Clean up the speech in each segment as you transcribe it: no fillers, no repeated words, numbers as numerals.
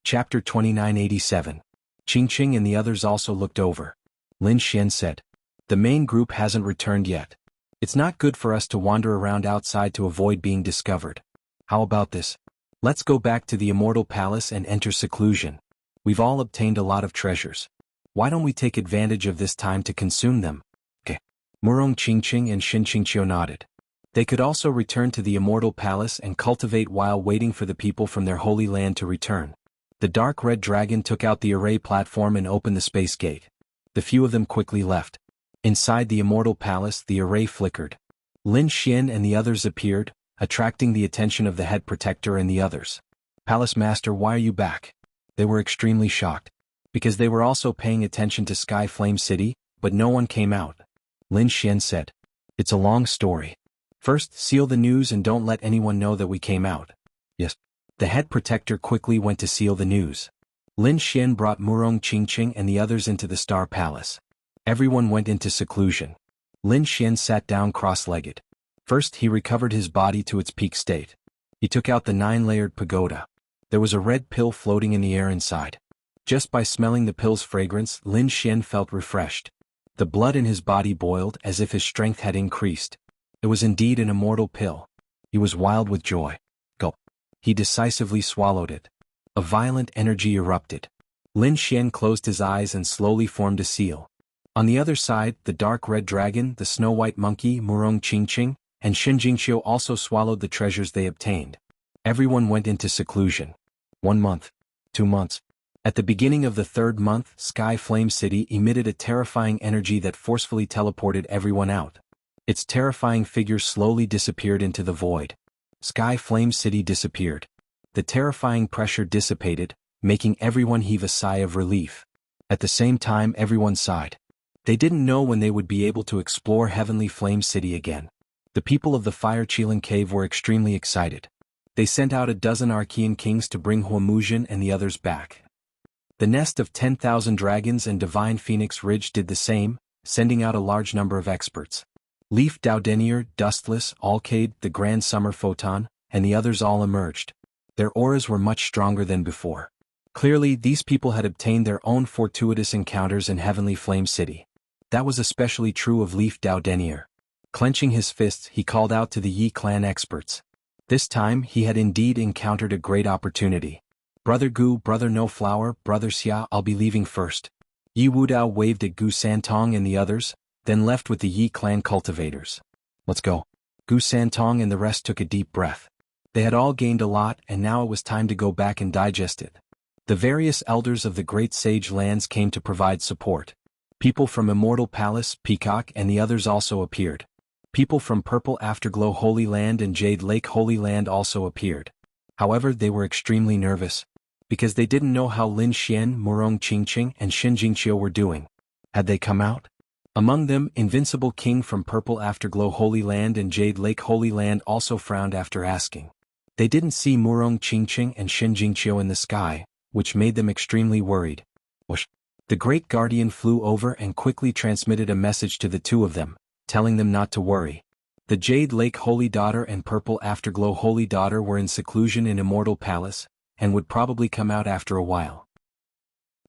Chapter 2987. Qingqing and the others also looked over. Lin Xian said, "The main group hasn't returned yet. It's not good for us to wander around outside to avoid being discovered. How about this? Let's go back to the Immortal Palace and enter seclusion. We've all obtained a lot of treasures. Why don't we take advantage of this time to consume them?" Okay. Murong Qingqing and Xin Qingqiu nodded. They could also return to the Immortal Palace and cultivate while waiting for the people from their holy land to return. The dark red dragon took out the array platform and opened the space gate. The few of them quickly left. Inside the Immortal Palace, the array flickered. Lin Xian and the others appeared, attracting the attention of the head protector and the others. "Palace Master, why are you back?" They were extremely shocked. Because they were also paying attention to Sky Flame City, but no one came out. Lin Xian said, "It's a long story. First, seal the news and don't let anyone know that we came out." "Yes." The head protector quickly went to seal the news. Lin Xian brought Murong Qingqing and the others into the Star Palace. Everyone went into seclusion. Lin Xian sat down cross-legged. First he recovered his body to its peak state. He took out the 9-layered pagoda. There was a red pill floating in the air inside. Just by smelling the pill's fragrance, Lin Xian felt refreshed. The blood in his body boiled as if his strength had increased. It was indeed an immortal pill. He was wild with joy. Gulp. He decisively swallowed it. A violent energy erupted. Lin Xian closed his eyes and slowly formed a seal. On the other side, the dark red dragon, the snow-white monkey, Murong Qingqing, and Xin Jingqiu also swallowed the treasures they obtained. Everyone went into seclusion. 1 month. 2 months. At the beginning of the 3rd month, Sky Flame City emitted a terrifying energy that forcefully teleported everyone out. Its terrifying figure slowly disappeared into the void. Sky Flame City disappeared. The terrifying pressure dissipated, making everyone heave a sigh of relief. At the same time, everyone sighed. They didn't know when they would be able to explore Heavenly Flame City again. The people of the Fire Qilin Cave were extremely excited. They sent out a dozen Archean kings to bring Huomuzhen and the others back. The nest of 10,000 dragons and Divine Phoenix Ridge did the same, sending out a large number of experts. Leaf Doudenier, Dustless, Alcade, the Grand Summer Photon, and the others all emerged. Their auras were much stronger than before. Clearly, these people had obtained their own fortuitous encounters in Heavenly Flame City. That was especially true of Leaf Doudenier. Clenching his fists, he called out to the Yi clan experts. This time, he had indeed encountered a great opportunity. "Brother Gu, Brother No Flower, Brother Xia, I'll be leaving first." Yi Wudao waved at Gu Santong and the others, then left with the Yi clan cultivators. "Let's go." Gu Santong and the rest took a deep breath. They had all gained a lot and now it was time to go back and digest it. The various elders of the Great Sage Lands came to provide support. People from Immortal Palace, Peacock and the others also appeared. People from Purple Afterglow Holy Land and Jade Lake Holy Land also appeared. However, they were extremely nervous. Because they didn't know how Lin Xian, Murong Qingqing and Xin Jingqiu were doing. Had they come out? Among them, Invincible King from Purple Afterglow Holy Land and Jade Lake Holy Land also frowned after asking. They didn't see Murong Qingqing and Xin Jingqiu in the sky, which made them extremely worried. Whoosh! The Great Guardian flew over and quickly transmitted a message to the two of them, telling them not to worry. The Jade Lake Holy Daughter and Purple Afterglow Holy Daughter were in seclusion in Immortal Palace, and would probably come out after a while.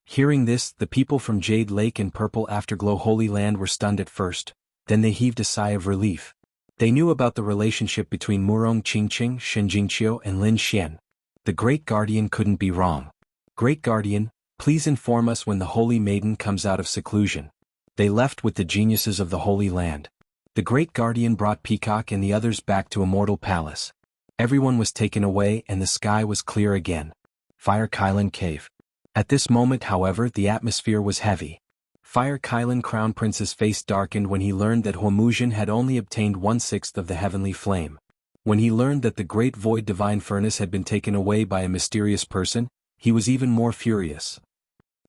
Hearing this, the people from Jade Lake and Purple Afterglow Holy Land were stunned at first, then they heaved a sigh of relief. They knew about the relationship between Murong Qingqing, Xin Jingqiu and Lin Xian. The Great Guardian couldn't be wrong. "Great Guardian, please inform us when the Holy Maiden comes out of seclusion." They left with the geniuses of the Holy Land. The Great Guardian brought Peacock and the others back to Immortal Palace. Everyone was taken away and the sky was clear again. Fire Qilin Cave. At this moment, however, the atmosphere was heavy. Fire Qilin Crown Prince's face darkened when he learned that Huomuzhen had only obtained 1/6 of the heavenly flame. When he learned that the Great Void Divine Furnace had been taken away by a mysterious person, he was even more furious.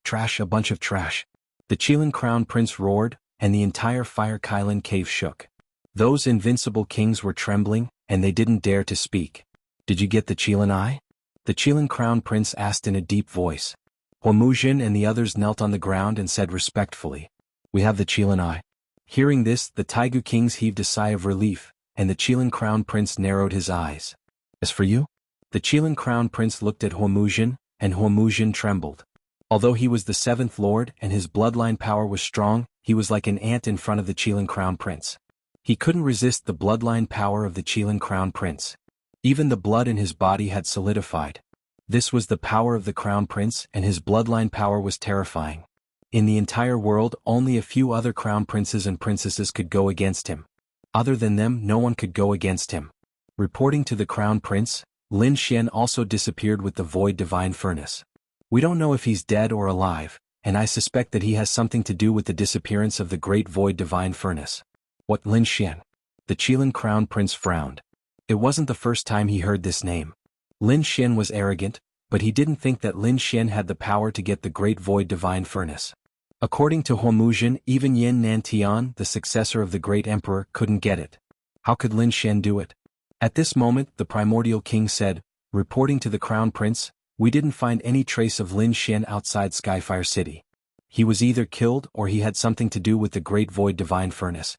"Trash, a bunch of trash." The Qilin Crown Prince roared, and the entire Fire Qilin Cave shook. Those invincible kings were trembling, and they didn't dare to speak. "Did you get the Qilin Eye?" The Qilin Crown Prince asked in a deep voice. Huomuzhen and the others knelt on the ground and said respectfully, "We have the Qilin Eye." Hearing this, the Taigu kings heaved a sigh of relief, and the Qilin Crown Prince narrowed his eyes. "As for you?" The Qilin Crown Prince looked at Huomuzhen, and Huomuzhen trembled. Although he was the seventh lord and his bloodline power was strong, he was like an ant in front of the Qilin crown prince. He couldn't resist the bloodline power of the Qilin crown prince. Even the blood in his body had solidified. This was the power of the crown prince, and his bloodline power was terrifying. In the entire world, only a few other crown princes and princesses could go against him. Other than them, no one could go against him. Reporting to the crown prince, Lin Xian also disappeared with the void divine furnace. We don't know if he's dead or alive, and I suspect that he has something to do with the disappearance of the great void divine furnace. What, Lin Xian? The Qilin crown prince frowned. It wasn't the first time he heard this name. Lin Xian was arrogant, but he didn't think that Lin Xian had the power to get the great void divine furnace. According to Huomuzhen, even Yin Nantian, the successor of the great emperor, couldn't get it. How could Lin Xian do it? At this moment, the primordial king said, reporting to the crown prince, we didn't find any trace of Lin Xian outside Skyfire City. He was either killed or he had something to do with the great void divine furnace.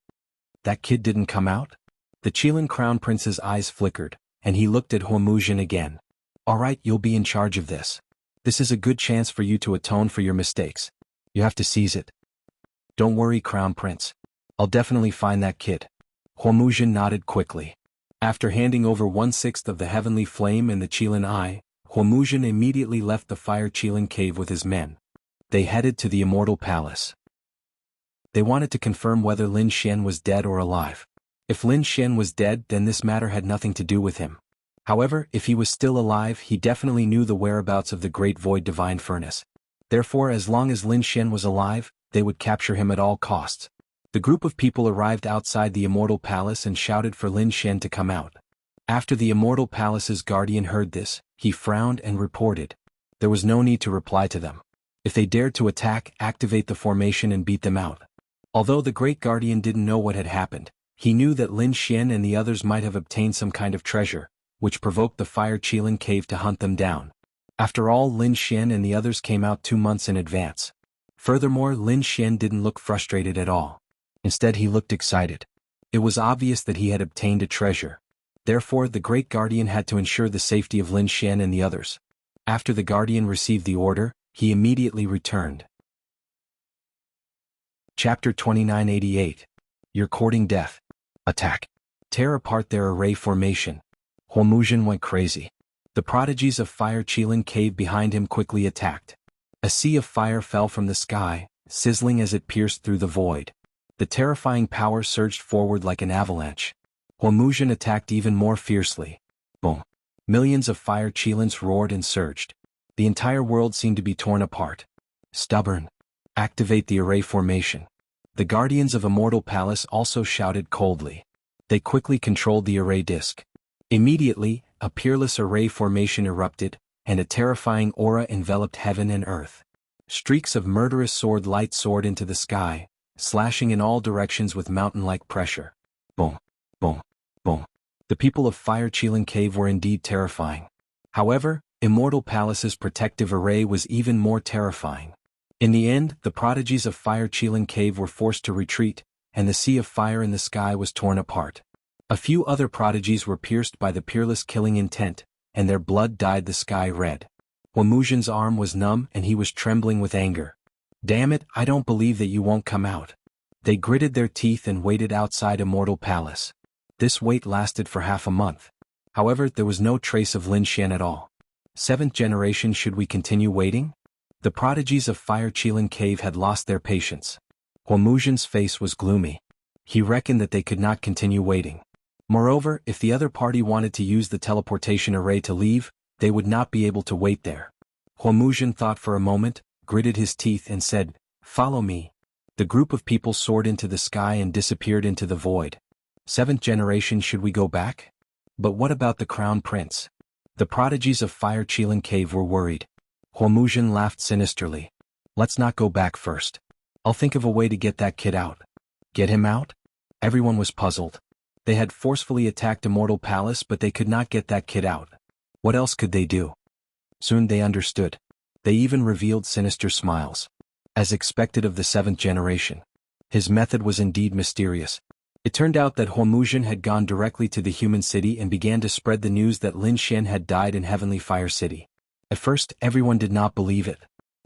That kid didn't come out? The Qilin crown prince's eyes flickered, and he looked at Huomuzhen again. Alright, you'll be in charge of this. This is a good chance for you to atone for your mistakes. You have to seize it. Don't worry, crown prince. I'll definitely find that kid. Huomuzhen nodded quickly. After handing over 1/6 of the heavenly flame and the Qilin eye, Huomuzhen immediately left the fire Qilin cave with his men. They headed to the Immortal Palace. They wanted to confirm whether Lin Xian was dead or alive. If Lin Xian was dead, then this matter had nothing to do with him. However, if he was still alive, he definitely knew the whereabouts of the great void divine furnace. Therefore, as long as Lin Xian was alive, they would capture him at all costs. The group of people arrived outside the Immortal Palace and shouted for Lin Xian to come out. After the Immortal Palace's guardian heard this, he frowned and reported. There was no need to reply to them. If they dared to attack, activate the formation and beat them out. Although the great guardian didn't know what had happened, he knew that Lin Xian and the others might have obtained some kind of treasure, which provoked the fire Qilin cave to hunt them down. After all, Lin Xian and the others came out 2 months in advance. Furthermore, Lin Xian didn't look frustrated at all. Instead, he looked excited. It was obvious that he had obtained a treasure. Therefore, the great guardian had to ensure the safety of Lin Xian and the others. After the guardian received the order, he immediately returned. Chapter 2988. You're courting death. Attack. Tear apart their array formation. Huomuzhen went crazy. The prodigies of fire Qilin cave behind him quickly attacked. A sea of fire fell from the sky, sizzling as it pierced through the void. The terrifying power surged forward like an avalanche. Huomuzhen attacked even more fiercely. Boom. Millions of fire Qilins roared and surged. The entire world seemed to be torn apart. Stubborn. Activate the array formation. The guardians of Immortal Palace also shouted coldly. They quickly controlled the array disk. Immediately, a peerless array formation erupted, and a terrifying aura enveloped heaven and earth. Streaks of murderous sword light soared into the sky, slashing in all directions with mountain-like pressure. Boom, boom, boom. The people of Fire Qilin Cave were indeed terrifying. However, Immortal Palace's protective array was even more terrifying. In the end, the prodigies of Fire Qilin Cave were forced to retreat, and the sea of fire in the sky was torn apart. A few other prodigies were pierced by the peerless killing intent, and their blood dyed the sky red. Huomuzhen's arm was numb and he was trembling with anger. Damn it, I don't believe that you won't come out. They gritted their teeth and waited outside Immortal Palace. This wait lasted for half a month. However, there was no trace of Lin Xian at all. 7th generation, should we continue waiting? The prodigies of Fire Qilin Cave had lost their patience. Huomuzhen's face was gloomy. He reckoned that they could not continue waiting. Moreover, if the other party wanted to use the teleportation array to leave, they would not be able to wait there. Huomuzhen thought for a moment, gritted his teeth and said, "Follow me." The group of people soared into the sky and disappeared into the void. 7th generation, should we go back? But what about the Crown Prince? The prodigies of Fire Qilin Cave were worried. Huomuzhen laughed sinisterly. Let's not go back first. I'll think of a way to get that kid out. Get him out? Everyone was puzzled. They had forcefully attacked Immortal Palace, but they could not get that kid out. What else could they do? Soon they understood. They even revealed sinister smiles. As expected of the 7th generation. His method was indeed mysterious. It turned out that Huomuzhen had gone directly to the human city and began to spread the news that Lin Xian had died in Heavenly Fire City. At first, everyone did not believe it.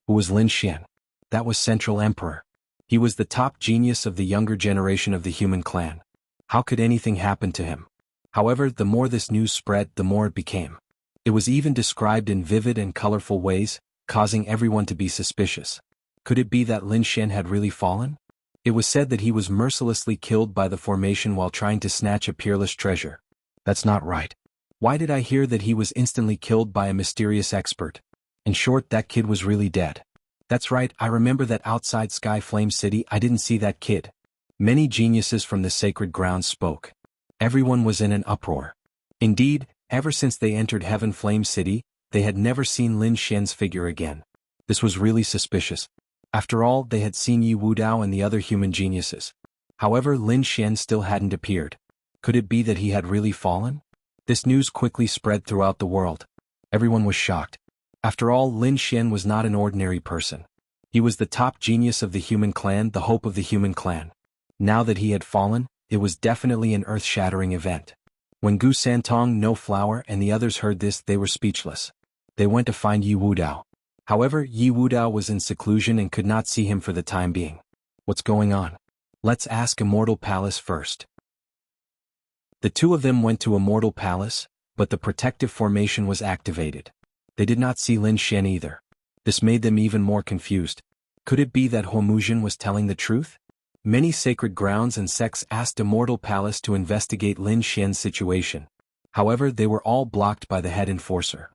Who was Lin Xian? That was Central Emperor. He was the top genius of the younger generation of the human clan. How could anything happen to him? However, the more this news spread, the more it became. It was even described in vivid and colorful ways, causing everyone to be suspicious. Could it be that Lin Xian had really fallen? It was said that he was mercilessly killed by the formation while trying to snatch a peerless treasure. That's not right. Why did I hear that he was instantly killed by a mysterious expert? In short, that kid was really dead. That's right, I remember that outside Sky Flame City I didn't see that kid. Many geniuses from the sacred grounds spoke. Everyone was in an uproar. Indeed, ever since they entered Heaven Flame City, they had never seen Lin Xian's figure again. This was really suspicious. After all, they had seen Yi Wudao and the other human geniuses. However, Lin Xian still hadn't appeared. Could it be that he had really fallen? This news quickly spread throughout the world. Everyone was shocked. After all, Lin Xian was not an ordinary person. He was the top genius of the human clan, the hope of the human clan. Now that he had fallen, it was definitely an earth-shattering event. When Gu Santong, No Flower, and the others heard this, they were speechless. They went to find Yi Wudao. However, Yi Wudao was in seclusion and could not see him for the time being. What's going on? Let's ask Immortal Palace first. The two of them went to Immortal Palace, but the protective formation was activated. They did not see Lin Xian either. This made them even more confused. Could it be that Homujin was telling the truth? Many sacred grounds and sects asked Immortal Palace to investigate Lin Xian's situation. However, they were all blocked by the head enforcer.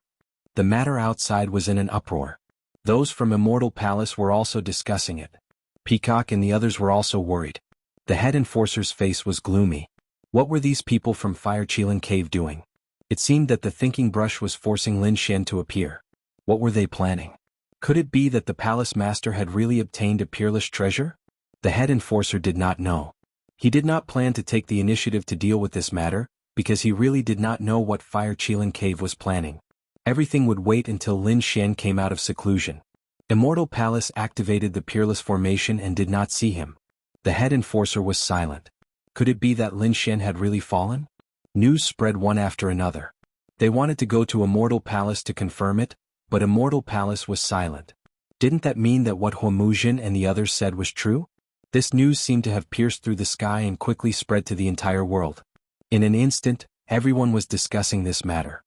The matter outside was in an uproar. Those from Immortal Palace were also discussing it. Peacock and the others were also worried. The head enforcer's face was gloomy. What were these people from Fire Qilin Cave doing? It seemed that the thinking brush was forcing Lin Xian to appear. What were they planning? Could it be that the palace master had really obtained a peerless treasure? The head enforcer did not know. He did not plan to take the initiative to deal with this matter, because he really did not know what Fire Qilin Cave was planning. Everything would wait until Lin Xian came out of seclusion. Immortal Palace activated the peerless formation and did not see him. The head enforcer was silent. Could it be that Lin Xian had really fallen? News spread one after another. They wanted to go to Immortal Palace to confirm it, but Immortal Palace was silent. Didn't that mean that what Homujin and the others said was true? This news seemed to have pierced through the sky and quickly spread to the entire world. In an instant, everyone was discussing this matter.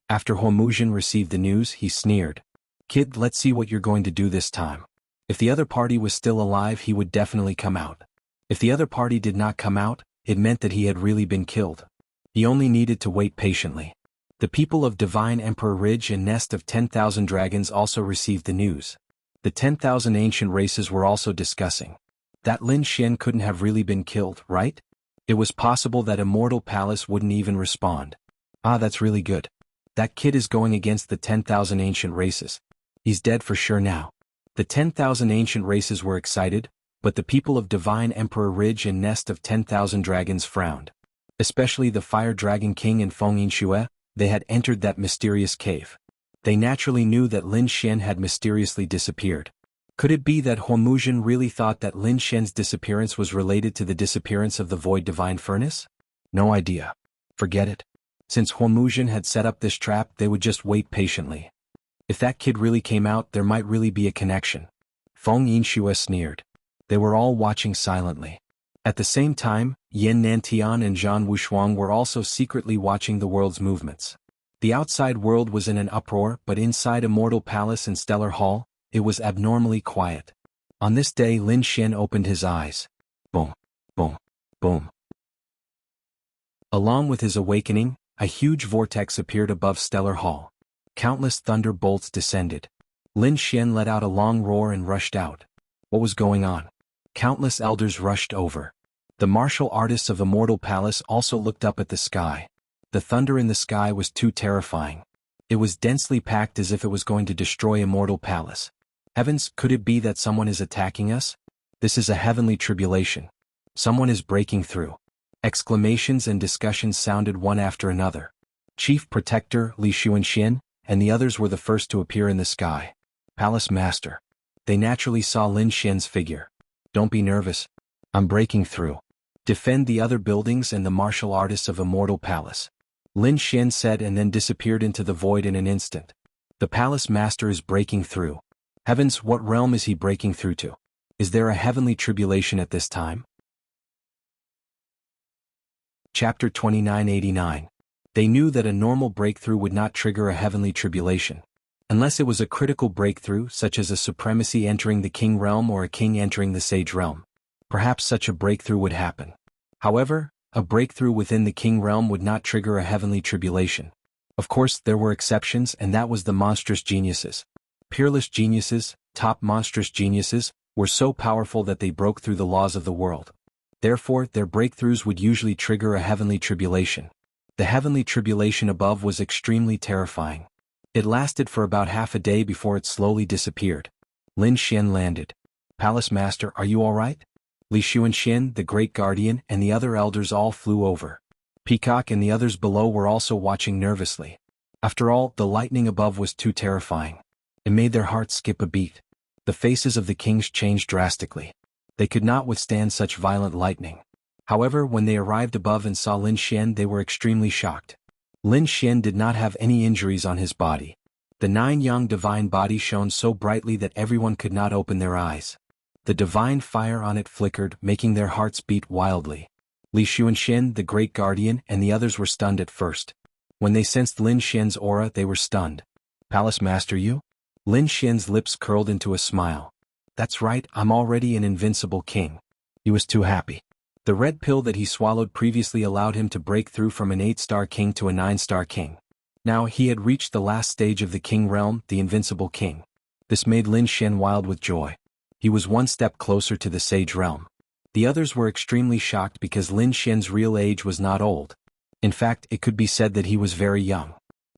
After Homujin received the news, he sneered. "Kid, let's see what you're going to do this time." If the other party was still alive, he would definitely come out. If the other party did not come out, it meant that he had really been killed. He only needed to wait patiently. The people of Divine Emperor Ridge and Nest of 10,000 Dragons also received the news. The 10,000 ancient races were also discussing. That Lin Xian couldn't have really been killed, right? It was possible that Immortal Palace wouldn't even respond. Ah, that's really good. That kid is going against the 10,000 ancient races. He's dead for sure now. The 10,000 ancient races were excited, but the people of Divine Emperor Ridge and Nest of 10,000 Dragons frowned. Especially the Fire Dragon King and Feng Yinxue, they had entered that mysterious cave. They naturally knew that Lin Xian had mysteriously disappeared. Could it be that Homujin really thought that Lin Xian's disappearance was related to the disappearance of the Void Divine Furnace? No idea. Forget it. Since Homujin had set up this trap, they would just wait patiently. If that kid really came out, there might really be a connection. Feng Yinxue sneered. They were all watching silently. At the same time, Yan Nantian and Zhan Wushuang were also secretly watching the world's movements. The outside world was in an uproar, but inside Immortal Palace and Stellar Hall, it was abnormally quiet. On this day, Lin Xian opened his eyes. Boom, boom, boom. Along with his awakening, a huge vortex appeared above Stellar Hall. Countless thunder bolts descended. Lin Xian let out a long roar and rushed out. What was going on? Countless elders rushed over. The martial artists of Immortal Palace also looked up at the sky. The thunder in the sky was too terrifying. It was densely packed as if it was going to destroy Immortal Palace. Heavens, could it be that someone is attacking us? This is a heavenly tribulation. Someone is breaking through. Exclamations and discussions sounded one after another. Chief Protector Li Xuanxian and the others were the first to appear in the sky. Palace Master. They naturally saw Lin Xian's figure. Don't be nervous. I'm breaking through. Defend the other buildings and the martial artists of Immortal Palace. Lin Xian said and then disappeared into the void in an instant. The palace master is breaking through. Heavens, what realm is he breaking through to? Is there a heavenly tribulation at this time? Chapter 2989. They knew that a normal breakthrough would not trigger a heavenly tribulation. Unless it was a critical breakthrough, such as a supremacy entering the king realm or a king entering the sage realm. Perhaps such a breakthrough would happen. However, a breakthrough within the king realm would not trigger a heavenly tribulation. Of course, there were exceptions, and that was the monstrous geniuses. Peerless geniuses, top monstrous geniuses, were so powerful that they broke through the laws of the world. Therefore, their breakthroughs would usually trigger a heavenly tribulation. The heavenly tribulation above was extremely terrifying. It lasted for about half a day before it slowly disappeared. Lin Xian landed. Palace Master, are you all right? Li Xuanxian, the Great Guardian, and the other elders all flew over. Peacock and the others below were also watching nervously. After all, the lightning above was too terrifying. It made their hearts skip a beat. The faces of the kings changed drastically. They could not withstand such violent lightning. However, when they arrived above and saw Lin Xian, they were extremely shocked. Lin Xian did not have any injuries on his body. The 9-yang divine body shone so brightly that everyone could not open their eyes. The divine fire on it flickered, making their hearts beat wildly. Li Xuanxian, the Great Guardian, and the others were stunned at first. When they sensed Lin Xian's aura, they were stunned. Palace Master, you? Lin Xian's lips curled into a smile. That's right, I'm already an invincible king. He was too happy. The red pill that he swallowed previously allowed him to break through from an 8-star king to a 9-star king. Now he had reached the last stage of the king realm, the invincible king. This made Lin Xian wild with joy. He was one step closer to the sage realm. The others were extremely shocked because Lin Xian's real age was not old. In fact, it could be said that he was very young.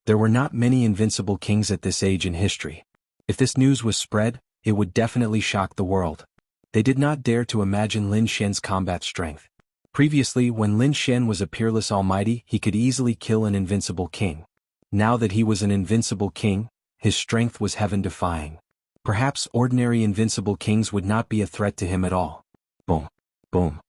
There were not many invincible kings at this age in history. If this news was spread, it would definitely shock the world. They did not dare to imagine Lin Xian's combat strength. Previously, when Lin Xian was a peerless almighty, he could easily kill an invincible king. Now that he was an invincible king, his strength was heaven-defying. Perhaps ordinary invincible kings would not be a threat to him at all. Boom. Boom.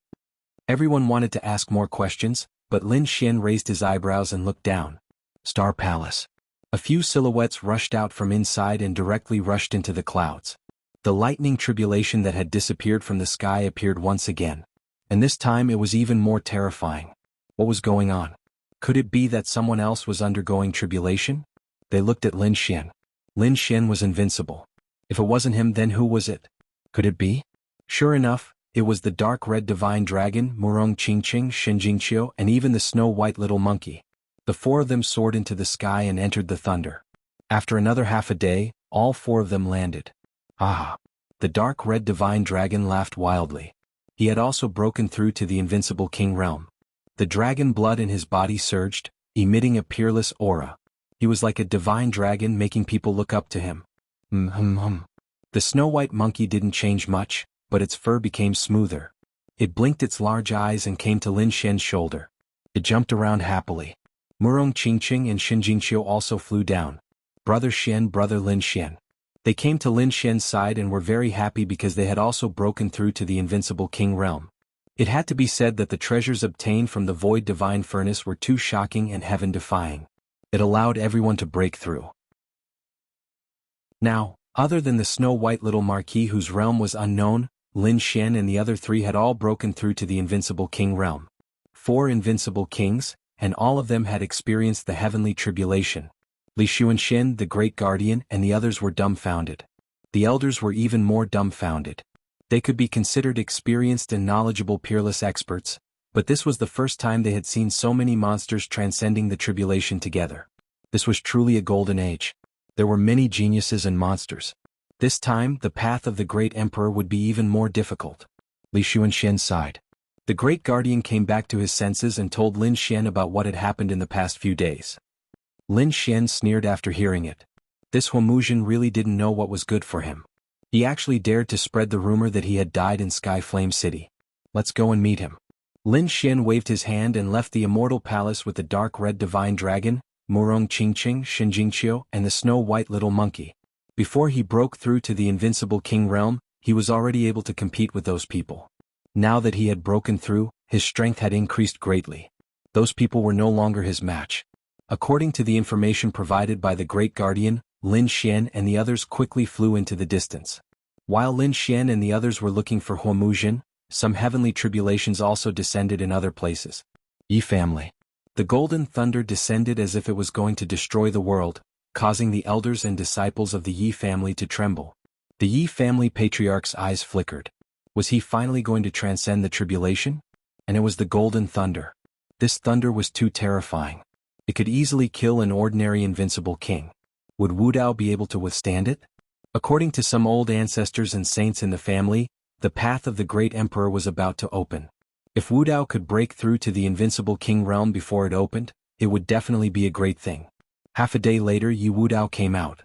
Everyone wanted to ask more questions, but Lin Xian raised his eyebrows and looked down. Star Palace. A few silhouettes rushed out from inside and directly rushed into the clouds. The lightning tribulation that had disappeared from the sky appeared once again. And this time it was even more terrifying. What was going on? Could it be that someone else was undergoing tribulation? They looked at Lin Xian. Lin Xian was invincible. If it wasn't him, then who was it? Could it be? Sure enough, it was the dark red divine dragon, Murong Qingqing, Shinjingqiu, and even the snow-white little monkey. The 4 of them soared into the sky and entered the thunder. After another half a day, all 4 of them landed. Ah! The dark red divine dragon laughed wildly. He had also broken through to the invincible king realm. The dragon blood in his body surged, emitting a peerless aura. He was like a divine dragon, making people look up to him. The snow-white monkey didn't change much, but its fur became smoother. It blinked its large eyes and came to Lin Xian's shoulder. It jumped around happily. Murong Qingqing and Shinjingqiu also flew down. Brother Xian, brother Lin Xian. They came to Lin Xian's side and were very happy because they had also broken through to the invincible king realm. It had to be said that the treasures obtained from the void divine furnace were too shocking and heaven-defying. It allowed everyone to break through. Now, other than the snow-white little marquis whose realm was unknown, Lin Xian and the other 3 had all broken through to the invincible king realm. 4 invincible kings, and all of them had experienced the heavenly tribulation. Li Xuanxian, the Great Guardian, and the others were dumbfounded. The elders were even more dumbfounded. They could be considered experienced and knowledgeable peerless experts, but this was the first time they had seen so many monsters transcending the tribulation together. This was truly a golden age. There were many geniuses and monsters. This time, the path of the great emperor would be even more difficult. Li Xuanxian sighed. The Great Guardian came back to his senses and told Lin Xian about what had happened in the past few days. Lin Xian sneered after hearing it. This Huomuzhen really didn't know what was good for him. He actually dared to spread the rumor that he had died in Sky Flame City. Let's go and meet him. Lin Xian waved his hand and left the immortal palace with the dark red divine dragon, Murong Qingqing, Shinjingqiu, and the snow-white little monkey. Before he broke through to the invincible king realm, he was already able to compete with those people. Now that he had broken through, his strength had increased greatly. Those people were no longer his match. According to the information provided by the Great Guardian, Lin Xian and the others quickly flew into the distance. While Lin Xian and the others were looking for Huomuzhen, some heavenly tribulations also descended in other places. Yi family. The golden thunder descended as if it was going to destroy the world, causing the elders and disciples of the Yi family to tremble. The Yi family patriarch's eyes flickered. Was he finally going to transcend the tribulation? And it was the golden thunder. This thunder was too terrifying. It could easily kill an ordinary invincible king. Would Wu Dao be able to withstand it? According to some old ancestors and saints in the family, the path of the great emperor was about to open. If Wu Dao could break through to the invincible king realm before it opened, it would definitely be a great thing. Half a day later, Yi Wu Dao came out.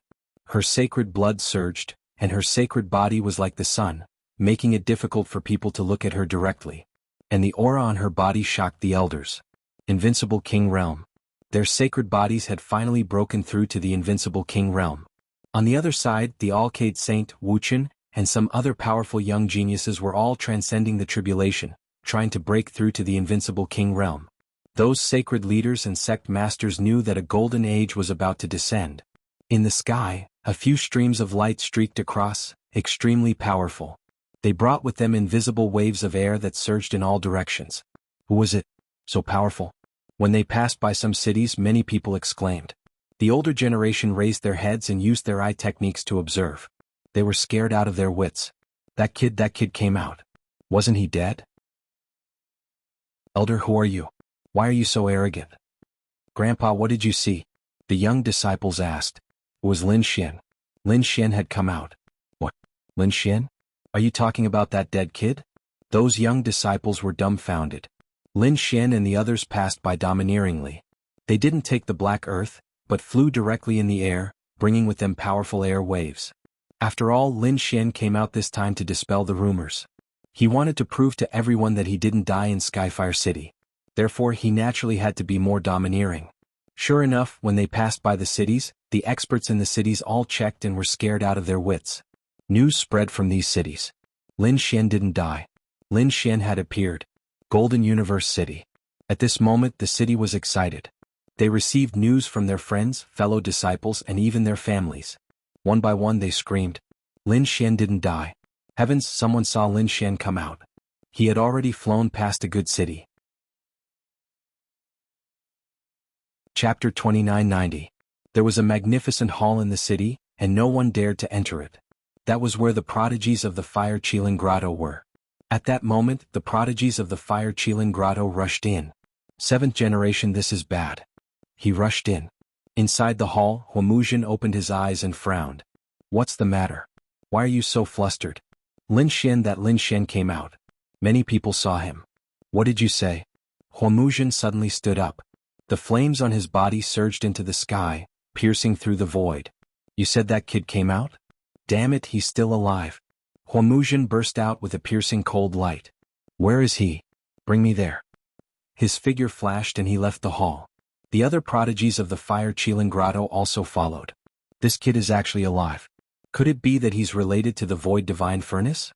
Her sacred blood surged, and her sacred body was like the sun, making it difficult for people to look at her directly. And the aura on her body shocked the elders. Invincible King Realm. Their sacred bodies had finally broken through to the invincible King Realm. On the other side, the Alcade Saint, Wuchen, and some other powerful young geniuses were all transcending the tribulation, trying to break through to the invincible King Realm. Those sacred leaders and sect masters knew that a golden age was about to descend. In the sky, a few streams of light streaked across, extremely powerful. They brought with them invisible waves of air that surged in all directions. Who was it? So powerful? When they passed by some cities, many people exclaimed. The older generation raised their heads and used their eye techniques to observe. They were scared out of their wits. That kid came out. Wasn't he dead? Elder, who are you? Why are you so arrogant? Grandpa, what did you see? The young disciples asked. It was Lin Xian. Lin Xian had come out. What? Lin Xian? Are you talking about that dead kid? Those young disciples were dumbfounded. Lin Xian and the others passed by domineeringly. They didn't take the black earth, but flew directly in the air, bringing with them powerful air waves. After all, Lin Xian came out this time to dispel the rumors. He wanted to prove to everyone that he didn't die in Skyfire City. Therefore, he naturally had to be more domineering. Sure enough, when they passed by the cities, the experts in the cities all checked and were scared out of their wits. News spread from these cities. Lin Xian didn't die. Lin Xian had appeared. Golden Universe City. At this moment, the city was excited. They received news from their friends, fellow disciples, and even their families. One by one they screamed. Lin Xian didn't die. Heavens, someone saw Lin Xian come out. He had already flown past a good city. Chapter 2990. There was a magnificent hall in the city, and no one dared to enter it. That was where the prodigies of the Fire Qilin Grotto were. At that moment, the prodigies of the Fire Qilin Grotto rushed in. Seventh generation, this is bad. He rushed in. Inside the hall, Huomuzhen opened his eyes and frowned. What's the matter? Why are you so flustered? Lin Xian came out. Many people saw him. What did you say? Huomuzhen suddenly stood up. The flames on his body surged into the sky, piercing through the void. You said that kid came out? Damn it, he's still alive. Huomuzhen burst out with a piercing cold light. Where is he? Bring me there. His figure flashed and he left the hall. The other prodigies of the Fire Qilin Grotto also followed. This kid is actually alive. Could it be that he's related to the Void Divine Furnace?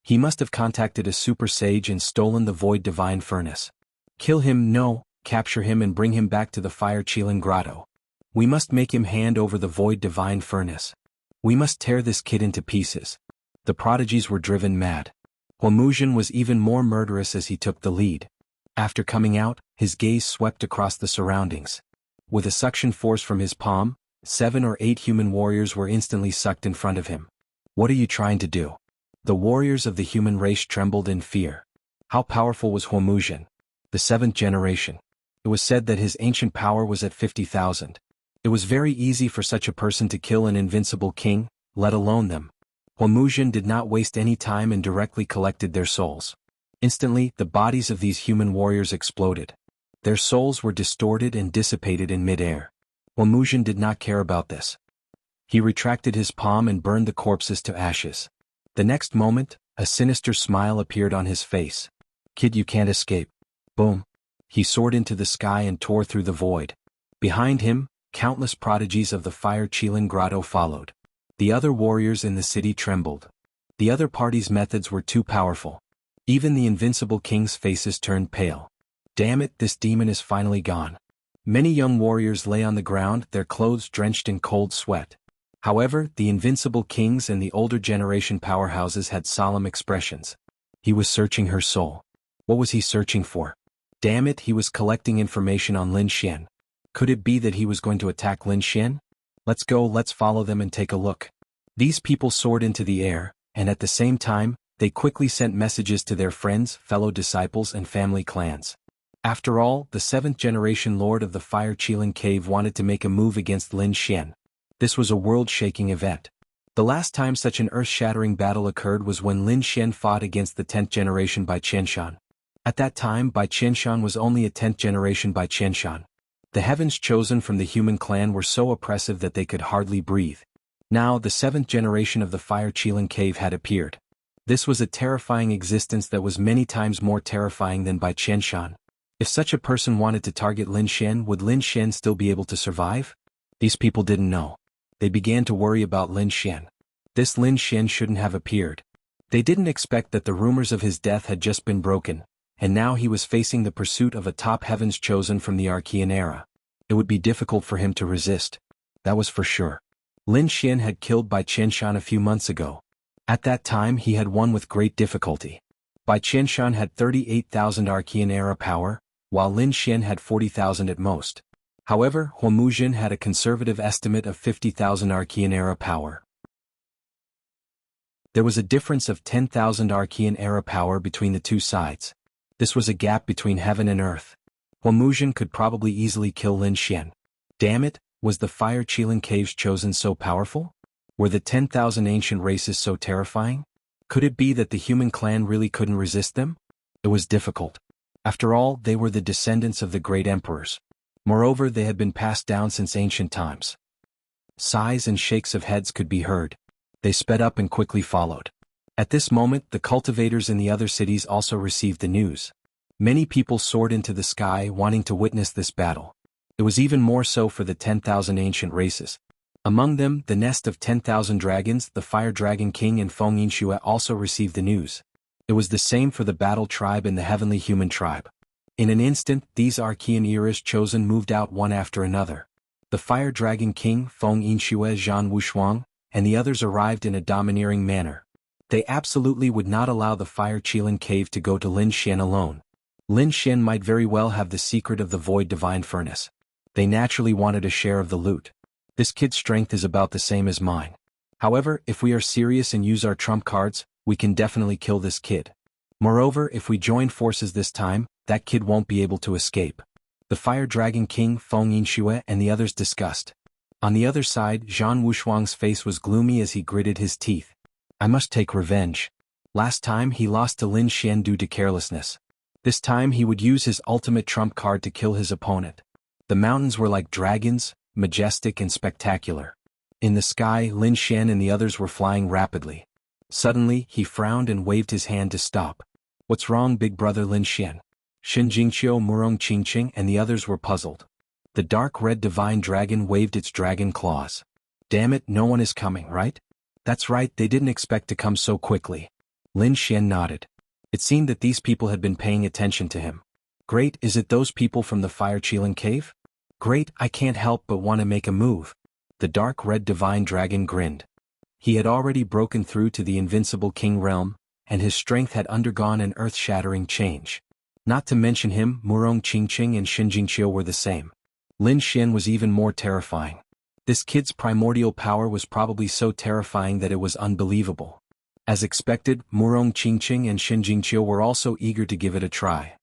He must have contacted a super sage and stolen the Void Divine Furnace. Kill him, no, capture him and bring him back to the Fire Qilin Grotto. We must make him hand over the Void Divine Furnace. We must tear this kid into pieces. The prodigies were driven mad. Huomuzhen was even more murderous as he took the lead. After coming out, his gaze swept across the surroundings. With a suction force from his palm, 7 or 8 human warriors were instantly sucked in front of him. What are you trying to do? The warriors of the human race trembled in fear. How powerful was Huomuzhen? The 7th generation. It was said that his ancient power was at 50,000. It was very easy for such a person to kill an invincible king, let alone them. Huomuzhen did not waste any time and directly collected their souls. Instantly, the bodies of these human warriors exploded. Their souls were distorted and dissipated in mid-air. Huomuzhen did not care about this. He retracted his palm and burned the corpses to ashes. The next moment, a sinister smile appeared on his face. Kid, you can't escape. Boom. He soared into the sky and tore through the void. Behind him, countless prodigies of the Fire Qilin Grotto followed. The other warriors in the city trembled. The other party's methods were too powerful. Even the invincible king's faces turned pale. Damn it, this demon is finally gone. Many young warriors lay on the ground, their clothes drenched in cold sweat. However, the invincible kings and the older generation powerhouses had solemn expressions. He was searching her soul. What was he searching for? Damn it, he was collecting information on Lin Xian. Could it be that he was going to attack Lin Xian? Let's go, let's follow them and take a look. These people soared into the air, and at the same time, they quickly sent messages to their friends, fellow disciples and family clans. After all, the 7th-generation lord of the Fire Qilin Cave wanted to make a move against Lin Xian. This was a world-shaking event. The last time such an earth-shattering battle occurred was when Lin Xian fought against the 10th generation Bai Qianshan. At that time, Bai Qianshan was only a 10th generation Bai Qianshan. The heavens chosen from the human clan were so oppressive that they could hardly breathe. Now, the 7th generation of the Fire Qilin Cave had appeared. This was a terrifying existence that was many times more terrifying than Bai Qianshan. If such a person wanted to target Lin Xian, would Lin Xian still be able to survive? These people didn't know. They began to worry about Lin Xian. This Lin Xian shouldn't have appeared. They didn't expect that the rumors of his death had just been broken, and now he was facing the pursuit of a top heavens chosen from the Archean era. It would be difficult for him to resist. That was for sure. Lin Xian had killed Bai Qianshan a few months ago. At that time he had won with great difficulty. Bai Qianshan had 38,000 Archean era power, while Lin Xian had 40,000 at most. However, Huomuzhen had a conservative estimate of 50,000 Archean era power. There was a difference of 10,000 Archean era power between the two sides. This was a gap between heaven and earth. Huomuzhen could probably easily kill Lin Xian. Damn it, was the Fire Qilin Caves chosen so powerful? Were the 10,000 ancient races so terrifying? Could it be that the human clan really couldn't resist them? It was difficult. After all, they were the descendants of the great emperors. Moreover, they had been passed down since ancient times. Sighs and shakes of heads could be heard. They sped up and quickly followed. At this moment, the cultivators in the other cities also received the news. Many people soared into the sky wanting to witness this battle. It was even more so for the 10,000 ancient races. Among them, the nest of 10,000 dragons, the Fire Dragon King and Feng Yinxue also received the news. It was the same for the Battle Tribe and the Heavenly Human Tribe. In an instant, these Archean eras chosen moved out one after another. The Fire Dragon King, Feng Yinxue, Zhan Wushuang, and the others arrived in a domineering manner. They absolutely would not allow the Fire Qilin Cave to go to Lin Xian alone. Lin Xian might very well have the secret of the Void Divine Furnace. They naturally wanted a share of the loot. This kid's strength is about the same as mine. However, if we are serious and use our trump cards, we can definitely kill this kid. Moreover, if we join forces this time, that kid won't be able to escape. The Fire Dragon King, Feng Yinxue, and the others discussed. On the other side, Zhan Wushuang's face was gloomy as he gritted his teeth. I must take revenge. Last time he lost to Lin Xian due to carelessness. This time he would use his ultimate trump card to kill his opponent. The mountains were like dragons, majestic and spectacular. In the sky, Lin Xian and the others were flying rapidly. Suddenly, he frowned and waved his hand to stop. What's wrong, big brother Lin Xian? Shen Jingqiu, Murong Qingqing and the others were puzzled. The dark red divine dragon waved its dragon claws. Damn it, no one is coming, right? That's right, they didn't expect to come so quickly. Lin Xian nodded. It seemed that these people had been paying attention to him. Great, is it those people from the Fire Qilin Cave? Great, I can't help but want to make a move. The dark red divine dragon grinned. He had already broken through to the invincible king realm, and his strength had undergone an earth-shattering change. Not to mention him, Murong Qingqing and Shen Jingqiu were the same. Lin Xian was even more terrifying. This kid's primordial power was probably so terrifying that it was unbelievable. As expected, Murong Qingqing and Shen Jingqiu were also eager to give it a try.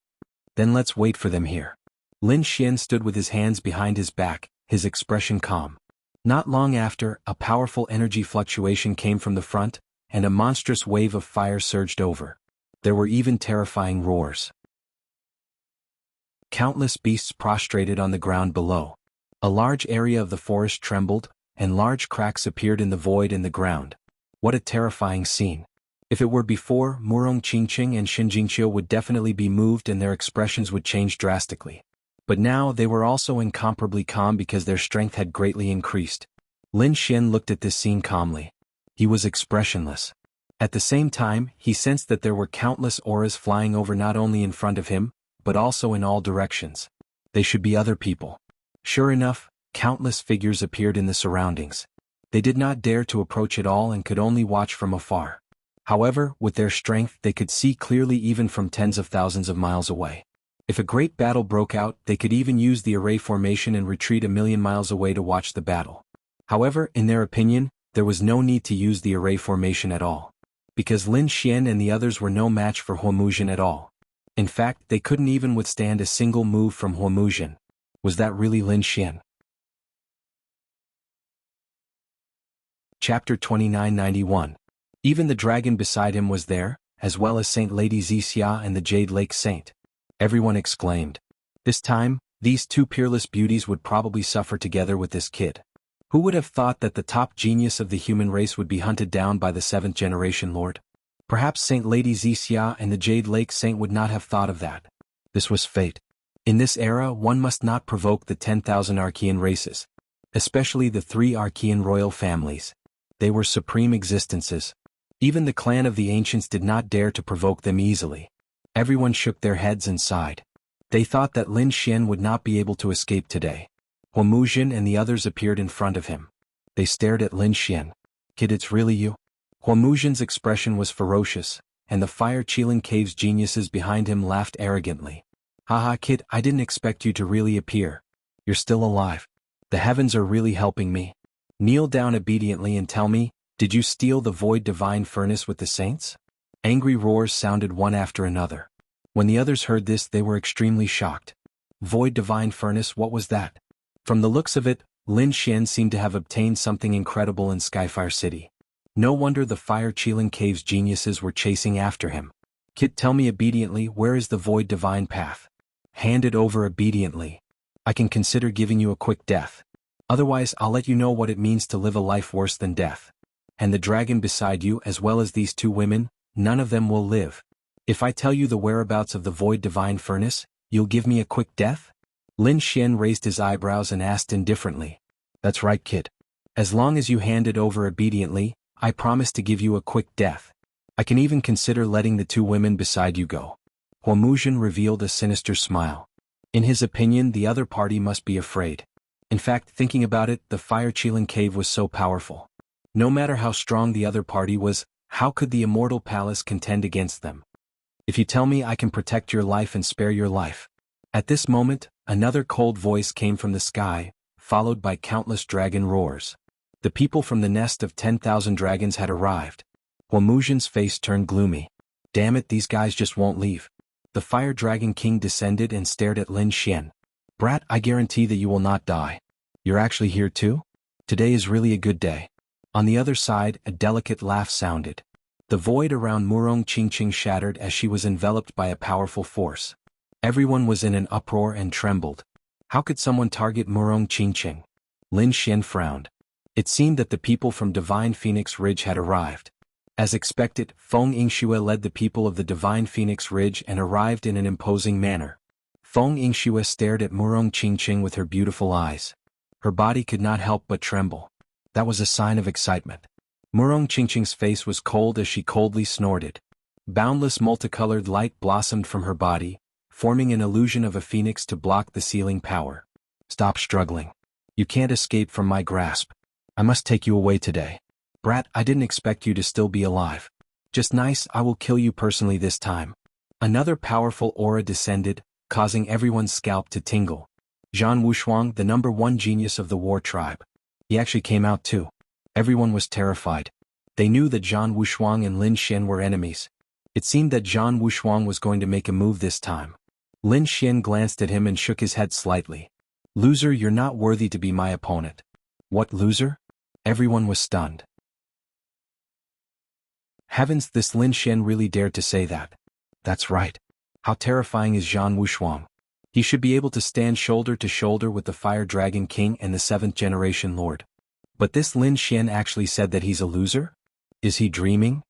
Then let's wait for them here. Lin Xian stood with his hands behind his back, his expression calm. Not long after, a powerful energy fluctuation came from the front, and a monstrous wave of fire surged over. There were even terrifying roars. Countless beasts prostrated on the ground below. A large area of the forest trembled, and large cracks appeared in the void in the ground. What a terrifying scene. If it were before, Murong Qingqing and Shen Jingqiu would definitely be moved and their expressions would change drastically. But now they were also incomparably calm because their strength had greatly increased. Lin Xian looked at this scene calmly. He was expressionless. At the same time, he sensed that there were countless auras flying over not only in front of him, but also in all directions. They should be other people. Sure enough, countless figures appeared in the surroundings. They did not dare to approach at all and could only watch from afar. However, with their strength they could see clearly even from tens of thousands of miles away. If a great battle broke out, they could even use the array formation and retreat a million miles away to watch the battle. However, in their opinion, there was no need to use the array formation at all, because Lin Xian and the others were no match for Huomuzhen at all. In fact, they couldn't even withstand a single move from Huomuzhen. Was that really Lin Xian? Chapter 2991. Even the dragon beside him was there, as well as Saint Lady Xixia and the Jade Lake Saint. Everyone exclaimed. This time, these two peerless beauties would probably suffer together with this kid. Who would have thought that the top genius of the human race would be hunted down by the 7th generation lord? Perhaps Saint Lady Xixia and the Jade Lake Saint would not have thought of that. This was fate. In this era, one must not provoke the 10,000 Archean races, especially the 3 Archean royal families. They were supreme existences. Even the clan of the ancients did not dare to provoke them easily. Everyone shook their heads and sighed. They thought that Lin Xian would not be able to escape today. Huomuzhen and the others appeared in front of him. They stared at Lin Xian. Kid, it's really you? Huomuzhen's expression was ferocious, and the fire-chilling cave's geniuses behind him laughed arrogantly. Haha kid, I didn't expect you to really appear. You're still alive. The heavens are really helping me. Kneel down obediently and tell me, did you steal the void divine furnace with the saints? Angry roars sounded one after another. When the others heard this, they were extremely shocked. Void divine furnace, what was that? From the looks of it, Lin Xian seemed to have obtained something incredible in Skyfire City. No wonder the fire-chilling cave's geniuses were chasing after him. Kid, tell me obediently, where is the void divine path? Hand it over obediently. I can consider giving you a quick death. Otherwise, I'll let you know what it means to live a life worse than death. And the dragon beside you, as well as these 2 women, none of them will live. If I tell you the whereabouts of the void divine furnace, you'll give me a quick death? Lin Xian raised his eyebrows and asked indifferently. That's right, kid. As long as you hand it over obediently, I promise to give you a quick death. I can even consider letting the 2 women beside you go. Huomuzhen revealed a sinister smile. In his opinion, the other party must be afraid. In fact, thinking about it, the fire-chilling cave was so powerful. No matter how strong the other party was, how could the immortal palace contend against them? If you tell me I can protect your life and spare your life. At this moment, another cold voice came from the sky, followed by countless dragon roars. The people from the nest of 10,000 dragons had arrived. Huomuzhen's face turned gloomy. Damn it, these guys just won't leave. The Fire Dragon King descended and stared at Lin Xian. Brat, I guarantee that you will not die. You're actually here too? Today is really a good day. On the other side, a delicate laugh sounded. The void around Murong Qingqing shattered as she was enveloped by a powerful force. Everyone was in an uproar and trembled. How could someone target Murong Qingqing? Lin Xian frowned. It seemed that the people from Divine Phoenix Ridge had arrived. As expected, Feng Yingxue led the people of the Divine Phoenix Ridge and arrived in an imposing manner. Feng Yingxue stared at Murong Qingqing with her beautiful eyes. Her body could not help but tremble. That was a sign of excitement. Murong Qingqing's face was cold as she coldly snorted. Boundless multicolored light blossomed from her body, forming an illusion of a phoenix to block the sealing power. Stop struggling. You can't escape from my grasp. I must take you away today. Brat, I didn't expect you to still be alive. Just nice, I will kill you personally this time. Another powerful aura descended, causing everyone's scalp to tingle. Zhan Wushuang, the #1 genius of the war tribe. He actually came out too. Everyone was terrified. They knew that Zhan Wushuang and Lin Xian were enemies. It seemed that Zhan Wushuang was going to make a move this time. Lin Xian glanced at him and shook his head slightly. Loser, you're not worthy to be my opponent. What, loser? Everyone was stunned. Heavens, this Lin Xian really dared to say that. That's right. How terrifying is Zhan Wushuang? He should be able to stand shoulder to shoulder with the Fire Dragon King and the 7th generation Lord. But this Lin Xian actually said that he's a loser? Is he dreaming?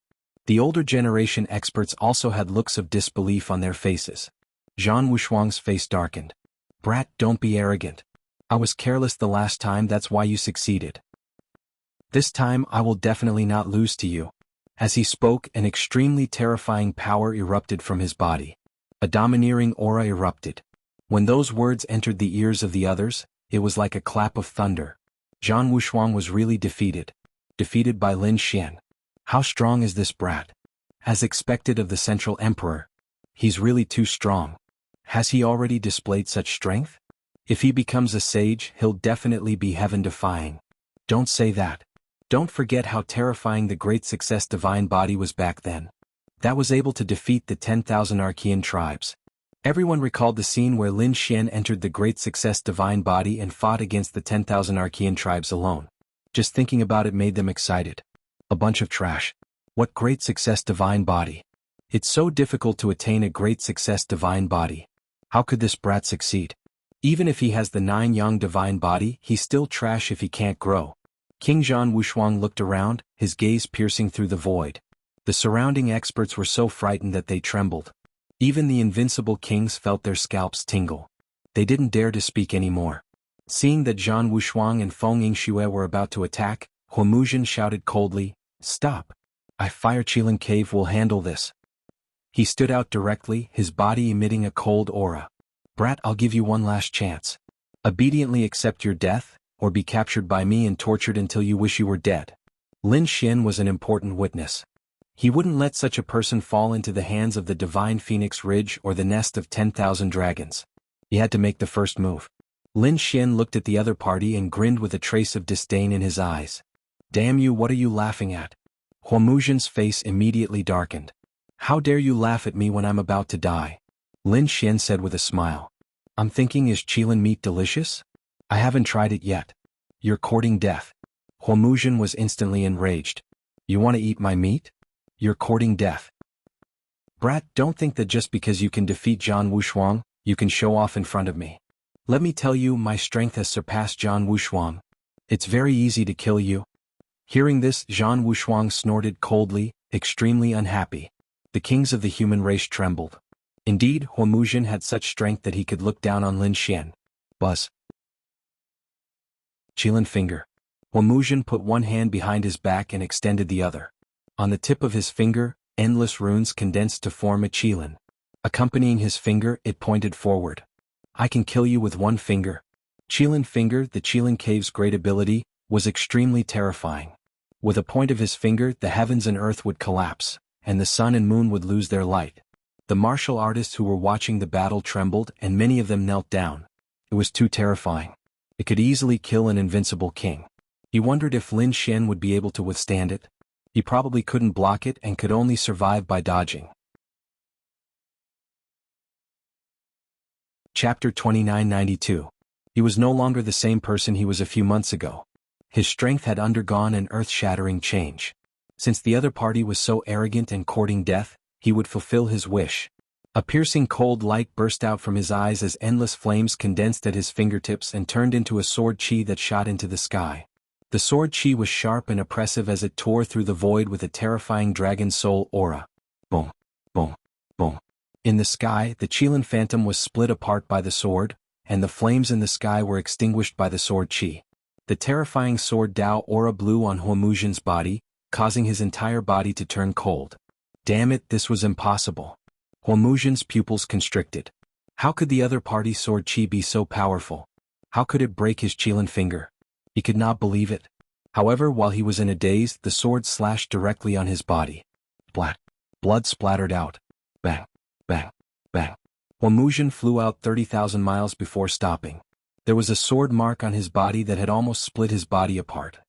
The older generation experts also had looks of disbelief on their faces. Zhan Wushuang's face darkened. Brat, don't be arrogant. I was careless the last time, that's why you succeeded. This time I will definitely not lose to you. As he spoke, an extremely terrifying power erupted from his body. A domineering aura erupted. When those words entered the ears of the others, it was like a clap of thunder. Zhang Wushuang was really defeated. Defeated by Lin Xian. How strong is this brat? As expected of the Central Emperor. He's really too strong. Has he already displayed such strength? If he becomes a sage, he'll definitely be heaven-defying. Don't say that. Don't forget how terrifying the Great Success Divine Body was back then. That was able to defeat the 10,000 Archean tribes. Everyone recalled the scene where Lin Xian entered the Great Success Divine Body and fought against the 10,000 Archean tribes alone. Just thinking about it made them excited. A bunch of trash. What Great Success Divine Body? It's so difficult to attain a Great Success Divine Body. How could this brat succeed? Even if he has the 9 Yang Divine Body, he's still trash if he can't grow. King Zhang Wushuang looked around, his gaze piercing through the void. The surrounding experts were so frightened that they trembled. Even the invincible kings felt their scalps tingle. They didn't dare to speak anymore. Seeing that Zhang Wushuang and Feng Yingxue were about to attack, Huomuzhen shouted coldly, "Stop! Fire Qilin Cave will handle this." He stood out directly, his body emitting a cold aura. "Brat, I'll give you one last chance. Obediently accept your death, or be captured by me and tortured until you wish you were dead." Lin Xian was an important witness. He wouldn't let such a person fall into the hands of the Divine Phoenix Ridge or the nest of 10,000 dragons. He had to make the first move. Lin Xian looked at the other party and grinned with a trace of disdain in his eyes. "Damn you, what are you laughing at?" Huomuzhen's face immediately darkened. "How dare you laugh at me when I'm about to die?" Lin Xian said with a smile. "I'm thinking, is Qilin meat delicious? I haven't tried it yet." "You're courting death." Huomuzhen was instantly enraged. "You want to eat my meat? You're courting death." "Brat, don't think that just because you can defeat Zhang Wushuang, you can show off in front of me. Let me tell you, my strength has surpassed Zhang Wushuang. It's very easy to kill you." Hearing this, Zhang Wushuang snorted coldly, extremely unhappy. The kings of the human race trembled. Indeed, Huomuzhen had such strength that he could look down on Lin Xian. Buzz. Qilin finger. Huomuzhen put one hand behind his back and extended the other. On the tip of his finger, endless runes condensed to form a Qilin. Accompanying his finger, it pointed forward. "I can kill you with one finger." Qilin finger, the Qilin cave's great ability, was extremely terrifying. With a point of his finger, the heavens and earth would collapse, and the sun and moon would lose their light. The martial artists who were watching the battle trembled and many of them knelt down. It was too terrifying. It could easily kill an invincible king. He wondered if Lin Xian would be able to withstand it. He probably couldn't block it and could only survive by dodging. Chapter 2992. He was no longer the same person he was a few months ago. His strength had undergone an earth-shattering change. Since the other party was so arrogant and courting death, he would fulfill his wish. A piercing cold light burst out from his eyes as endless flames condensed at his fingertips and turned into a sword chi that shot into the sky. The sword chi was sharp and oppressive as it tore through the void with a terrifying dragon soul aura. Boom, boom, boom. In the sky, the Qilin phantom was split apart by the sword, and the flames in the sky were extinguished by the sword chi. The terrifying sword Dao aura blew on Huomuzhen's body, causing his entire body to turn cold. Damn it, this was impossible. Huomuzhen's pupils constricted. How could the other party's sword chi be so powerful? How could it break his Qilin finger? He could not believe it. However, while he was in a daze, the sword slashed directly on his body. Splat. Blood splattered out. Bang, bang, bang. Huomuzhen flew out 30,000 miles before stopping. There was a sword mark on his body that had almost split his body apart.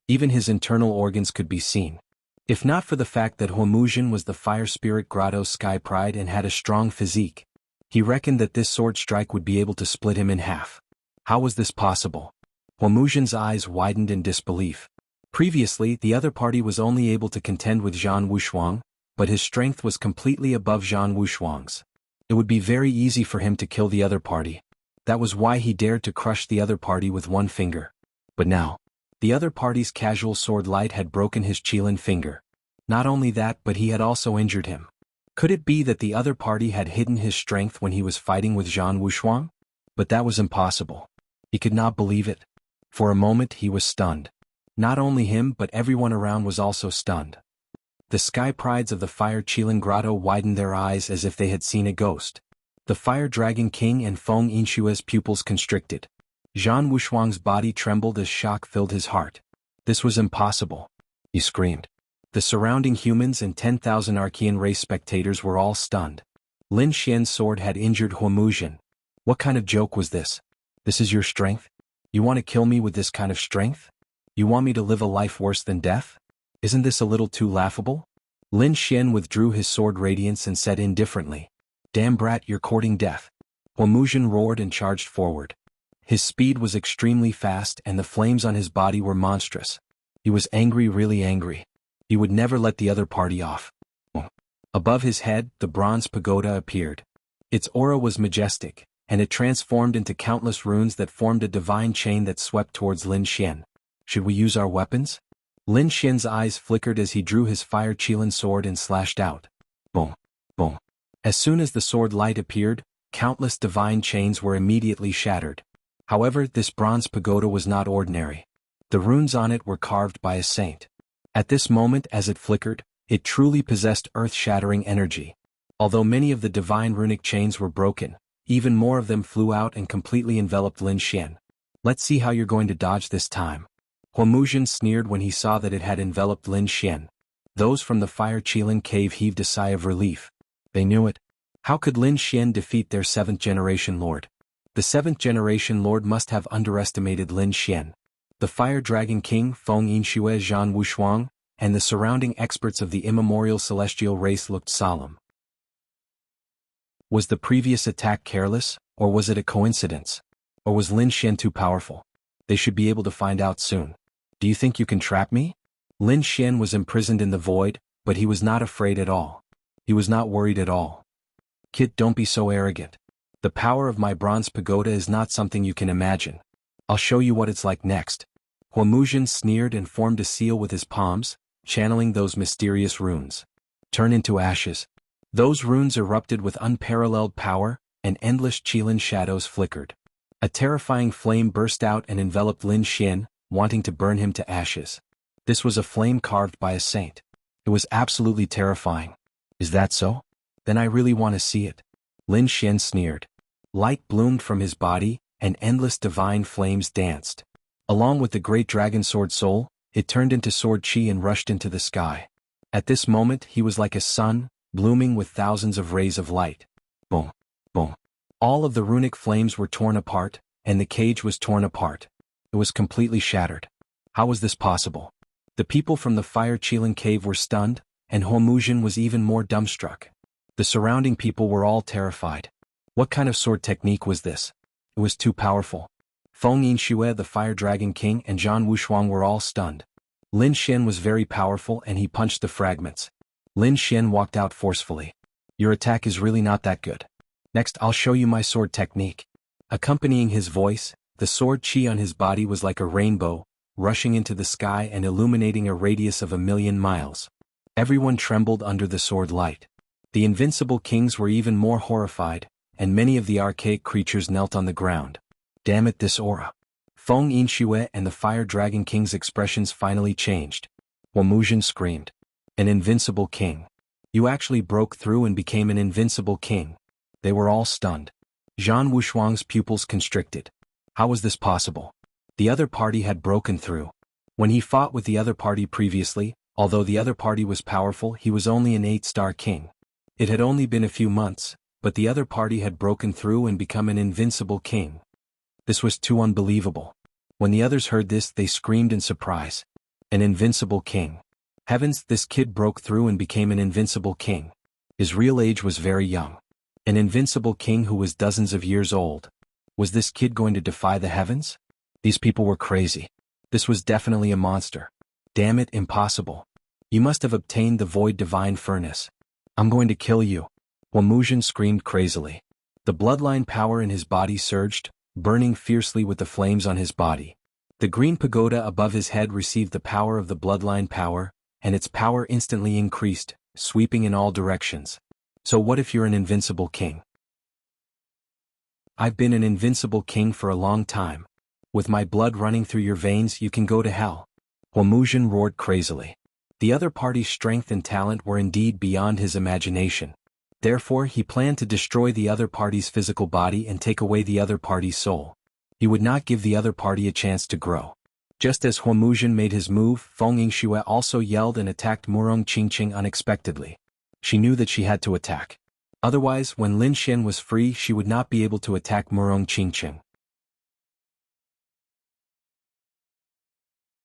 Even his internal organs could be seen. If not for the fact that Huomuzhen was the Fire Spirit Grotto's Sky Pride and had a strong physique, he reckoned that this sword strike would be able to split him in half. How was this possible? Huomuzhen's eyes widened in disbelief. Previously, the other party was only able to contend with Zhang Wushuang, but his strength was completely above Zhang Wushuang's. It would be very easy for him to kill the other party. That was why he dared to crush the other party with one finger. But now, the other party's casual sword light had broken his Qilin finger. Not only that, but he had also injured him. Could it be that the other party had hidden his strength when he was fighting with Zhang Wushuang? But that was impossible. He could not believe it. For a moment he was stunned. Not only him but everyone around was also stunned. The Sky Prides of the Fire Qilin Grotto widened their eyes as if they had seen a ghost. The Fire Dragon King and Feng Yinshue's pupils constricted. Zhan Wushuang's body trembled as shock filled his heart. This was impossible. He screamed. The surrounding humans and 10,000 Archean race spectators were all stunned. Lin Xian's sword had injured Huomuzhen. What kind of joke was this? This is your strength? You want to kill me with this kind of strength? You want me to live a life worse than death? Isn't this a little too laughable? Lin Xian withdrew his sword radiance and said indifferently. Damn brat, you're courting death. Huomuzhen roared and charged forward. His speed was extremely fast and the flames on his body were monstrous. He was angry, really angry. He would never let the other party off. Above his head, the bronze pagoda appeared. Its aura was majestic, and it transformed into countless runes that formed a divine chain that swept towards Lin Xian. Should we use our weapons? Lin Xian's eyes flickered as he drew his fire Qilin sword and slashed out. Boom, boom. As soon as the sword light appeared, countless divine chains were immediately shattered. However, this bronze pagoda was not ordinary. The runes on it were carved by a saint. At this moment, as it flickered, it truly possessed earth-shattering energy. Although many of the divine runic chains were broken, even more of them flew out and completely enveloped Lin Xian. Let's see how you're going to dodge this time. Huomuzhen sneered when he saw that it had enveloped Lin Xian. Those from the Fire Qilin cave heaved a sigh of relief. They knew it. How could Lin Xian defeat their 7th-generation lord? The 7th-generation lord must have underestimated Lin Xian. The Fire Dragon King Feng Yinxue Zhan Wushuang, and the surrounding experts of the immemorial celestial race looked solemn. Was the previous attack careless, or was it a coincidence? Or was Lin Xian too powerful? They should be able to find out soon. Do you think you can trap me? Lin Xian was imprisoned in the void, but he was not afraid at all. He was not worried at all. Kid, don't be so arrogant. The power of my bronze pagoda is not something you can imagine. I'll show you what it's like next. Huomuzhen sneered and formed a seal with his palms, channeling those mysterious runes. Turn into ashes. Those runes erupted with unparalleled power, and endless Qilin shadows flickered. A terrifying flame burst out and enveloped Lin Xian, wanting to burn him to ashes. This was a flame carved by a saint. It was absolutely terrifying. Is that so? Then I really want to see it. Lin Xian sneered. Light bloomed from his body, and endless divine flames danced. Along with the great dragon sword soul, it turned into sword chi and rushed into the sky. At this moment he was like a sun, blooming with thousands of rays of light. Boom, boom. All of the runic flames were torn apart, and the cage was torn apart. It was completely shattered. How was this possible? The people from the Fire Qilin cave were stunned, and Huomuzhen was even more dumbstruck. The surrounding people were all terrified. What kind of sword technique was this? It was too powerful. Feng Yinxue, the Fire Dragon King, and Zhan Wushuang were all stunned. Lin Xian was very powerful and he punched the fragments. Lin Xian walked out forcefully. Your attack is really not that good. Next, I'll show you my sword technique. Accompanying his voice, the sword chi on his body was like a rainbow, rushing into the sky and illuminating a radius of 1,000,000 miles. Everyone trembled under the sword light. The invincible kings were even more horrified, and many of the archaic creatures knelt on the ground. Damn it, this aura. Feng Yinxue and the Fire Dragon King's expressions finally changed. Huomuzhen screamed. An invincible king. You actually broke through and became an invincible king. They were all stunned. Zhan Wushuang's pupils constricted. How was this possible? The other party had broken through. When he fought with the other party previously, although the other party was powerful, he was only an 8-star king. It had only been a few months, but the other party had broken through and become an invincible king. This was too unbelievable. When the others heard this, they screamed in surprise. An invincible king. Heavens, this kid broke through and became an invincible king. His real age was very young. An invincible king who was dozens of years old. Was this kid going to defy the heavens? These people were crazy. This was definitely a monster. Damn it, impossible. You must have obtained the void divine furnace. I'm going to kill you. Huomuzhen screamed crazily. The bloodline power in his body surged, burning fiercely with the flames on his body. The green pagoda above his head received the power of the bloodline power, and its power instantly increased, sweeping in all directions. So what if you're an invincible king? I've been an invincible king for a long time. With my blood running through your veins, you can go to hell. Huomuzhen roared crazily. The other party's strength and talent were indeed beyond his imagination. Therefore, he planned to destroy the other party's physical body and take away the other party's soul. He would not give the other party a chance to grow. Just as Huomuzhen made his move, Feng Yingxue also yelled and attacked Murong Qingqing unexpectedly. She knew that she had to attack. Otherwise, when Lin Xian was free, she would not be able to attack Murong Qingqing.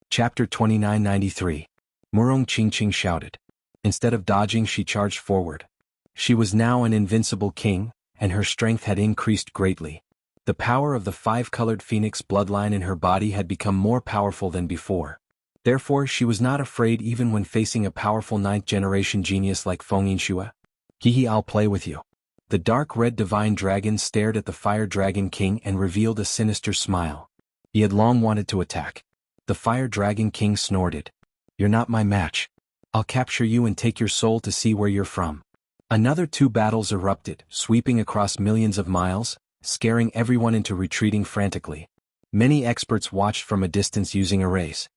Chapter 2993. Murong Qingqing shouted. Instead of dodging, she charged forward. She was now an invincible king, and her strength had increased greatly. The power of the five-colored phoenix bloodline in her body had become more powerful than before. Therefore, she was not afraid even when facing a powerful ninth-generation genius like Feng Yingxue. Hihi, I'll play with you. The dark red divine dragon stared at the fire dragon king and revealed a sinister smile. He had long wanted to attack. The fire dragon king snorted. You're not my match. I'll capture you and take your soul to see where you're from. Another two battles erupted, sweeping across millions of miles, scaring everyone into retreating frantically. Many experts watched from a distance using arrays.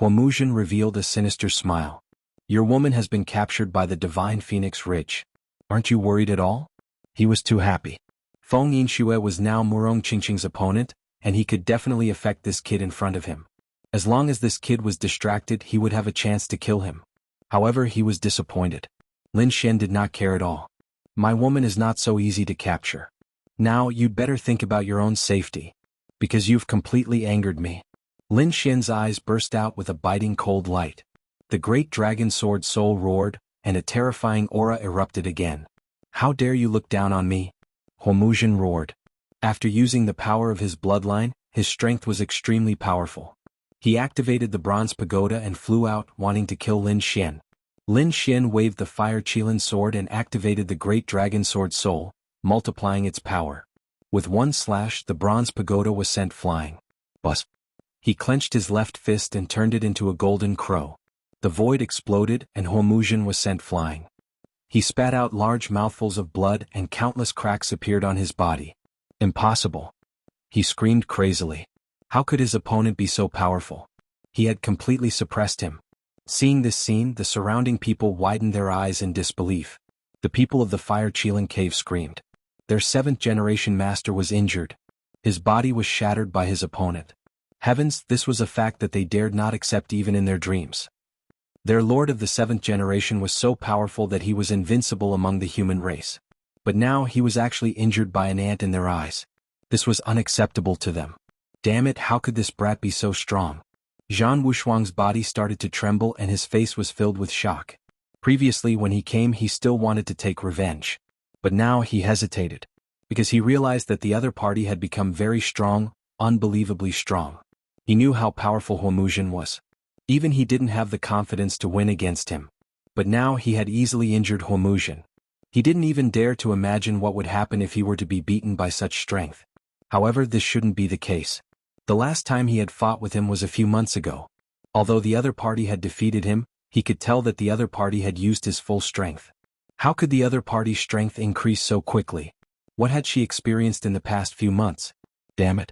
Huomuzhen revealed a sinister smile. Your woman has been captured by the divine phoenix Ridge. Aren't you worried at all? He was too happy. Feng Yingxue was now Murong Qingqing's opponent, and he could definitely affect this kid in front of him. As long as this kid was distracted, he would have a chance to kill him. However, he was disappointed. Lin Xian did not care at all. My woman is not so easy to capture. Now you'd better think about your own safety. Because you've completely angered me. Lin Xian's eyes burst out with a biting cold light. The great dragon sword soul roared, and a terrifying aura erupted again. How dare you look down on me? Huomuzhen roared. After using the power of his bloodline, his strength was extremely powerful. He activated the bronze pagoda and flew out, wanting to kill Lin Xian. Lin Xian waved the fire Qilin sword and activated the great dragon sword soul, multiplying its power. With one slash, the bronze pagoda was sent flying. Buzz! He clenched his left fist and turned it into a golden crow. The void exploded and Huomuzhen was sent flying. He spat out large mouthfuls of blood and countless cracks appeared on his body. Impossible! He screamed crazily. How could his opponent be so powerful? He had completely suppressed him. Seeing this scene, the surrounding people widened their eyes in disbelief. The people of the Fire Qilin cave screamed. Their seventh-generation master was injured. His body was shattered by his opponent. Heavens, this was a fact that they dared not accept even in their dreams. Their lord of the seventh generation was so powerful that he was invincible among the human race. But now he was actually injured by an ant in their eyes. This was unacceptable to them. Damn it, how could this brat be so strong? Zhan Wushuang's body started to tremble and his face was filled with shock. Previously when he came he still wanted to take revenge. But now he hesitated. Because he realized that the other party had become very strong, unbelievably strong. He knew how powerful Huomuzhen was. Even he didn't have the confidence to win against him. But now he had easily injured Huomuzhen. He didn't even dare to imagine what would happen if he were to be beaten by such strength. However, this shouldn't be the case. The last time he had fought with him was a few months ago. Although the other party had defeated him, he could tell that the other party had used his full strength. How could the other party's strength increase so quickly? What had she experienced in the past few months? Damn it.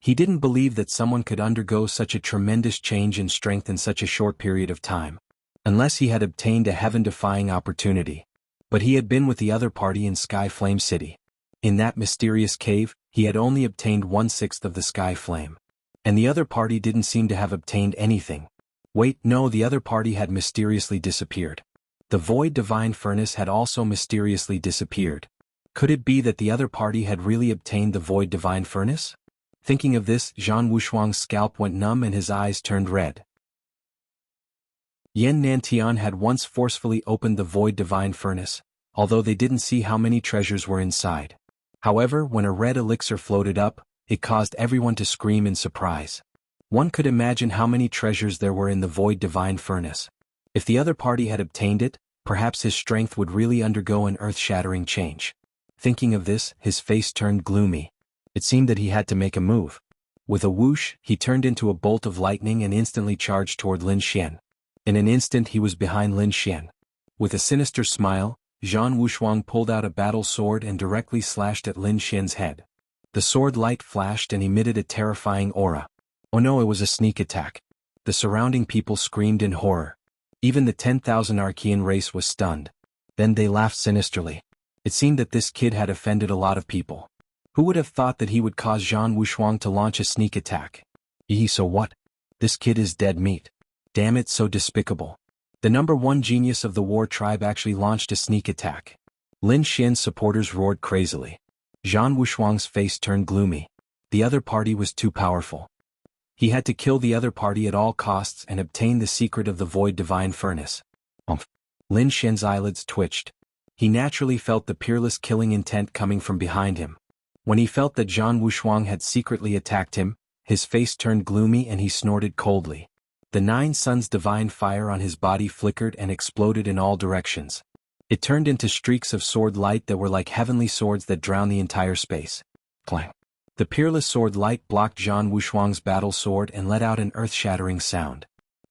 He didn't believe that someone could undergo such a tremendous change in strength in such a short period of time. Unless he had obtained a heaven-defying opportunity. But he had been with the other party in Sky Flame City. In that mysterious cave, he had only obtained 1/6 of the Sky Flame. And the other party didn't seem to have obtained anything. Wait, no, the other party had mysteriously disappeared. The Void Divine Furnace had also mysteriously disappeared. Could it be that the other party had really obtained the Void Divine Furnace? Thinking of this, Zhan Wushuang's scalp went numb and his eyes turned red. Yan Nantian had once forcefully opened the Void Divine Furnace, although they didn't see how many treasures were inside. However, when a red elixir floated up, it caused everyone to scream in surprise. One could imagine how many treasures there were in the Void Divine Furnace. If the other party had obtained it, perhaps his strength would really undergo an earth-shattering change. Thinking of this, his face turned gloomy. It seemed that he had to make a move. With a whoosh, he turned into a bolt of lightning and instantly charged toward Lin Xian. In an instant he was behind Lin Xian. With a sinister smile, Zhan Wushuang pulled out a battle sword and directly slashed at Lin Xian's head. The sword light flashed and emitted a terrifying aura. Oh no, it was a sneak attack. The surrounding people screamed in horror. Even the 10,000 Archean race was stunned. Then they laughed sinisterly. It seemed that this kid had offended a lot of people. Who would have thought that he would cause Zhang Wushuang to launch a sneak attack? So what? This kid is dead meat. Damn it, so despicable. The number one genius of the war tribe actually launched a sneak attack. Lin Xian's supporters roared crazily. Zhang Wushuang's face turned gloomy. The other party was too powerful. He had to kill the other party at all costs and obtain the secret of the Void Divine Furnace. Lin Xian's eyelids twitched. He naturally felt the peerless killing intent coming from behind him. When he felt that Zhang Wushuang had secretly attacked him, his face turned gloomy and he snorted coldly. The 9 suns' divine fire on his body flickered and exploded in all directions. It turned into streaks of sword light that were like heavenly swords that drowned the entire space. Clang. The peerless sword light blocked Zhang Wushuang's battle sword and let out an earth-shattering sound.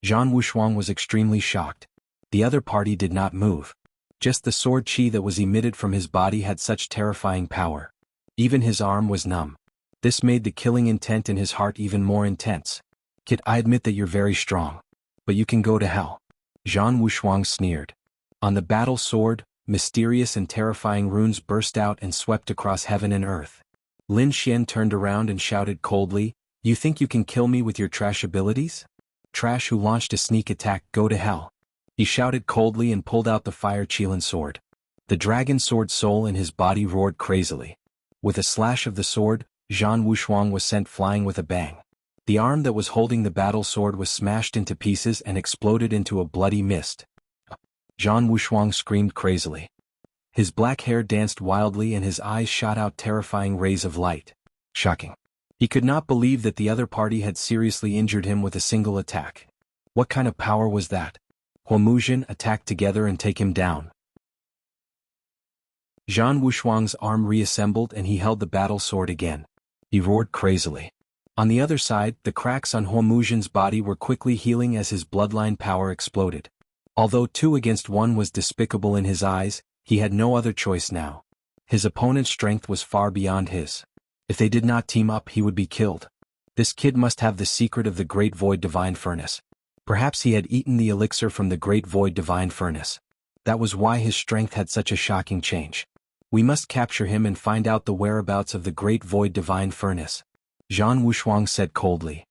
Zhang Wushuang was extremely shocked. The other party did not move. Just the sword chi that was emitted from his body had such terrifying power. Even his arm was numb. This made the killing intent in his heart even more intense. Kid, I admit that you're very strong. But you can go to hell. Zhang Wushuang sneered. On the battle sword, mysterious and terrifying runes burst out and swept across heaven and earth. Lin Xian turned around and shouted coldly, "You think you can kill me with your trash abilities? Trash who launched a sneak attack, go to hell." He shouted coldly and pulled out the fire Qilin sword. The dragon sword soul in his body roared crazily. With a slash of the sword, Zhang Wushuang was sent flying with a bang. The arm that was holding the battle sword was smashed into pieces and exploded into a bloody mist. Zhang Wushuang screamed crazily. His black hair danced wildly and his eyes shot out terrifying rays of light. Shocking. He could not believe that the other party had seriously injured him with a single attack. What kind of power was that? Huomuzhen, attack together and take him down. Zhang Wushuang's arm reassembled and he held the battle sword again. He roared crazily. On the other side, the cracks on Huomuzhen's body were quickly healing as his bloodline power exploded. Although 2 against 1 was despicable in his eyes, he had no other choice now. His opponent's strength was far beyond his. If they did not team up, he would be killed. This kid must have the secret of the Great Void Divine Furnace. Perhaps he had eaten the elixir from the Great Void Divine Furnace. That was why his strength had such a shocking change. We must capture him and find out the whereabouts of the Great Void Divine Furnace. Zhang Wushuang said coldly.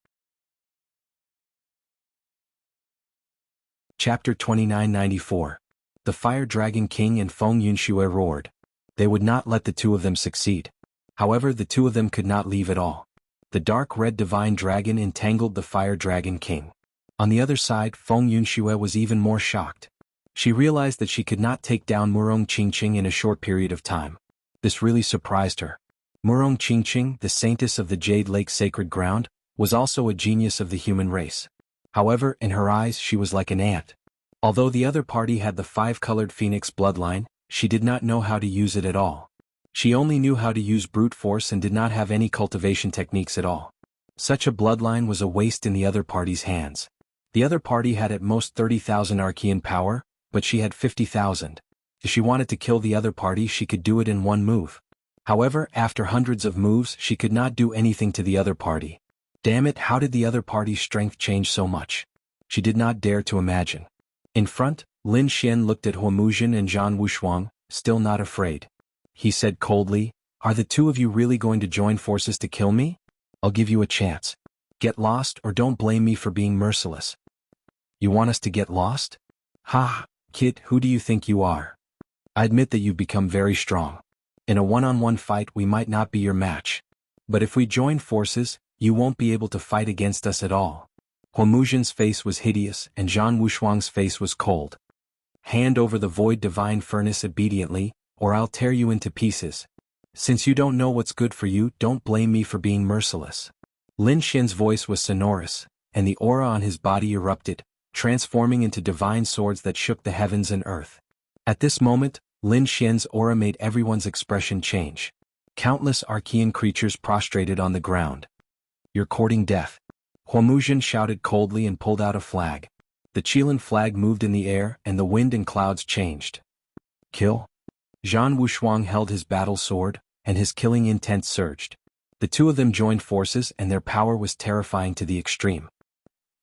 Chapter 2994. The Fire Dragon King and Feng Yunxue roared. They would not let the 2 of them succeed. However, the 2 of them could not leave at all. The dark red divine dragon entangled the Fire Dragon King. On the other side, Feng Yunxue was even more shocked. She realized that she could not take down Murong Qingqing in a short period of time. This really surprised her. Murong Qingqing, the saintess of the Jade Lake Sacred Ground, was also a genius of the human race. However, in her eyes she was like an ant. Although the other party had the 5-colored phoenix bloodline, she did not know how to use it at all. She only knew how to use brute force and did not have any cultivation techniques at all. Such a bloodline was a waste in the other party's hands. The other party had at most 30,000 Archean power, but she had 50,000. If she wanted to kill the other party, she could do it in one move. However, after hundreds of moves, she could not do anything to the other party. Damn it, how did the other party's strength change so much? She did not dare to imagine. In front, Lin Xian looked at Huomuzhen and Zhang Wushuang, still not afraid. He said coldly, "Are the 2 of you really going to join forces to kill me? I'll give you a chance. Get lost or don't blame me for being merciless." "You want us to get lost? Ha, kid, who do you think you are? I admit that you've become very strong. In a one-on-one fight we might not be your match. But if we join forces, you won't be able to fight against us at all." Huomuzhen's face was hideous and Zhang Wushuang's face was cold. "Hand over the Void Divine Furnace obediently, or I'll tear you into pieces. Since you don't know what's good for you, don't blame me for being merciless." Lin Xian's voice was sonorous, and the aura on his body erupted, transforming into divine swords that shook the heavens and earth. At this moment, Lin Xian's aura made everyone's expression change. Countless Archean creatures prostrated on the ground. "You're courting death." Huomuzhen shouted coldly and pulled out a flag. The Qilin flag moved in the air and the wind and clouds changed. "Kill?" Zhang Wushuang held his battle sword, and his killing intent surged. The 2 of them joined forces and their power was terrifying to the extreme.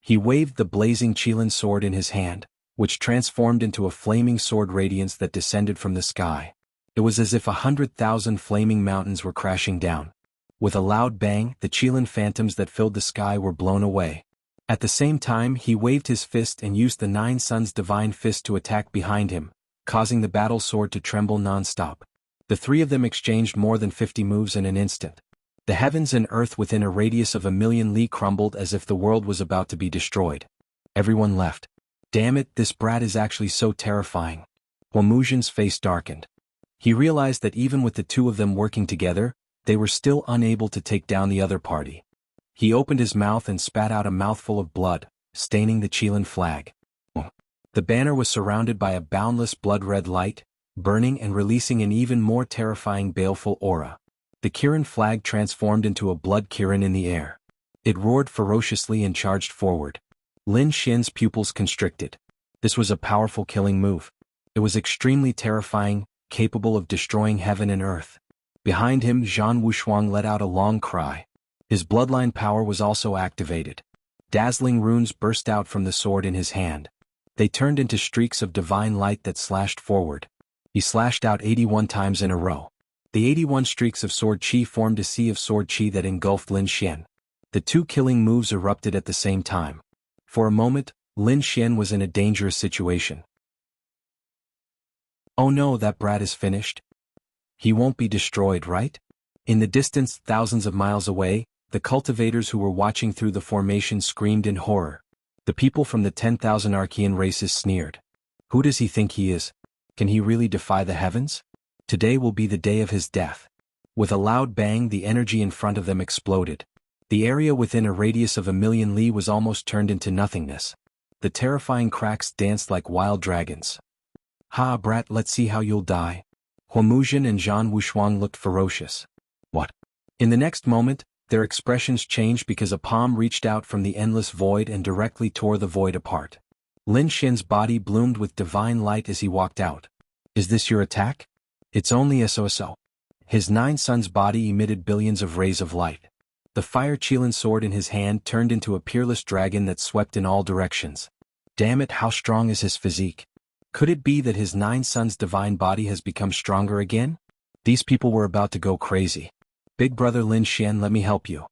He waved the blazing Qilin sword in his hand, which transformed into a flaming sword radiance that descended from the sky. It was as if 100,000 flaming mountains were crashing down. With a loud bang, the Qilin phantoms that filled the sky were blown away. At the same time, he waved his fist and used the Nine Suns' divine fist to attack behind him, causing the battle sword to tremble non-stop. The three of them exchanged more than 50 moves in an instant. The heavens and earth within a radius of 1,000,000 li crumbled as if the world was about to be destroyed. Everyone left. Damn it, this brat is actually so terrifying. Huomuzhen's face darkened. He realized that even with the two of them working together, they were still unable to take down the other party. He opened his mouth and spat out a mouthful of blood, staining the Qilin flag. The banner was surrounded by a boundless blood-red light, burning and releasing an even more terrifying baleful aura. The Kirin flag transformed into a blood Kirin in the air. It roared ferociously and charged forward. Lin Xian's pupils constricted. This was a powerful killing move. It was extremely terrifying, capable of destroying heaven and earth. Behind him, Zhan Wushuang let out a long cry. His bloodline power was also activated. Dazzling runes burst out from the sword in his hand. They turned into streaks of divine light that slashed forward. He slashed out 81 times in a row. The 81 streaks of sword chi formed a sea of sword chi that engulfed Lin Xian. The two killing moves erupted at the same time. For a moment, Lin Xian was in a dangerous situation. Oh no, that brat is finished. He won't be destroyed, right? In the distance, thousands of miles away, the cultivators who were watching through the formation screamed in horror. The people from the 10,000 Archean races sneered. Who does he think he is? Can he really defy the heavens? Today will be the day of his death. With a loud bang, the energy in front of them exploded. The area within a radius of 1,000,000 li was almost turned into nothingness. The terrifying cracks danced like wild dragons. Ha, brat, let's see how you'll die. Huomuzhen and Zhan Wushuang looked ferocious. What? In the next moment, their expressions changed because a palm reached out from the endless void and directly tore the void apart. Lin Xian's body bloomed with divine light as he walked out. Is this your attack? It's only so. His Nine Suns' body emitted billions of rays of light. The fire Qilin sword in his hand turned into a peerless dragon that swept in all directions. Damn it, how strong is his physique? Could it be that his Nine Suns' divine body has become stronger again? These people were about to go crazy. Big brother Lin Xian, let me help you.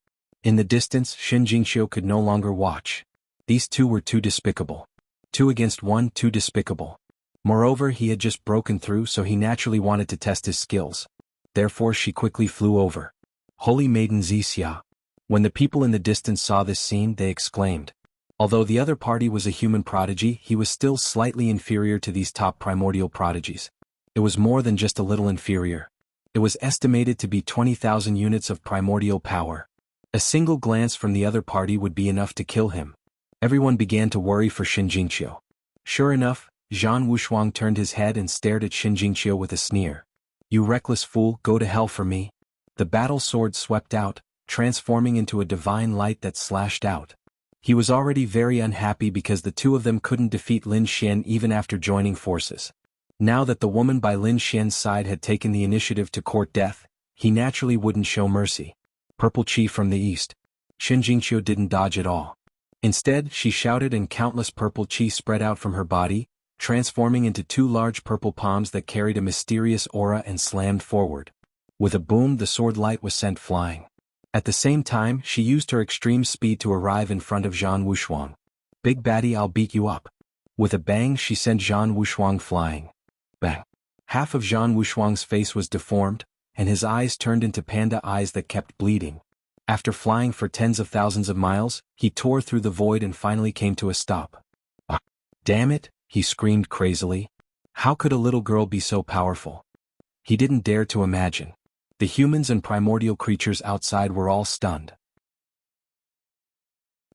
In the distance, Xin Jingqiu could no longer watch. These two were too despicable. 2 against 1, too despicable. Moreover, he had just broken through, so he naturally wanted to test his skills. Therefore she quickly flew over. Holy Maiden Wuxia. When the people in the distance saw this scene, they exclaimed. Although the other party was a human prodigy, he was still slightly inferior to these top primordial prodigies. It was more than just a little inferior. It was estimated to be 20,000 units of primordial power. A single glance from the other party would be enough to kill him. Everyone began to worry for Xin Jingqiu. Sure enough, Zhan Wushuang turned his head and stared at Xin Jingqiu with a sneer. You reckless fool, go to hell for me. The battle sword swept out, transforming into a divine light that slashed out. He was already very unhappy because the two of them couldn't defeat Lin Xian even after joining forces. Now that the woman by Lin Xian's side had taken the initiative to court death, he naturally wouldn't show mercy. Purple chi from the east. Xin Jingqiu didn't dodge at all. Instead, she shouted and countless purple chi spread out from her body, transforming into 2 large purple palms that carried a mysterious aura and slammed forward. With a boom, the sword light was sent flying. At the same time, she used her extreme speed to arrive in front of Zhan Wushuang. Big baddie, I'll beat you up. With a bang, she sent Zhan Wushuang flying. Bang. Half of Zhan Wushuang's face was deformed, and his eyes turned into panda eyes that kept bleeding. After flying for tens of thousands of miles, he tore through the void and finally came to a stop. Damn it, he screamed crazily. How could a little girl be so powerful? He didn't dare to imagine. The humans and primordial creatures outside were all stunned.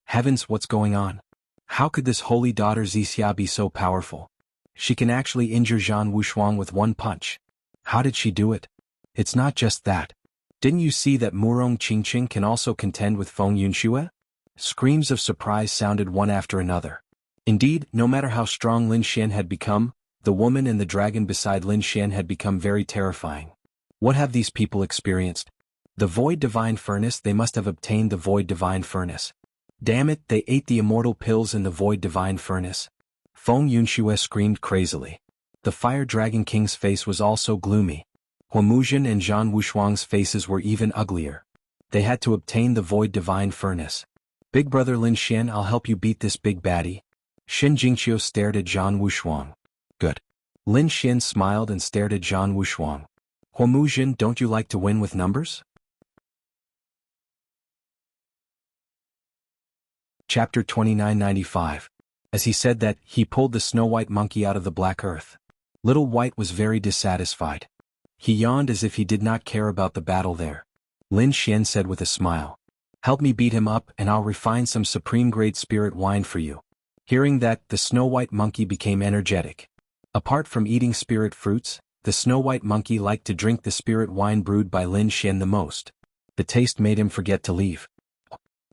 Heavens, what's going on? How could this holy daughter Wuxia be so powerful? She can actually injure Zhan Wushuang with one punch. How did she do it? It's not just that. Didn't you see that Murong Qingqing can also contend with Feng Yunxue? Screams of surprise sounded one after another. Indeed, no matter how strong Lin Xian had become, the woman and the dragon beside Lin Xian had become very terrifying. What have these people experienced? The Void Divine Furnace. They must have obtained the Void Divine Furnace. Damn it, they ate the immortal pills in the Void Divine Furnace. Feng Yunxue screamed crazily. The Fire Dragon King's face was also gloomy. Huomuzhen and Zhan Wushuang's faces were even uglier. They had to obtain the Void Divine Furnace. Big brother Lin Xian, I'll help you beat this big baddie. Shen Jingqiu stared at Zhan Wushuang. Good. Lin Xian smiled and stared at Zhan Wushuang. Huomuzhen, don't you like to win with numbers? Chapter 2995. As he said that, he pulled the snow-white monkey out of the black earth. Little White was very dissatisfied. He yawned as if he did not care about the battle there. Lin Xian said with a smile. Help me beat him up and I'll refine some supreme-grade spirit wine for you. Hearing that, the snow-white monkey became energetic. Apart from eating spirit fruits, the snow-white monkey liked to drink the spirit wine brewed by Lin Xian the most. The taste made him forget to leave.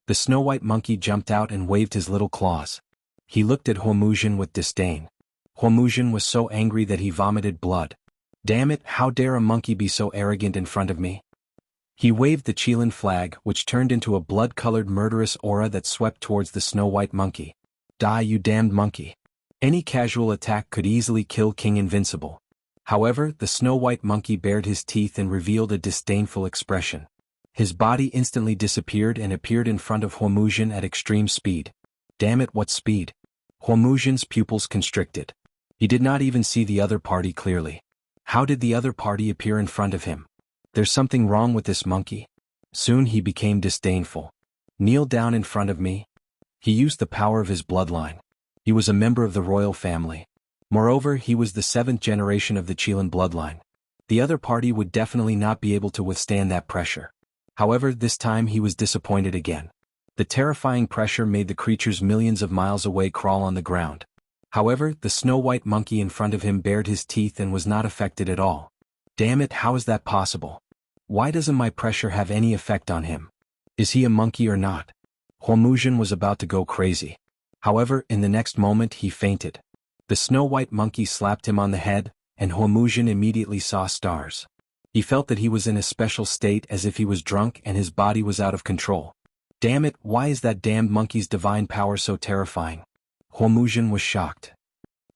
The snow-white monkey jumped out and waved his little claws. He looked at Huomuzhen with disdain. Huomuzhen was so angry that he vomited blood. Damn it, how dare a monkey be so arrogant in front of me? He waved the Qilin flag, which turned into a blood-colored murderous aura that swept towards the snow-white monkey. Die, you damned monkey. Any casual attack could easily kill King Invincible. However, the snow-white monkey bared his teeth and revealed a disdainful expression. His body instantly disappeared and appeared in front of Huomuzhen at extreme speed. Damn it, what speed! Huomuzhen's pupils constricted. He did not even see the other party clearly. How did the other party appear in front of him? There's something wrong with this monkey. Soon he became disdainful. Kneel down in front of me. He used the power of his bloodline. He was a member of the royal family. Moreover, he was the 7th generation of the Qilin bloodline. The other party would definitely not be able to withstand that pressure. However, this time he was disappointed again. The terrifying pressure made the creatures millions of miles away crawl on the ground. However, the snow-white monkey in front of him bared his teeth and was not affected at all. Damn it, how is that possible? Why doesn't my pressure have any effect on him? Is he a monkey or not? Huomuzhen was about to go crazy. However, in the next moment he fainted. The snow-white monkey slapped him on the head, and Huomuzhen immediately saw stars. He felt that he was in a special state as if he was drunk and his body was out of control. Damn it, why is that damned monkey's divine power so terrifying? Huomuzhen was shocked.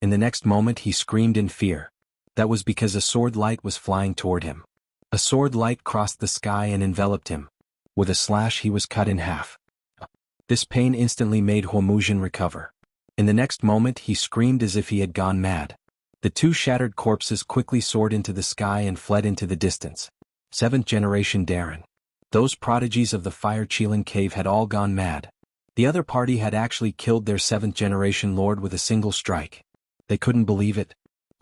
In the next moment he screamed in fear. That was because a sword light was flying toward him. A sword light crossed the sky and enveloped him. With a slash he was cut in half. This pain instantly made Huomuzhen recover. In the next moment he screamed as if he had gone mad. The two shattered corpses quickly soared into the sky and fled into the distance. 7th generation Darren. Those prodigies of the Fire Qilin cave had all gone mad. The other party had actually killed their 7th generation lord with a single strike. They couldn't believe it.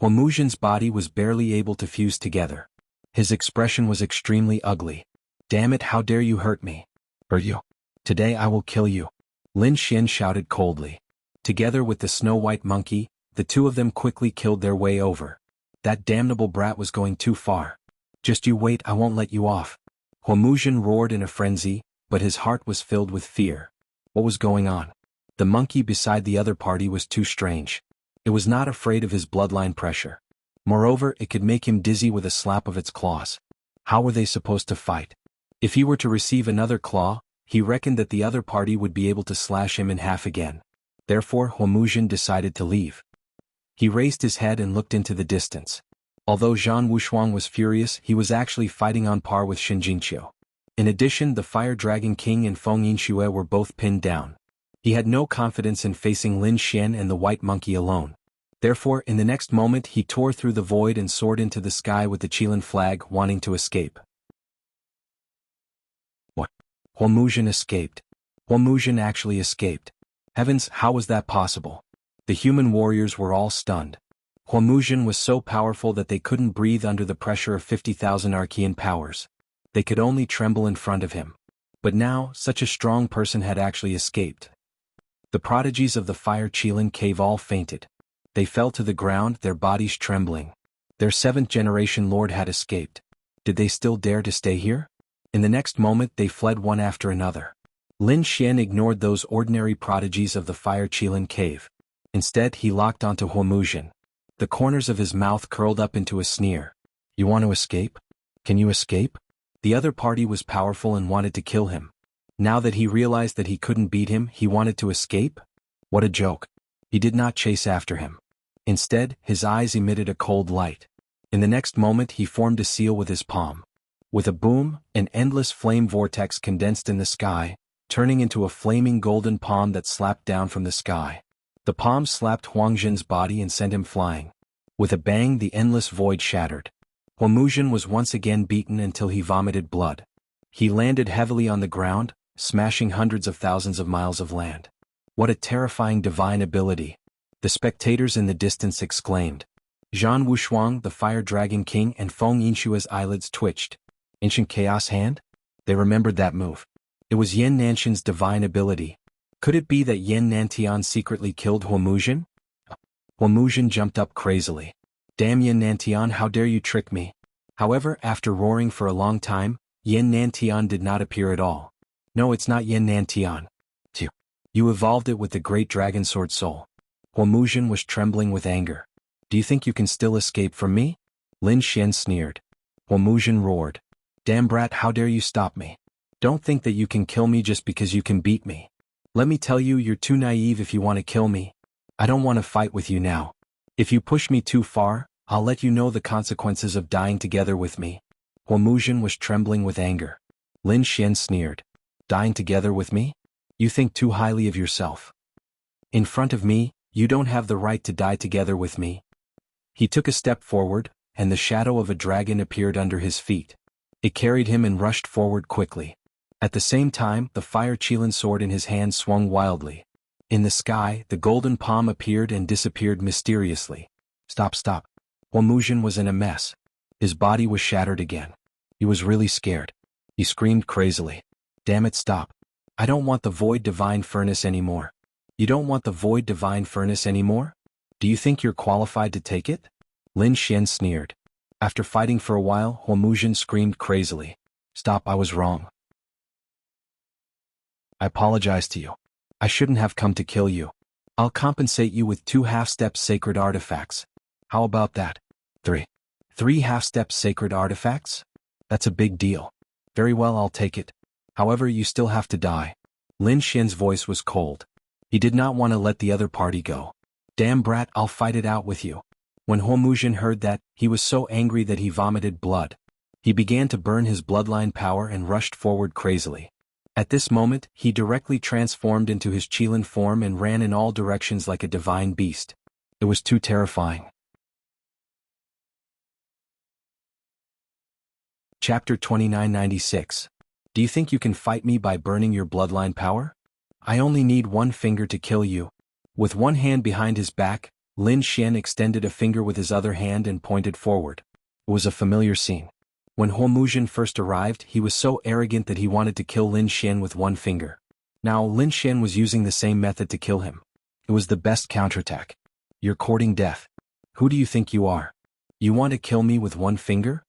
Huomuzhen's body was barely able to fuse together. His expression was extremely ugly. Damn it, how dare you hurt me? You? Today I will kill you. Lin Xian shouted coldly. Together with the snow-white monkey, the two of them quickly killed their way over. That damnable brat was going too far. Just you wait, I won't let you off. Huomuzhen roared in a frenzy, but his heart was filled with fear. What was going on? The monkey beside the other party was too strange. It was not afraid of his bloodline pressure. Moreover, it could make him dizzy with a slap of its claws. How were they supposed to fight? If he were to receive another claw, he reckoned that the other party would be able to slash him in half again. Therefore, Huomuzhen decided to leave. He raised his head and looked into the distance. Although Zhan Wushuang was furious, he was actually fighting on par with Shen Jingqiu. In addition, the Fire Dragon King and Feng Yinxue were both pinned down. He had no confidence in facing Lin Xian and the white monkey alone. Therefore, in the next moment he tore through the void and soared into the sky with the Qilin flag, wanting to escape. What? Huomuzhen escaped. Huomuzhen actually escaped. Heavens, how was that possible? The human warriors were all stunned. Huomuzhen was so powerful that they couldn't breathe under the pressure of 50,000 Archean powers. They could only tremble in front of him. But now, such a strong person had actually escaped. The prodigies of the Fire Qilin cave all fainted. They fell to the ground, their bodies trembling. Their 7th generation lord had escaped. Did they still dare to stay here? In the next moment they fled one after another. Lin Xian ignored those ordinary prodigies of the Fire Qilin cave. Instead he locked onto Huomuzhen. The corners of his mouth curled up into a sneer. You want to escape? Can you escape? The other party was powerful and wanted to kill him. Now that he realized that he couldn't beat him, he wanted to escape? What a joke. He did not chase after him. Instead, his eyes emitted a cold light. In the next moment he formed a seal with his palm. With a boom, an endless flame vortex condensed in the sky, turning into a flaming golden palm that slapped down from the sky. The palm slapped Huangjin's body and sent him flying. With a bang, the endless void shattered. Huamuzhen was once again beaten until he vomited blood. He landed heavily on the ground, smashing hundreds of thousands of miles of land. What a terrifying divine ability! The spectators in the distance exclaimed. Zhan Wushuang, the Fire Dragon King, and Feng Yinshua's eyelids twitched. Ancient Chaos Hand? They remembered that move. It was Yan Nanshan's divine ability. Could it be that Yan Nantian secretly killed Huamuzhen? Huamuzhen jumped up crazily. Damn Yan Nantian, how dare you trick me? However, after roaring for a long time, Yan Nantian did not appear at all. No, it's not Yan Nantian. You evolved it with the great dragon sword soul. Huamuzhen was trembling with anger. Do you think you can still escape from me? Lin Xian sneered. Huamuzhen roared. Damn brat, how dare you stop me? Don't think that you can kill me just because you can beat me. Let me tell you, you're too naive if you want to kill me. I don't want to fight with you now. If you push me too far, I'll let you know the consequences of dying together with me. Huamuzhen was trembling with anger. Lin Xian sneered. Dying together with me? You think too highly of yourself. In front of me, you don't have the right to die together with me. He took a step forward, and the shadow of a dragon appeared under his feet. It carried him and rushed forward quickly. At the same time, the fire Qilin sword in his hand swung wildly. In the sky, the golden palm appeared and disappeared mysteriously. Stop! Huamuzhen was in a mess. His body was shattered again. He was really scared. He screamed crazily. Damn it, stop. I don't want the Void Divine Furnace anymore. You don't want the Void Divine Furnace anymore? Do you think you're qualified to take it? Lin Xian sneered. After fighting for a while, Huamuzhen screamed crazily. Stop, I was wrong. I apologize to you. I shouldn't have come to kill you. I'll compensate you with 2 half-step sacred artifacts. How about that? 3 half-step sacred artifacts? That's a big deal. Very well, I'll take it. However, you still have to die. Lin Xian's voice was cold. He did not want to let the other party go. Damn brat, I'll fight it out with you. When Huamuzhen heard that, he was so angry that he vomited blood. He began to burn his bloodline power and rushed forward crazily. At this moment, he directly transformed into his Qilin form and ran in all directions like a divine beast. It was too terrifying. Chapter 2996. Do you think you can fight me by burning your bloodline power? I only need 1 finger to kill you. With one hand behind his back, Lin Xian extended a finger with his other hand and pointed forward. It was a familiar scene. When Huamuzhen first arrived, he was so arrogant that he wanted to kill Lin Xian with 1 finger. Now Lin Xian was using the same method to kill him. It was the best counterattack. You're courting death. Who do you think you are? You want to kill me with 1 finger?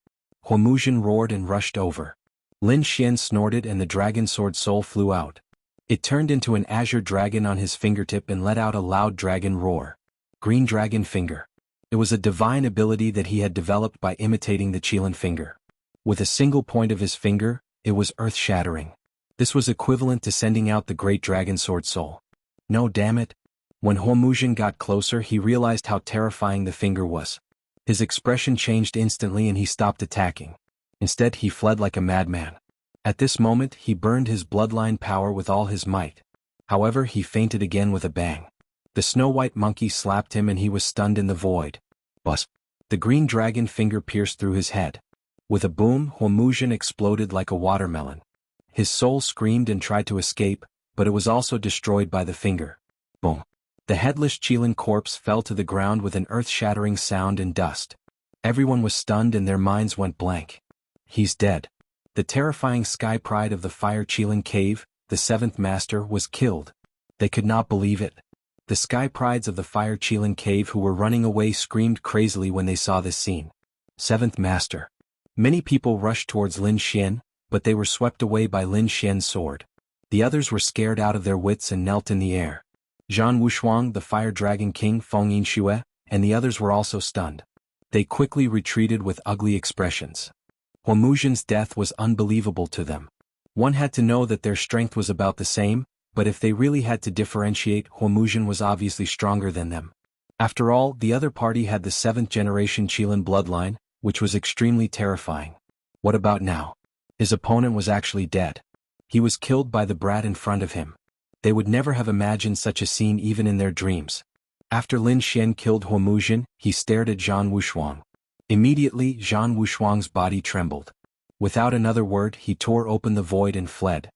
Huamuzhen roared and rushed over. Lin Xian snorted and the dragon sword soul flew out. It turned into an azure dragon on his fingertip and let out a loud dragon roar. Green Dragon Finger. It was a divine ability that he had developed by imitating the Qilin finger. With a single point of his finger, it was earth-shattering. This was equivalent to sending out the great dragon sword soul. No, damn it. When Huamuzhen got closer, he realized how terrifying the finger was. His expression changed instantly and he stopped attacking. Instead, he fled like a madman. At this moment, he burned his bloodline power with all his might. However, he fainted again with a bang. The snow-white monkey slapped him and he was stunned in the void. Buzz! The green dragon finger pierced through his head. With a boom, Huamuzhen exploded like a watermelon. His soul screamed and tried to escape, but it was also destroyed by the finger. Boom! The headless Qilin corpse fell to the ground with an earth-shattering sound and dust. Everyone was stunned and their minds went blank. He's dead. The terrifying sky pride of the Fire Qilin Cave, the 7th Master, was killed. They could not believe it. The sky prides of the Fire Qilin Cave who were running away screamed crazily when they saw this scene. 7th Master. Many people rushed towards Lin Xian, but they were swept away by Lin Xian's sword. The others were scared out of their wits and knelt in the air. Zhan Wushuang, the Fire Dragon King, Feng Yinxue, and the others were also stunned. They quickly retreated with ugly expressions. Huamuzhen's death was unbelievable to them. One had to know that their strength was about the same, but if they really had to differentiate, Huamuzhen was obviously stronger than them. After all, the other party had the 7th generation Qilin bloodline, which was extremely terrifying. What about now? His opponent was actually dead. He was killed by the brat in front of him. They would never have imagined such a scene even in their dreams. After Lin Xian killed Huo Muzhen, he stared at Zhan Wushuang. Immediately, Zhan Wushuang's body trembled. Without another word, he tore open the void and fled.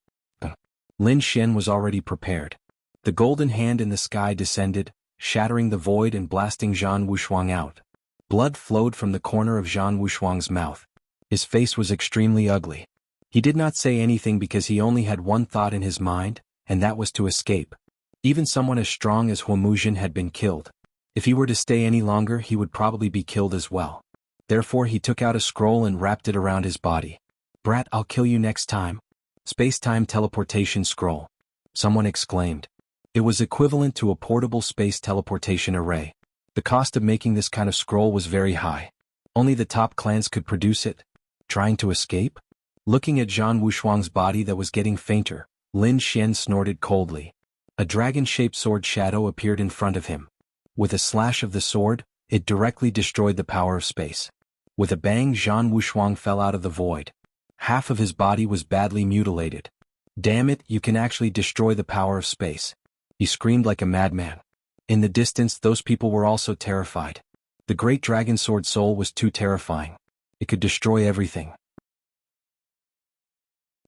Lin Xian was already prepared. The golden hand in the sky descended, shattering the void and blasting Zhan Wushuang out. Blood flowed from the corner of Zhan Wushuang's mouth. His face was extremely ugly. He did not say anything because he only had one thought in his mind, and that was to escape. Even someone as strong as Huo Muzhen had been killed. If he were to stay any longer, he would probably be killed as well. Therefore he took out a scroll and wrapped it around his body. "Brat, I'll kill you next time." Space-time teleportation scroll. Someone exclaimed. It was equivalent to a portable space teleportation array. The cost of making this kind of scroll was very high. Only the top clans could produce it. Trying to escape? Looking at Zhan Wushuang's body that was getting fainter, Lin Xian snorted coldly. A dragon-shaped sword shadow appeared in front of him. With a slash of the sword, it directly destroyed the power of space. With a bang, Zhan Wushuang fell out of the void. Half of his body was badly mutilated. "Damn it, you can actually destroy the power of space." He screamed like a madman. In the distance, those people were also terrified. The great dragon sword soul was too terrifying. It could destroy everything.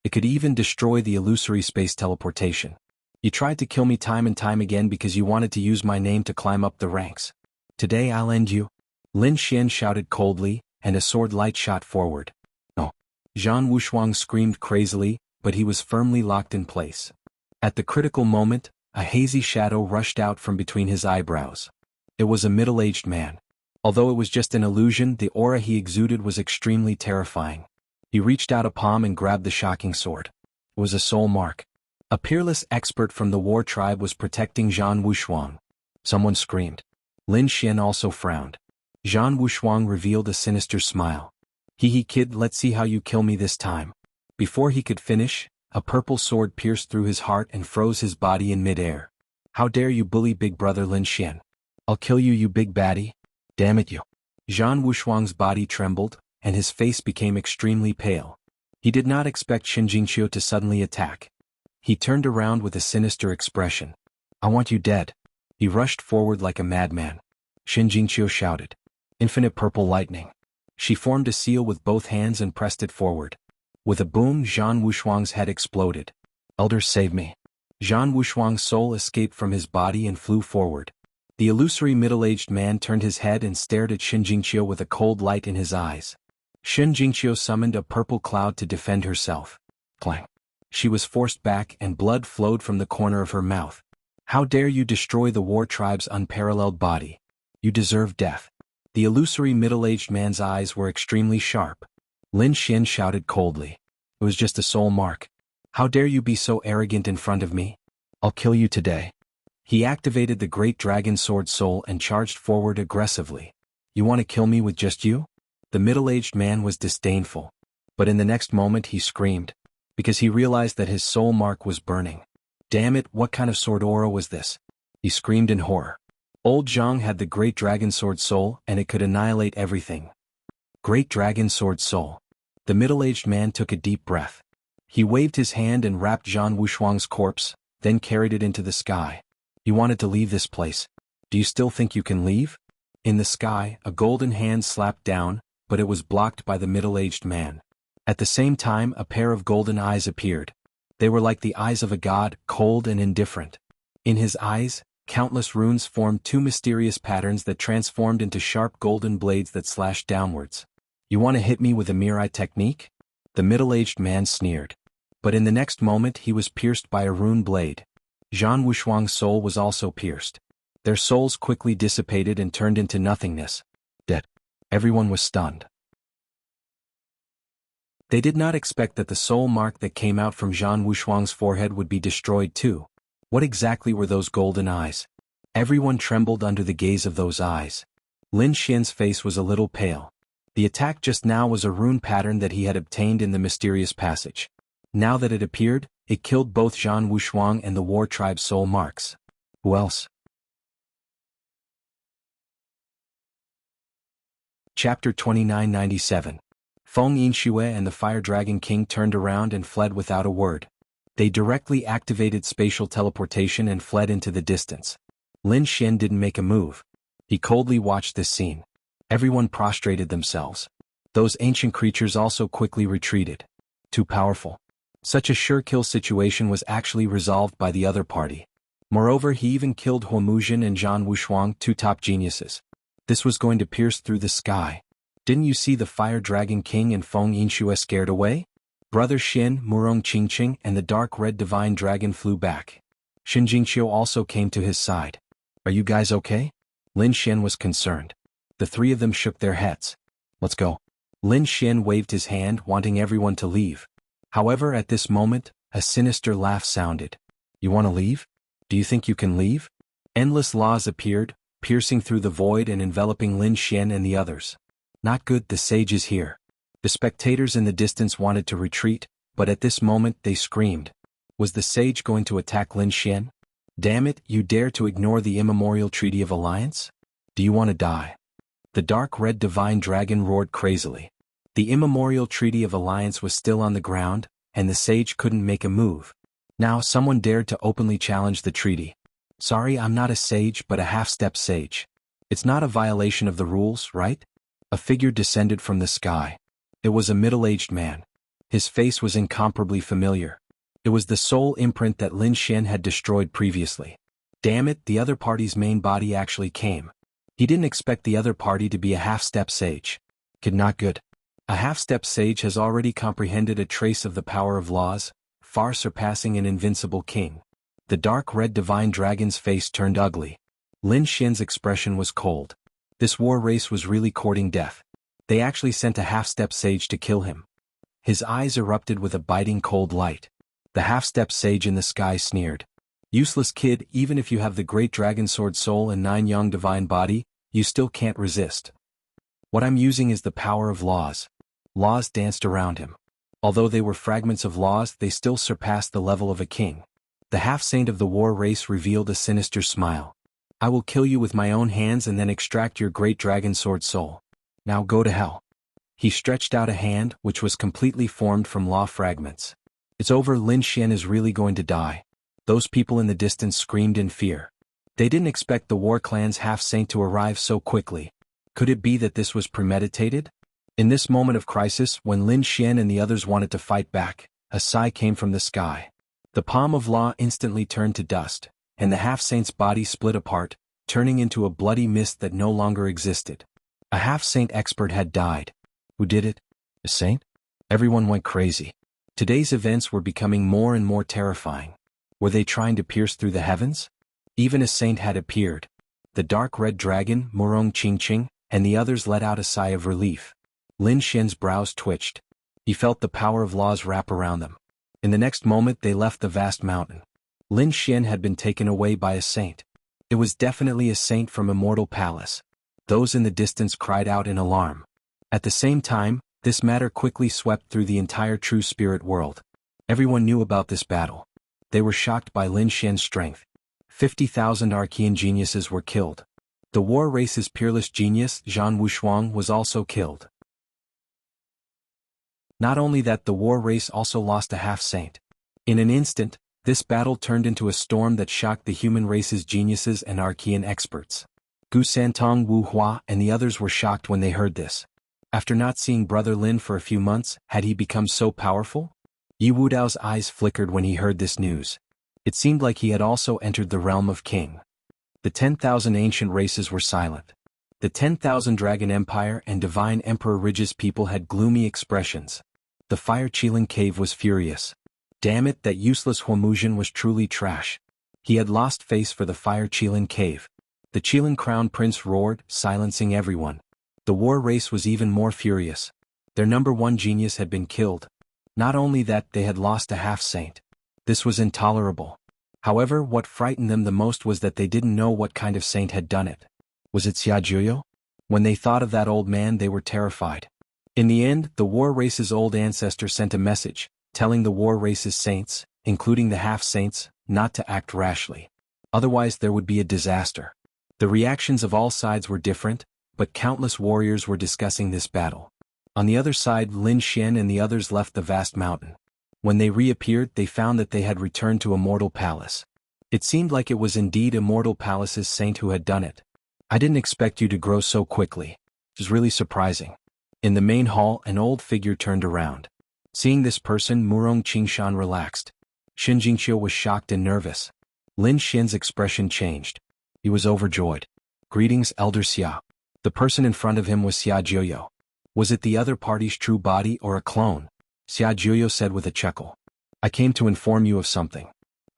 It could even destroy the illusory space teleportation. "You tried to kill me time and time again because you wanted to use my name to climb up the ranks. Today I'll end you." Lin Xian shouted coldly, and a sword light shot forward. "Oh!" Zhan Wushuang screamed crazily, but he was firmly locked in place. At the critical moment, a hazy shadow rushed out from between his eyebrows. It was a middle-aged man. Although it was just an illusion, the aura he exuded was extremely terrifying. He reached out a palm and grabbed the shocking sword. It was a soul mark. A peerless expert from the war tribe was protecting Zhan Wushuang. Someone screamed. Lin Xian also frowned. Zhan Wushuang revealed a sinister smile. "Hee kid, let's see how you kill me this time." Before he could finish, a purple sword pierced through his heart and froze his body in mid-air. "How dare you bully big brother Lin Xian? I'll kill you, you big baddie. Damn it you." Zhan Wushuang's body trembled, and his face became extremely pale. He did not expect Xin Jingqiu to suddenly attack. He turned around with a sinister expression. "I want you dead." He rushed forward like a madman. Xin Jingqiu shouted. "Infinite purple lightning." She formed a seal with both hands and pressed it forward. With a boom, Zhan Wushuang's head exploded. "Elders, save me." Zhan Wushuang's soul escaped from his body and flew forward. The illusory middle-aged man turned his head and stared at Xin Jingqiu with a cold light in his eyes. Xin Jingqiu summoned a purple cloud to defend herself. Clang. She was forced back and blood flowed from the corner of her mouth. "How dare you destroy the war tribe's unparalleled body? You deserve death." The illusory middle-aged man's eyes were extremely sharp. Lin Xian shouted coldly. "It was just a soul mark. How dare you be so arrogant in front of me? I'll kill you today." He activated the great dragon sword soul and charged forward aggressively. "You want to kill me with just you?" The middle-aged man was disdainful. But in the next moment he screamed, because he realized that his soul mark was burning. "Damn it, what kind of sword aura was this?" He screamed in horror. Old Zhang had the great dragon sword soul and it could annihilate everything. Great dragon sword soul. The middle-aged man took a deep breath. He waved his hand and wrapped Zhan Wushuang's corpse, then carried it into the sky. "You wanted to leave this place. Do you still think you can leave?" In the sky, a golden hand slapped down, but it was blocked by the middle-aged man. At the same time, a pair of golden eyes appeared. They were like the eyes of a god, cold and indifferent. In his eyes, countless runes formed two mysterious patterns that transformed into sharp golden blades that slashed downwards. "You want to hit me with a Mirai technique?" The middle-aged man sneered. But in the next moment he was pierced by a rune blade. Zhan Wushuang's soul was also pierced. Their souls quickly dissipated and turned into nothingness. Dead. Everyone was stunned. They did not expect that the soul mark that came out from Zhan Wushuang's forehead would be destroyed too. What exactly were those golden eyes? Everyone trembled under the gaze of those eyes. Lin Xian's face was a little pale. The attack just now was a rune pattern that he had obtained in the mysterious passage. Now that it appeared, it killed both Zhan Wushuang and the war tribe's soul marks. Who else? Chapter 2997. Feng Yinxue and the Fire Dragon King turned around and fled without a word. They directly activated spatial teleportation and fled into the distance. Lin Xian didn't make a move. He coldly watched this scene. Everyone prostrated themselves. Those ancient creatures also quickly retreated. Too powerful. Such a sure-kill situation was actually resolved by the other party. Moreover, he even killed Huo Muzhen and Zhan Wushuang, two top geniuses. This was going to pierce through the sky. Didn't you see the Fire Dragon King and Feng Yinxue scared away? Brother Xin, Murong Qingqing, and the dark red divine dragon flew back. Xin Jingqiu also came to his side. Are you guys okay? Lin Xian was concerned. The three of them shook their heads. Let's go. Lin Xian waved his hand, wanting everyone to leave. However, at this moment, a sinister laugh sounded. You want to leave? Do you think you can leave? Endless laws appeared, piercing through the void and enveloping Lin Xian and the others. Not good, the sage is here. The spectators in the distance wanted to retreat, but at this moment they screamed. Was the sage going to attack Lin Xian? Damn it, you dare to ignore the immemorial Treaty of Alliance? Do you want to die? The dark red divine dragon roared crazily. The immemorial Treaty of Alliance was still on the ground, and the sage couldn't make a move. Now someone dared to openly challenge the treaty. Sorry, I'm not a sage but a half-step sage. It's not a violation of the rules, right? A figure descended from the sky. It was a middle-aged man. His face was incomparably familiar. It was the soul imprint that Lin Xian had destroyed previously. Damn it, the other party's main body actually came. He didn't expect the other party to be a half-step sage. Kid not good. A half-step sage has already comprehended a trace of the power of laws, far surpassing an invincible king. The dark red divine dragon's face turned ugly. Lin Xian's expression was cold. This war race was really courting death. They actually sent a half-step sage to kill him. His eyes erupted with a biting cold light. The half-step sage in the sky sneered. Useless kid, even if you have the great dragon sword soul and 9 young divine body, you still can't resist. What I'm using is the power of laws. Laws danced around him. Although they were fragments of laws, they still surpassed the level of a king. The half-saint of the war race revealed a sinister smile. I will kill you with my own hands and then extract your great dragon sword soul. Now go to hell. He stretched out a hand, which was completely formed from law fragments. It's over, Lin Xian is really going to die. Those people in the distance screamed in fear. They didn't expect the war clan's half-saint to arrive so quickly. Could it be that this was premeditated? In this moment of crisis, when Lin Xian and the others wanted to fight back, a sigh came from the sky. The palm of law instantly turned to dust, and the half-saint's body split apart, turning into a bloody mist that no longer existed. A half-saint expert had died. Who did it? A saint? Everyone went crazy. Today's events were becoming more and more terrifying. Were they trying to pierce through the heavens? Even a saint had appeared. The dark red dragon, Murong Qingqing, and the others let out a sigh of relief. Lin Xian's brows twitched. He felt the power of laws wrap around them. In the next moment they left the vast mountain. Lin Xian had been taken away by a saint. It was definitely a saint from Immortal Palace. Those in the distance cried out in alarm. At the same time, this matter quickly swept through the entire True Spirit world. Everyone knew about this battle. They were shocked by Lin Xian's strength. 50,000 Archean geniuses were killed. The war race's peerless genius, Zhan Wushuang, was also killed. Not only that, the war race also lost a half-saint. In an instant, this battle turned into a storm that shocked the human race's geniuses and Archean experts. Gu Santong, Wu Hua, and the others were shocked when they heard this. After not seeing Brother Lin for a few months, had he become so powerful? Yi Wudao's eyes flickered when he heard this news. It seemed like he had also entered the realm of King. The 10,000 ancient races were silent. The 10,000 Dragon Empire and Divine Emperor Ridge's people had gloomy expressions. The Fire Qilin Cave was furious. Damn it, that useless Huo Muzhen was truly trash. He had lost face for the Fire Qilin Cave. The Qilin Crown Prince roared, silencing everyone. The war race was even more furious. Their number one genius had been killed. Not only that, they had lost a half-saint. This was intolerable. However, what frightened them the most was that they didn't know what kind of saint had done it. Was it Xia Juyo? When they thought of that old man, they were terrified. In the end, the war race's old ancestor sent a message, telling the war race's saints, including the half-saints, not to act rashly. Otherwise there would be a disaster. The reactions of all sides were different, but countless warriors were discussing this battle. On the other side, Lin Xian and the others left the vast mountain. When they reappeared, they found that they had returned to Immortal Palace. It seemed like it was indeed Immortal Palace's saint who had done it. I didn't expect you to grow so quickly. It was really surprising. In the main hall, an old figure turned around. Seeing this person, Murong Qingshan relaxed. Xin Jingqiu was shocked and nervous. Lin Xian's expression changed. He was overjoyed. Greetings, Elder Xia. The person in front of him was Xia Jiuyo. Was it the other party's true body or a clone? Xia Jiuyo said with a chuckle. I came to inform you of something.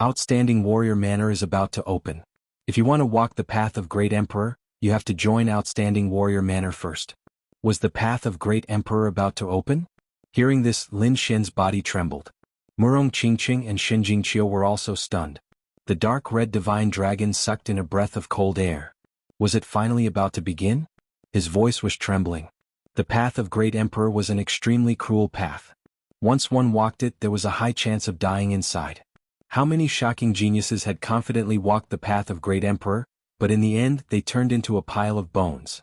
Outstanding Warrior Manor is about to open. If you want to walk the path of Great Emperor, you have to join Outstanding Warrior Manor first. Was the path of Great Emperor about to open? Hearing this, Lin Xian's body trembled. Murong Qingqing and Xin Jingqiu were also stunned. The dark red divine dragon sucked in a breath of cold air. Was it finally about to begin? His voice was trembling. The path of Great Emperor was an extremely cruel path. Once one walked it, there was a high chance of dying inside. How many shocking geniuses had confidently walked the path of Great Emperor, but in the end they turned into a pile of bones.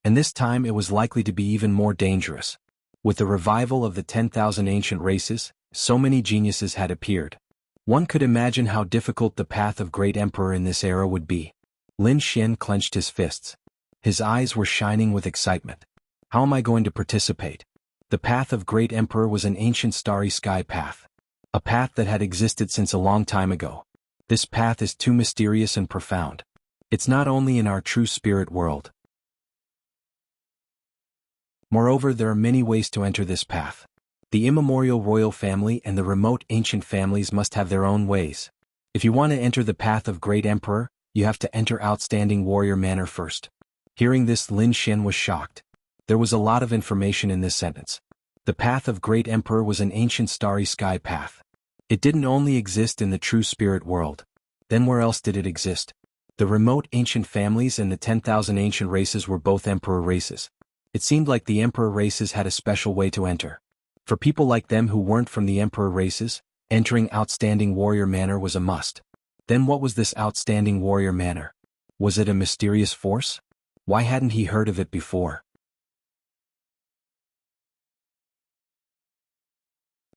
And this time it was likely to be even more dangerous. With the revival of the 10,000 ancient races, so many geniuses had appeared. One could imagine how difficult the path of Great Emperor in this era would be. Lin Xian clenched his fists. His eyes were shining with excitement. How am I going to participate? The path of Great Emperor was an ancient starry sky path. A path that had existed since a long time ago. This path is too mysterious and profound. It's not only in our true spirit world. Moreover, there are many ways to enter this path. The immemorial royal family and the remote ancient families must have their own ways. If you want to enter the path of Great Emperor, you have to enter Outstanding Warrior Manor first. Hearing this, Lin Xian was shocked. There was a lot of information in this sentence. The path of Great Emperor was an ancient starry sky path. It didn't only exist in the true spirit world. Then where else did it exist? The remote ancient families and the 10,000 ancient races were both emperor races. It seemed like the emperor races had a special way to enter. For people like them who weren't from the emperor races, entering Outstanding Warrior Manor was a must. Then what was this Outstanding Warrior Manor? Was it a mysterious force? Why hadn't he heard of it before?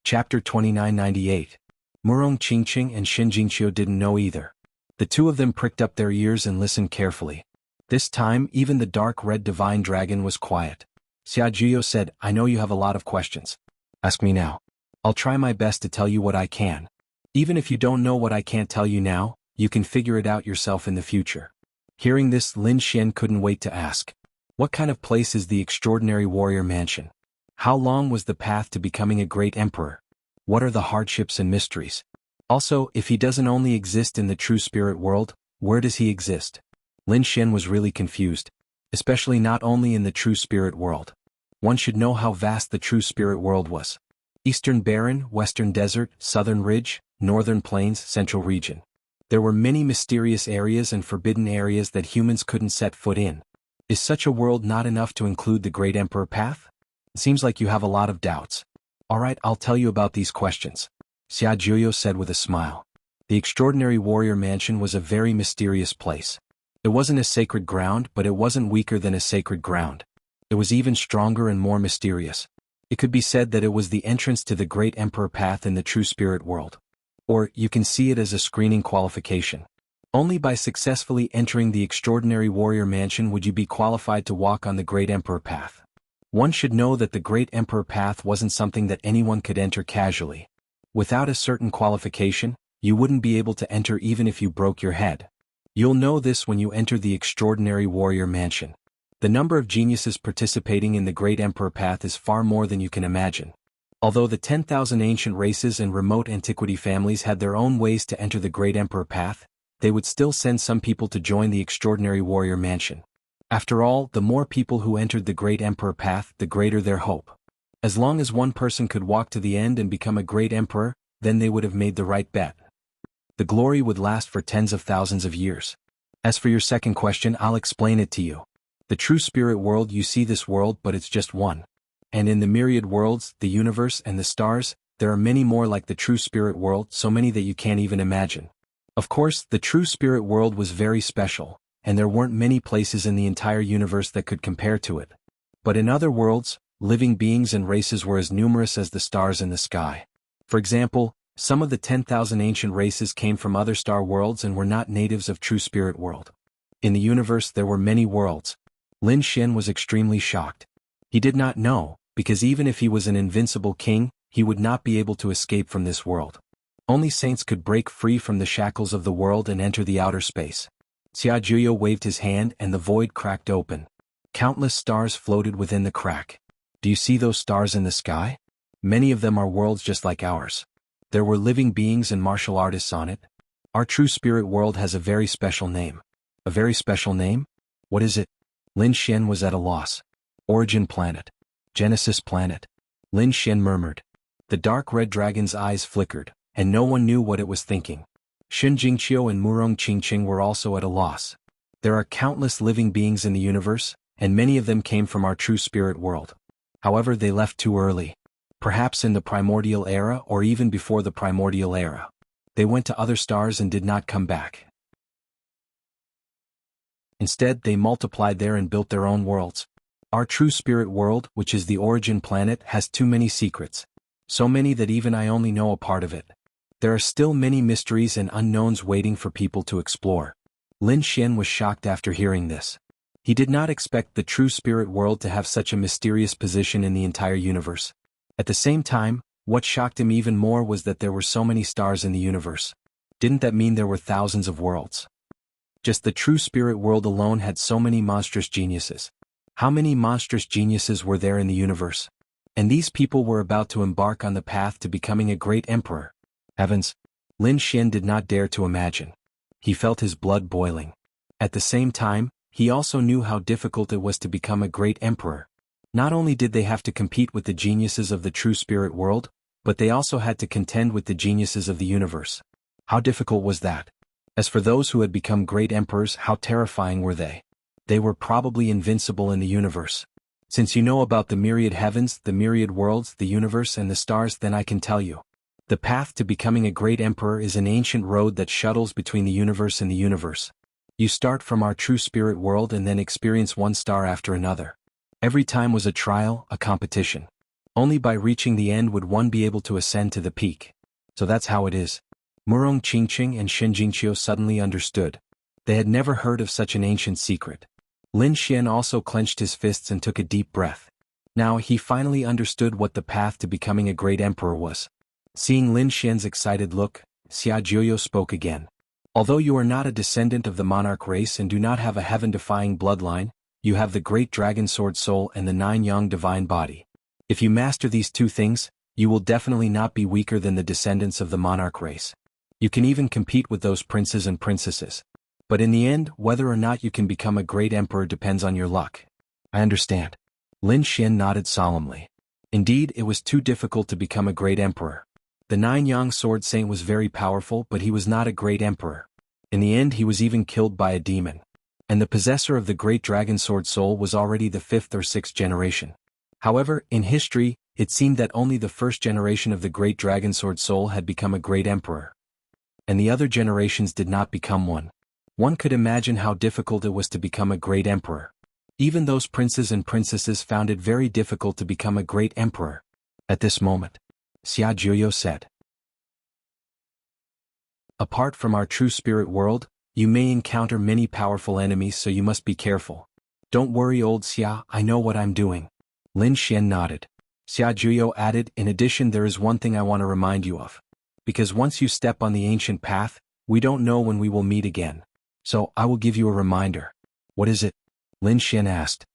Chapter 2998. Murong Qingqing and Xin Jingqiu didn't know either. The two of them pricked up their ears and listened carefully. This time, even the dark red divine dragon was quiet. Xia Jiuyo said, I know you have a lot of questions. Ask me now. I'll try my best to tell you what I can. Even if you don't know what I can't tell you now, you can figure it out yourself in the future. Hearing this, Lin Xian couldn't wait to ask. What kind of place is the extraordinary warrior mansion? How long was the path to becoming a great emperor? What are the hardships and mysteries? Also, if he doesn't only exist in the true spirit world, where does he exist? Lin Xian was really confused. Especially not only in the true spirit world. One should know how vast the true spirit world was. Eastern Barren, Western Desert, Southern Ridge, Northern Plains, Central Region. There were many mysterious areas and forbidden areas that humans couldn't set foot in. Is such a world not enough to include the Great Emperor path? It seems like you have a lot of doubts. Alright, I'll tell you about these questions. Xia Jiuyo said with a smile. The Extraordinary Warrior Mansion was a very mysterious place. It wasn't a sacred ground, but it wasn't weaker than a sacred ground. It was even stronger and more mysterious. It could be said that it was the entrance to the Great Emperor path in the true spirit world. Or, you can see it as a screening qualification. Only by successfully entering the Extraordinary Warrior Mansion would you be qualified to walk on the Great Emperor path. One should know that the Great Emperor path wasn't something that anyone could enter casually. Without a certain qualification, you wouldn't be able to enter even if you broke your head. You'll know this when you enter the Extraordinary Warrior Mansion. The number of geniuses participating in the Great Emperor path is far more than you can imagine. Although the 10,000 ancient races and remote antiquity families had their own ways to enter the Great Emperor path, they would still send some people to join the Extraordinary Warrior Mansion. After all, the more people who entered the Great Emperor path, the greater their hope. As long as one person could walk to the end and become a great emperor, then they would have made the right bet. The glory would last for tens of thousands of years. As for your second question, I'll explain it to you. The true spirit world, you see this world, but it's just one. And in the myriad worlds, the universe and the stars, there are many more like the true spirit world, so many that you can't even imagine. Of course, the true spirit world was very special. and there weren't many places in the entire universe that could compare to it. But in other worlds, living beings and races were as numerous as the stars in the sky. For example, some of the 10,000 ancient races came from other star worlds and were not natives of true spirit world. In the universe there were many worlds. Lin Xian was extremely shocked. He did not know, because even if he was an invincible king, he would not be able to escape from this world. Only saints could break free from the shackles of the world and enter the outer space. Xia Juyo waved his hand and the void cracked open. Countless stars floated within the crack. Do you see those stars in the sky? Many of them are worlds just like ours. There were living beings and martial artists on it. Our true spirit world has a very special name. A very special name? What is it? Lin Xian was at a loss. Origin planet. Genesis planet. Lin Xian murmured. The dark red dragon's eyes flickered, and no one knew what it was thinking. Xun Jingqiu and Murong Qingqing were also at a loss. There are countless living beings in the universe, and many of them came from our true spirit world. However, they left too early. Perhaps in the primordial era or even before the primordial era. They went to other stars and did not come back. Instead, they multiplied there and built their own worlds. Our true spirit world, which is the origin planet, has too many secrets. So many that even I only know a part of it. There are still many mysteries and unknowns waiting for people to explore. Lin Xian was shocked after hearing this. He did not expect the true spirit world to have such a mysterious position in the entire universe. At the same time, what shocked him even more was that there were so many stars in the universe. Didn't that mean there were thousands of worlds? Just the true spirit world alone had so many monstrous geniuses. How many monstrous geniuses were there in the universe? And these people were about to embark on the path to becoming a great emperor. Heavens! Lin Xian did not dare to imagine. He felt his blood boiling. At the same time, he also knew how difficult it was to become a great emperor. Not only did they have to compete with the geniuses of the true spirit world, but they also had to contend with the geniuses of the universe. How difficult was that? As for those who had become great emperors, how terrifying were they? They were probably invincible in the universe. Since you know about the myriad heavens, the myriad worlds, the universe and the stars, then I can tell you. The path to becoming a great emperor is an ancient road that shuttles between the universe and the universe. You start from our true spirit world and then experience one star after another. Every time was a trial, a competition. Only by reaching the end would one be able to ascend to the peak. So that's how it is. Murong Qingqing and Xun Jingqiu suddenly understood. They had never heard of such an ancient secret. Lin Xian also clenched his fists and took a deep breath. Now he finally understood what the path to becoming a great emperor was. Seeing Lin Xian's excited look, Xia Juyo spoke again. Although you are not a descendant of the monarch race and do not have a heaven-defying bloodline, you have the great dragon sword soul and the 9 yang divine body. If you master these two things, you will definitely not be weaker than the descendants of the monarch race. You can even compete with those princes and princesses. But in the end, whether or not you can become a great emperor depends on your luck. I understand. Lin Xian nodded solemnly. Indeed, it was too difficult to become a great emperor. The 9 yang sword saint was very powerful, but he was not a great emperor. In the end, he was even killed by a demon. And the possessor of the great dragon sword soul was already the 5th or 6th generation. However, in history, it seemed that only the first generation of the great dragon sword soul had become a great emperor. And the other generations did not become one. One could imagine how difficult it was to become a great emperor. Even those princes and princesses found it very difficult to become a great emperor. At this moment, Xia Juyo said. Apart from our true spirit world, you may encounter many powerful enemies, so you must be careful. Don't worry, old Xia, I know what I'm doing. Lin Xian nodded. Xia Juyo added, in addition, there is one thing I want to remind you of. Because once you step on the ancient path, we don't know when we will meet again. So, I will give you a reminder. What is it? Lin Xian asked.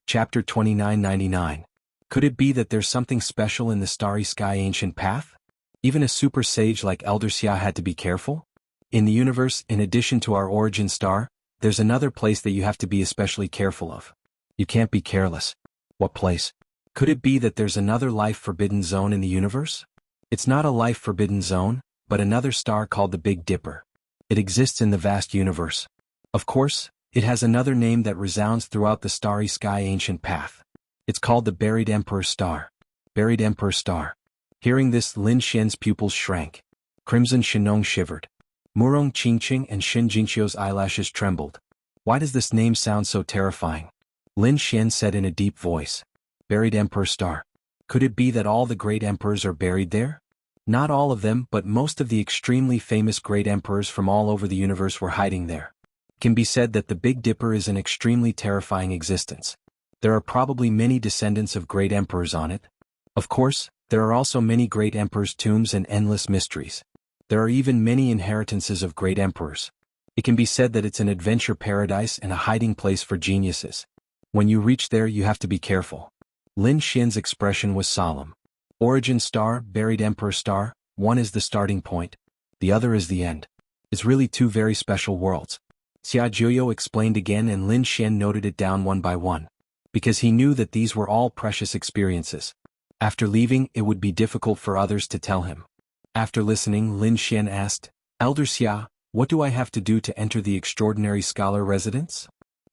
Chapter 2999. Could it be that there's something special in the starry sky ancient path? Even a super sage like Elder Xia had to be careful? In the universe, in addition to our origin star, there's another place that you have to be especially careful of. You can't be careless. What place? Could it be that there's another life forbidden zone in the universe? It's not a life forbidden zone, but another star called the Big Dipper. It exists in the vast universe. Of course, it has another name that resounds throughout the starry sky ancient path. It's called the Buried Emperor Star. Buried Emperor Star. Hearing this, Lin Xian's pupils shrank. Crimson Shenong shivered. Murong Qingqing and Shin Jingqiu's eyelashes trembled. Why does this name sound so terrifying? Lin Xian said in a deep voice. Buried Emperor Star. Could it be that all the great emperors are buried there? Not all of them, but most of the extremely famous great emperors from all over the universe were hiding there. It can be said that the Big Dipper is an extremely terrifying existence. There are probably many descendants of great emperors on it. Of course, there are also many great emperors' tombs and endless mysteries. There are even many inheritances of great emperors. It can be said that it's an adventure paradise and a hiding place for geniuses. When you reach there, you have to be careful. Lin Xian's expression was solemn. Origin star, buried emperor star, one is the starting point, the other is the end. It's really two very special worlds. Xia Jiuyo explained again, and Lin Xian noted it down one by one, because he knew that these were all precious experiences. After leaving, it would be difficult for others to tell him. After listening, Lin Xian asked, Elder Xia, what do I have to do to enter the Extraordinary Scholar Residence?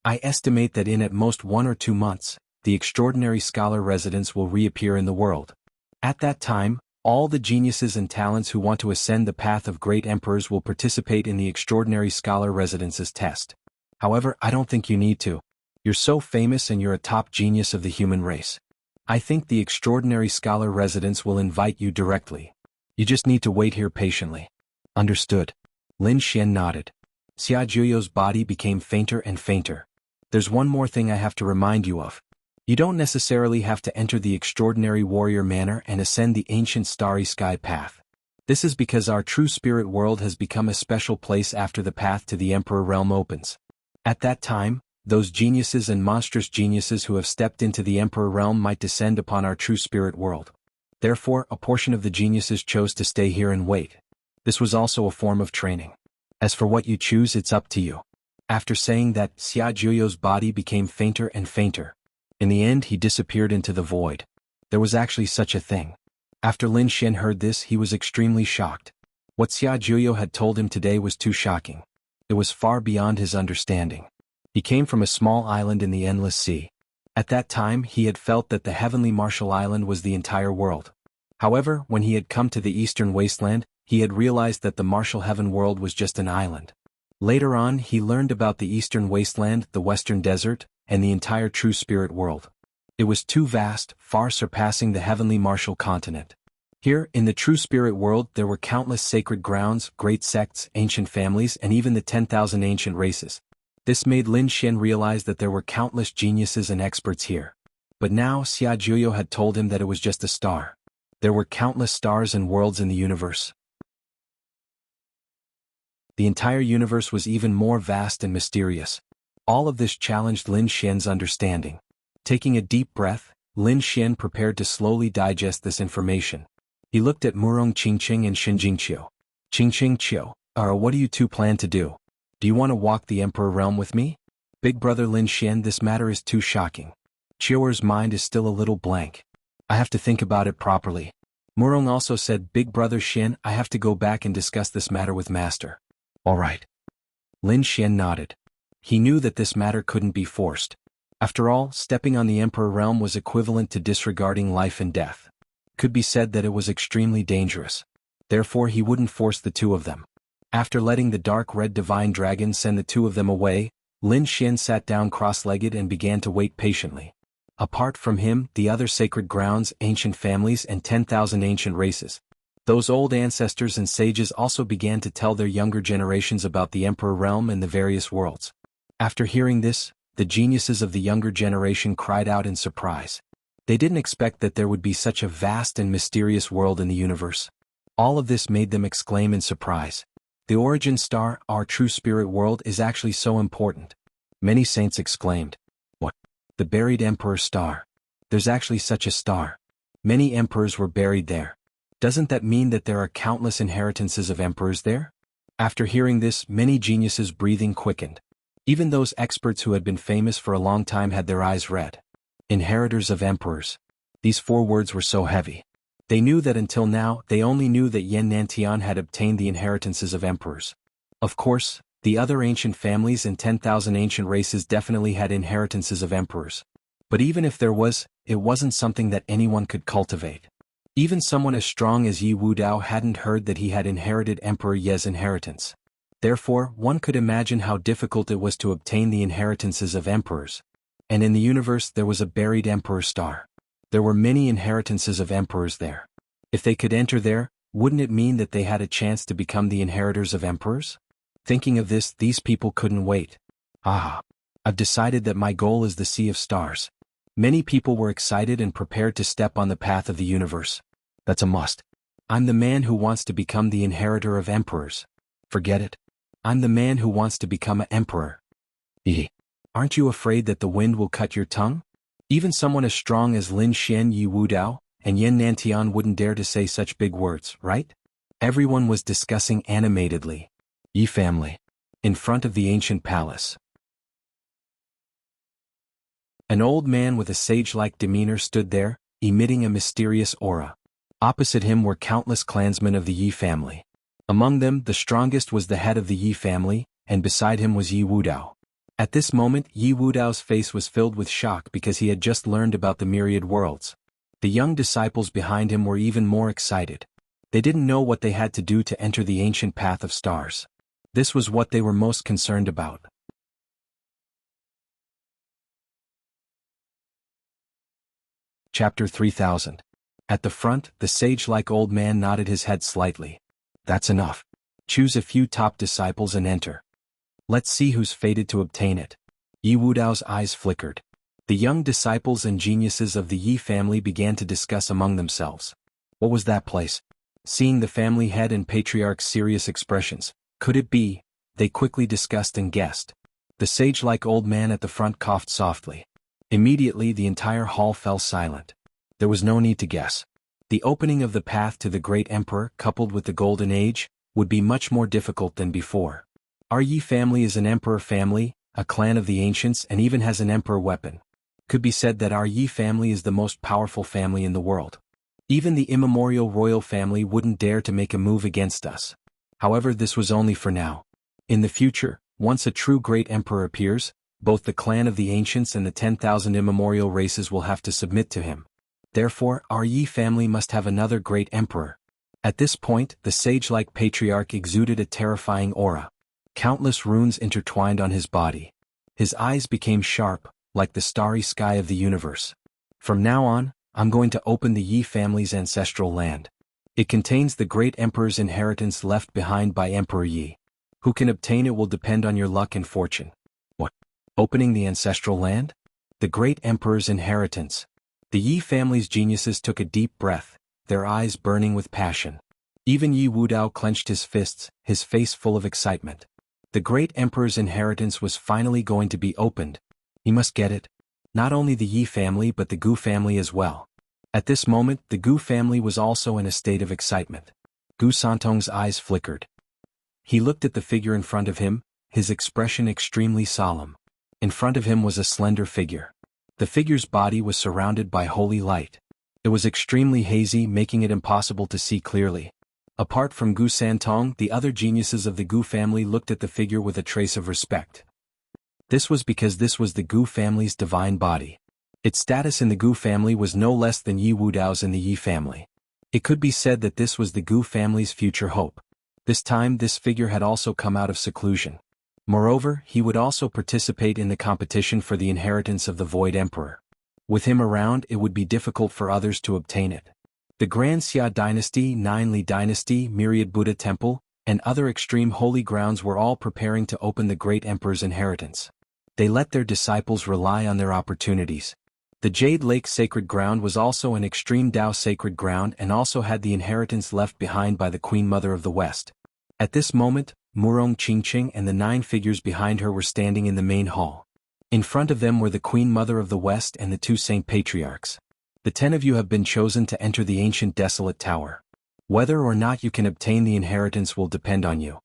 I estimate that in at most 1 or 2 months, the Extraordinary Scholar Residence will reappear in the world. At that time, all the geniuses and talents who want to ascend the path of great emperors will participate in the Extraordinary Scholar Residence's test. However, I don't think you need to. You're so famous and you're a top genius of the human race. I think the Extraordinary Scholar Residence will invite you directly. You just need to wait here patiently. Understood. Lin Xian nodded. Xia Jiuyo's body became fainter and fainter. There's one more thing I have to remind you of. You don't necessarily have to enter the Extraordinary Warrior Manor and ascend the ancient Starry Sky path. This is because our true spirit world has become a special place after the path to the Emperor Realm opens. At that time, those geniuses and monstrous geniuses who have stepped into the Emperor Realm might descend upon our true spirit world. Therefore, a portion of the geniuses chose to stay here and wait. This was also a form of training. As for what you choose, it's up to you. After saying that, Xia Jiuyo's body became fainter and fainter. In the end, he disappeared into the void. There was actually such a thing. After Lin Xian heard this, he was extremely shocked. What Xia Jiuyo had told him today was too shocking. It was far beyond his understanding. He came from a small island in the endless sea. At that time, he had felt that the heavenly Martial Island was the entire world. However, when he had come to the eastern wasteland, he had realized that the Martial Heaven world was just an island. Later on, he learned about the eastern wasteland, the western desert, and the entire true spirit world. It was too vast, far surpassing the heavenly Martial continent. Here, in the true spirit world, there were countless sacred grounds, great sects, ancient families, and even the 10,000 ancient races. This made Lin Xian realize that there were countless geniuses and experts here. But now Xia Jiuyo had told him that it was just a star. There were countless stars and worlds in the universe. The entire universe was even more vast and mysterious. All of this challenged Lin Xian's understanding. Taking a deep breath, Lin Xian prepared to slowly digest this information. He looked at Murong Qingqing and Shin Jingqiu. Qingqing, what do you two plan to do? Do you want to walk the Emperor Realm with me? Big brother Lin Xian, this matter is too shocking. Qiuer's mind is still a little blank. I have to think about it properly. Murong also said, Big brother Xian, I have to go back and discuss this matter with Master. All right. Lin Xian nodded. He knew that this matter couldn't be forced. After all, stepping on the Emperor Realm was equivalent to disregarding life and death. It could be said that it was extremely dangerous. Therefore, he wouldn't force the two of them. After letting the dark red divine dragon send the two of them away, Lin Xian sat down cross-legged and began to wait patiently. Apart from him, the other sacred grounds, ancient families, and 10,000 ancient races. Those old ancestors and sages also began to tell their younger generations about the Emperor Realm and the various worlds. After hearing this, the geniuses of the younger generation cried out in surprise. They didn't expect that there would be such a vast and mysterious world in the universe. All of this made them exclaim in surprise. The origin star, our true spirit world, is actually so important. Many saints exclaimed. What? The buried Emperor star. There's actually such a star. Many emperors were buried there. Doesn't that mean that there are countless inheritances of emperors there? After hearing this, many geniuses' breathing quickened. Even those experts who had been famous for a long time had their eyes red. Inheritors of emperors. These 4 words were so heavy. They knew that until now, they only knew that Yan Nantian had obtained the inheritances of emperors. Of course, the other ancient families and 10,000 ancient races definitely had inheritances of emperors. But even if there was, it wasn't something that anyone could cultivate. Even someone as strong as Yi Wudao hadn't heard that he had inherited Emperor Ye's inheritance. Therefore, one could imagine how difficult it was to obtain the inheritances of emperors. And in the universe there was a buried emperor star. There were many inheritances of emperors there. If they could enter there, wouldn't it mean that they had a chance to become the inheritors of emperors? Thinking of this, these people couldn't wait. I've decided that my goal is the Sea of Stars. Many people were excited and prepared to step on the path of the universe. That's a must. I'm the man who wants to become the inheritor of emperors. Forget it. I'm the man who wants to become an emperor. Aren't you afraid that the wind will cut your tongue? Even someone as strong as Lin Xian, Yi Wudao, and Yan Nantian wouldn't dare to say such big words, right? Everyone was discussing animatedly. Yi family. In front of the ancient palace. An old man with a sage-like demeanor stood there, emitting a mysterious aura. Opposite him were countless clansmen of the Yi family. Among them, the strongest was the head of the Yi family, and beside him was Yi Wudao. At this moment, Yi Wudao's face was filled with shock because he had just learned about the myriad worlds. The young disciples behind him were even more excited. They didn't know what they had to do to enter the ancient path of stars. This was what they were most concerned about. Chapter 3000. At the front, the sage-like old man nodded his head slightly. That's enough. Choose a few top disciples and enter. Let's see who's fated to obtain it. Yi Wudao's eyes flickered. The young disciples and geniuses of the Yi family began to discuss among themselves. What was that place? Seeing the family head and patriarch's serious expressions, could it be? They quickly discussed and guessed. The sage-like old man at the front coughed softly. Immediately the entire hall fell silent. There was no need to guess. The opening of the path to the great emperor, coupled with the golden age, would be much more difficult than before. Our Yi family is an emperor family, a clan of the ancients, and even has an emperor weapon. Could be said that our Yi family is the most powerful family in the world. Even the immemorial royal family wouldn't dare to make a move against us. However, this was only for now. In the future, once a true great emperor appears, both the clan of the ancients and the 10,000 immemorial races will have to submit to him. Therefore, our Yi family must have another great emperor. At this point, the sage-like patriarch exuded a terrifying aura. Countless runes intertwined on his body. His eyes became sharp, like the starry sky of the universe. From now on, I'm going to open the Yi family's ancestral land. It contains the great emperor's inheritance left behind by Emperor Yi. Who can obtain it will depend on your luck and fortune. What? Opening the ancestral land? The great emperor's inheritance. The Yi family's geniuses took a deep breath, their eyes burning with passion. Even Yi Wudao clenched his fists, his face full of excitement. The great emperor's inheritance was finally going to be opened. He must get it. Not only the Yi family but the Gu family as well. At this moment, the Gu family was also in a state of excitement. Gu Santong's eyes flickered. He looked at the figure in front of him, his expression extremely solemn. In front of him was a slender figure. The figure's body was surrounded by holy light. It was extremely hazy, making it impossible to see clearly. Apart from Gu Santong, the other geniuses of the Gu family looked at the figure with a trace of respect. This was because this was the Gu family's divine body. Its status in the Gu family was no less than Yi Wudao's in the Yi family. It could be said that this was the Gu family's future hope. This time this figure had also come out of seclusion. Moreover, he would also participate in the competition for the inheritance of the Void Emperor. With him around, it would be difficult for others to obtain it. The Grand Xia dynasty, Nine Li dynasty, Myriad Buddha temple, and other extreme holy grounds were all preparing to open the great emperor's inheritance. They let their disciples rely on their opportunities. The Jade Lake sacred ground was also an extreme Dao sacred ground and also had the inheritance left behind by the Queen Mother of the West. At this moment, Murong Qingqing and the 9 figures behind her were standing in the main hall. In front of them were the Queen Mother of the West and the 2 Saint Patriarchs. The 10 of you have been chosen to enter the ancient desolate tower. Whether or not you can obtain the inheritance will depend on you.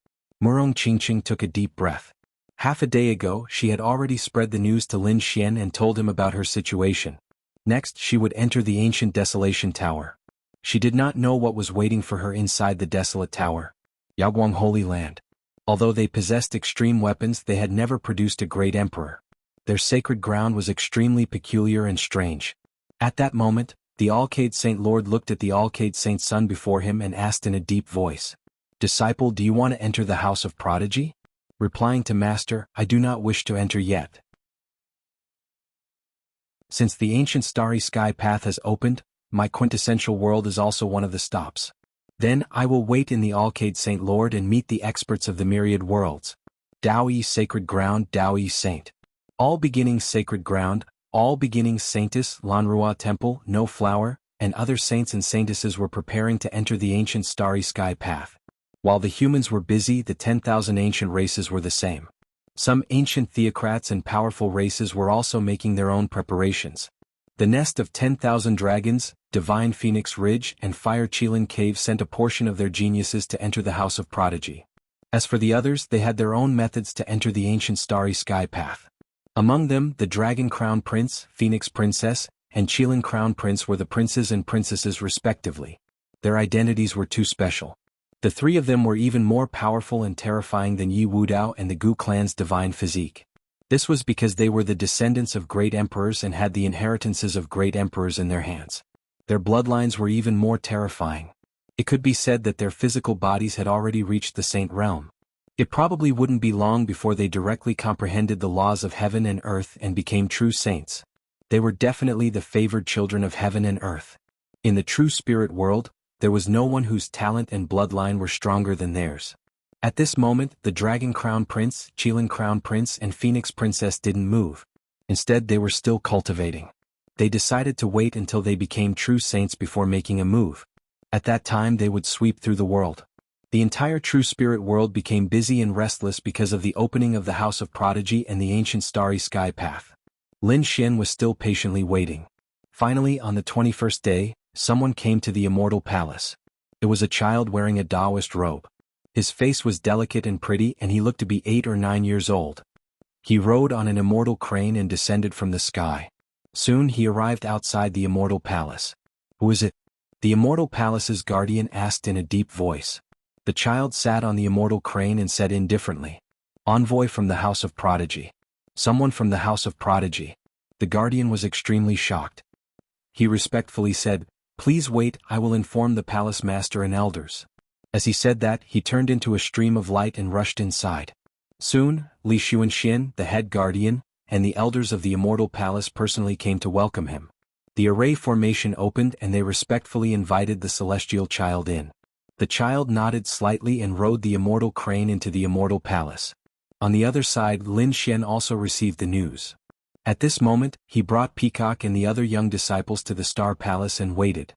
Murong Qingqing took a deep breath. Half a day ago, she had already spread the news to Lin Xian and told him about her situation. Next, she would enter the ancient desolation tower. She did not know what was waiting for her inside the desolate tower. Yaguang Holy Land. Although they possessed extreme weapons, they had never produced a great emperor. Their sacred ground was extremely peculiar and strange. At that moment, The Alcade Saint Lord looked at the Alcade Saint Son before him and asked in a deep voice, "Disciple, do you want to enter the house of prodigy?" Replying to Master, "I do not wish to enter yet. Since the ancient starry sky path has opened, my quintessential world is also one of the stops. Then I will wait in the Alcade Saint Lord and meet the experts of the myriad worlds. Tao Yi sacred ground, Tao Yi saint. All beginnings sacred ground, all beginnings saintess, Lanrua temple, no flower, and other saints and saintesses were preparing to enter the ancient starry sky path. While the humans were busy, the 10,000 ancient races were the same. Some ancient theocrats and powerful races were also making their own preparations. The nest of 10,000 dragons, Divine Phoenix Ridge and Fire Qilin Cave sent a portion of their geniuses to enter the house of prodigy. As for the others, they had their own methods to enter the ancient starry sky path. Among them, the Dragon Crown Prince, Phoenix Princess, and Qilin Crown Prince were the princes and princesses respectively. Their identities were too special. The three of them were even more powerful and terrifying than Yi Wudao and the Gu clan's divine physique. This was because they were the descendants of great emperors and had the inheritances of great emperors in their hands. Their bloodlines were even more terrifying. It could be said that their physical bodies had already reached the saint realm. It probably wouldn't be long before they directly comprehended the laws of heaven and earth and became true saints. They were definitely the favored children of heaven and earth. In the true spirit world, there was no one whose talent and bloodline were stronger than theirs. At this moment, the Dragon Crown Prince, Qilin Crown Prince and Phoenix Princess didn't move. Instead, they were still cultivating. They decided to wait until they became true saints before making a move. At that time they would sweep through the world. The entire true spirit world became busy and restless because of the opening of the house of prodigy and the ancient starry sky path. Lin Xian was still patiently waiting. Finally, on the 21st day, someone came to the immortal palace. It was a child wearing a Taoist robe. His face was delicate and pretty and he looked to be 8 or 9 years old. He rode on an immortal crane and descended from the sky. Soon he arrived outside the immortal palace. "Who is it?" the immortal palace's guardian asked in a deep voice. The child sat on the immortal crane and said indifferently, "Envoy from the house of prodigy." "Someone from the house of prodigy." The guardian was extremely shocked. He respectfully said, "Please wait, I will inform the palace master and elders." As he said that, he turned into a stream of light and rushed inside. Soon, Li Xuanxian, the head guardian, and the elders of the immortal palace personally came to welcome him. The array formation opened and they respectfully invited the celestial child in. The child nodded slightly and rode the immortal crane into the immortal palace. On the other side, Lin Xian also received the news. At this moment, he brought Peacock and the other young disciples to the Star Palace and waited.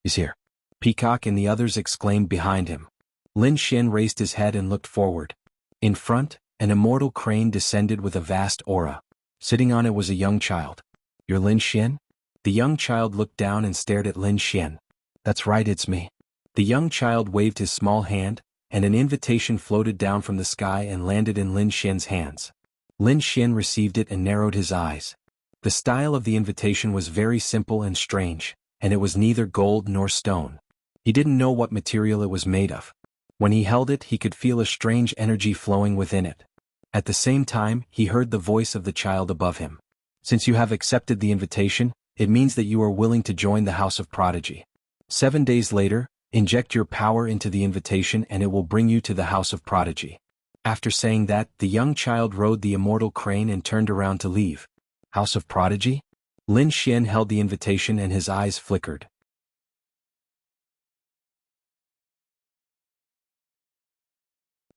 "He's here." Peacock and the others exclaimed behind him. Lin Xian raised his head and looked forward. In front, an immortal crane descended with a vast aura. Sitting on it was a young child. "You're Lin Xian?" The young child looked down and stared at Lin Xian. "That's right, it's me." The young child waved his small hand, and an invitation floated down from the sky and landed in Lin Xian's hands. Lin Xian received it and narrowed his eyes. The style of the invitation was very simple and strange, and it was neither gold nor stone. He didn't know what material it was made of. When he held it, he could feel a strange energy flowing within it. At the same time, he heard the voice of the child above him. "Since you have accepted the invitation, it means that you are willing to join the house of prodigy. 7 days later, inject your power into the invitation and it will bring you to the house of prodigy." After saying that, the young child rode the immortal crane and turned around to leave. House of prodigy? Lin Xian held the invitation and his eyes flickered.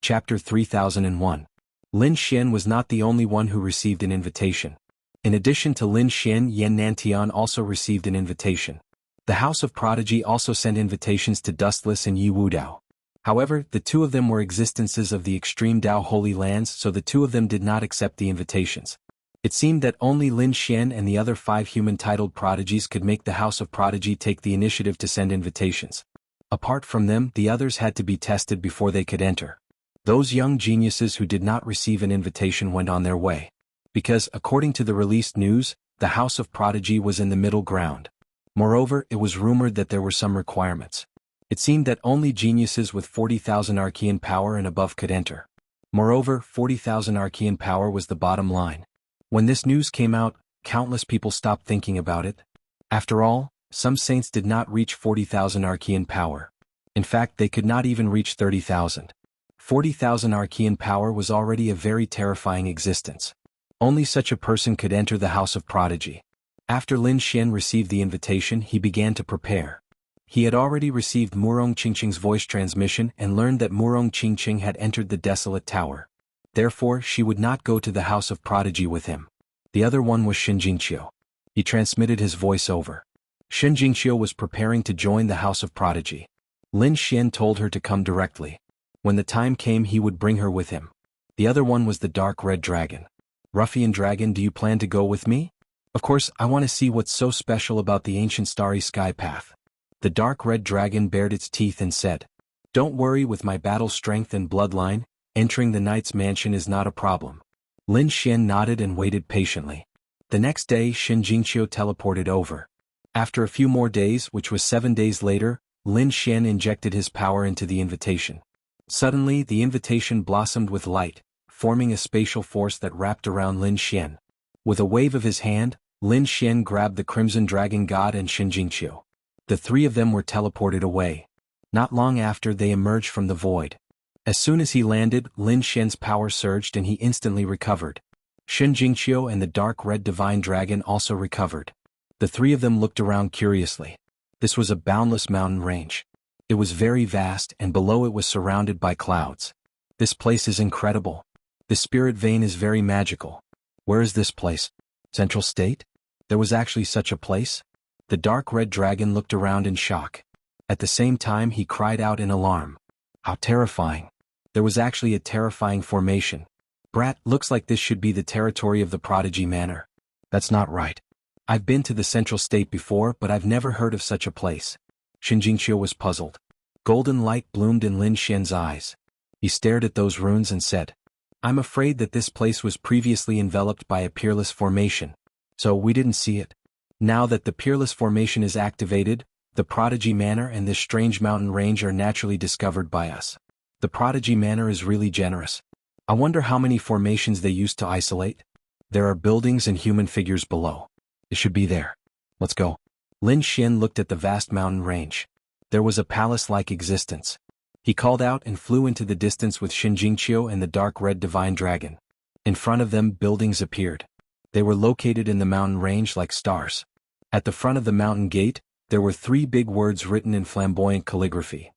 Chapter 3001. Lin Xian was not the only one who received an invitation. In addition to Lin Xian, Yan Nantian also received an invitation. The House of Prodigy also sent invitations to Dustless and Yi Wudao. However, the two of them were existences of the extreme Dao Holy Lands, so the two of them did not accept the invitations. It seemed that only Lin Xian and the other 5 human-titled prodigies could make the House of Prodigy take the initiative to send invitations. Apart from them, the others had to be tested before they could enter. Those young geniuses who did not receive an invitation went on their way. Because, according to the released news, the House of Prodigy was in the middle ground. Moreover, it was rumored that there were some requirements. It seemed that only geniuses with 40,000 Archean power and above could enter. Moreover, 40,000 Archean power was the bottom line. When this news came out, countless people stopped thinking about it. After all, some saints did not reach 40,000 archean power. In fact, they could not even reach 30,000. 40,000 archean power was already a very terrifying existence. Only such a person could enter the House of Prodigy. After Lin Xian received the invitation, he began to prepare. He had already received Murong Qingqing's voice transmission and learned that Murong Qingqing had entered the desolate tower. Therefore, she would not go to the House of Prodigy with him. The other one was Shen Jingqiu. He transmitted his voice over. Shen Jingqiu was preparing to join the House of Prodigy. Lin Xian told her to come directly. When the time came, he would bring her with him. The other one was the dark red dragon. Ruffian dragon, do you plan to go with me? Of course, I want to see what's so special about the ancient starry sky path. The dark red dragon bared its teeth and said, "Don't worry, with my battle strength and bloodline, entering the knight's mansion is not a problem." Lin Xian nodded and waited patiently. The next day, Shen Jingqiu teleported over. After a few more days, which was 7 days later, Lin Xian injected his power into the invitation. Suddenly, the invitation blossomed with light, forming a spatial force that wrapped around Lin Xian. With a wave of his hand, Lin Xian grabbed the Crimson Dragon God and Shen Jingqiu. The three of them were teleported away. Not long after, they emerged from the void. As soon as he landed, Lin Xian's power surged and he instantly recovered. Shen Jingqiu and the dark red divine dragon also recovered. The three of them looked around curiously. This was a boundless mountain range. It was very vast, and below it was surrounded by clouds. This place is incredible. The spirit vein is very magical. Where is this place? Central State? There was actually such a place? The dark red dragon looked around in shock. At the same time, he cried out in alarm. How terrifying. There was actually a terrifying formation. Brat, looks like this should be the territory of the Prodigy Manor. That's not right. I've been to the Central State before, but I've never heard of such a place. Shen Jingqiu was puzzled. Golden light bloomed in Lin Xian's eyes. He stared at those runes and said, I'm afraid that this place was previously enveloped by a peerless formation. So we didn't see it. Now that the peerless formation is activated, the Prodigy Manor and this strange mountain range are naturally discovered by us. The Prodigy Manor is really generous. I wonder how many formations they used to isolate. There are buildings and human figures below. It should be there. Let's go. Lin Xian looked at the vast mountain range. There was a palace-like existence. He called out and flew into the distance with Shen Jingqiu and the dark red divine dragon. In front of them, buildings appeared. They were located in the mountain range like stars. At the front of the mountain gate, there were 3 big words written in flamboyant calligraphy.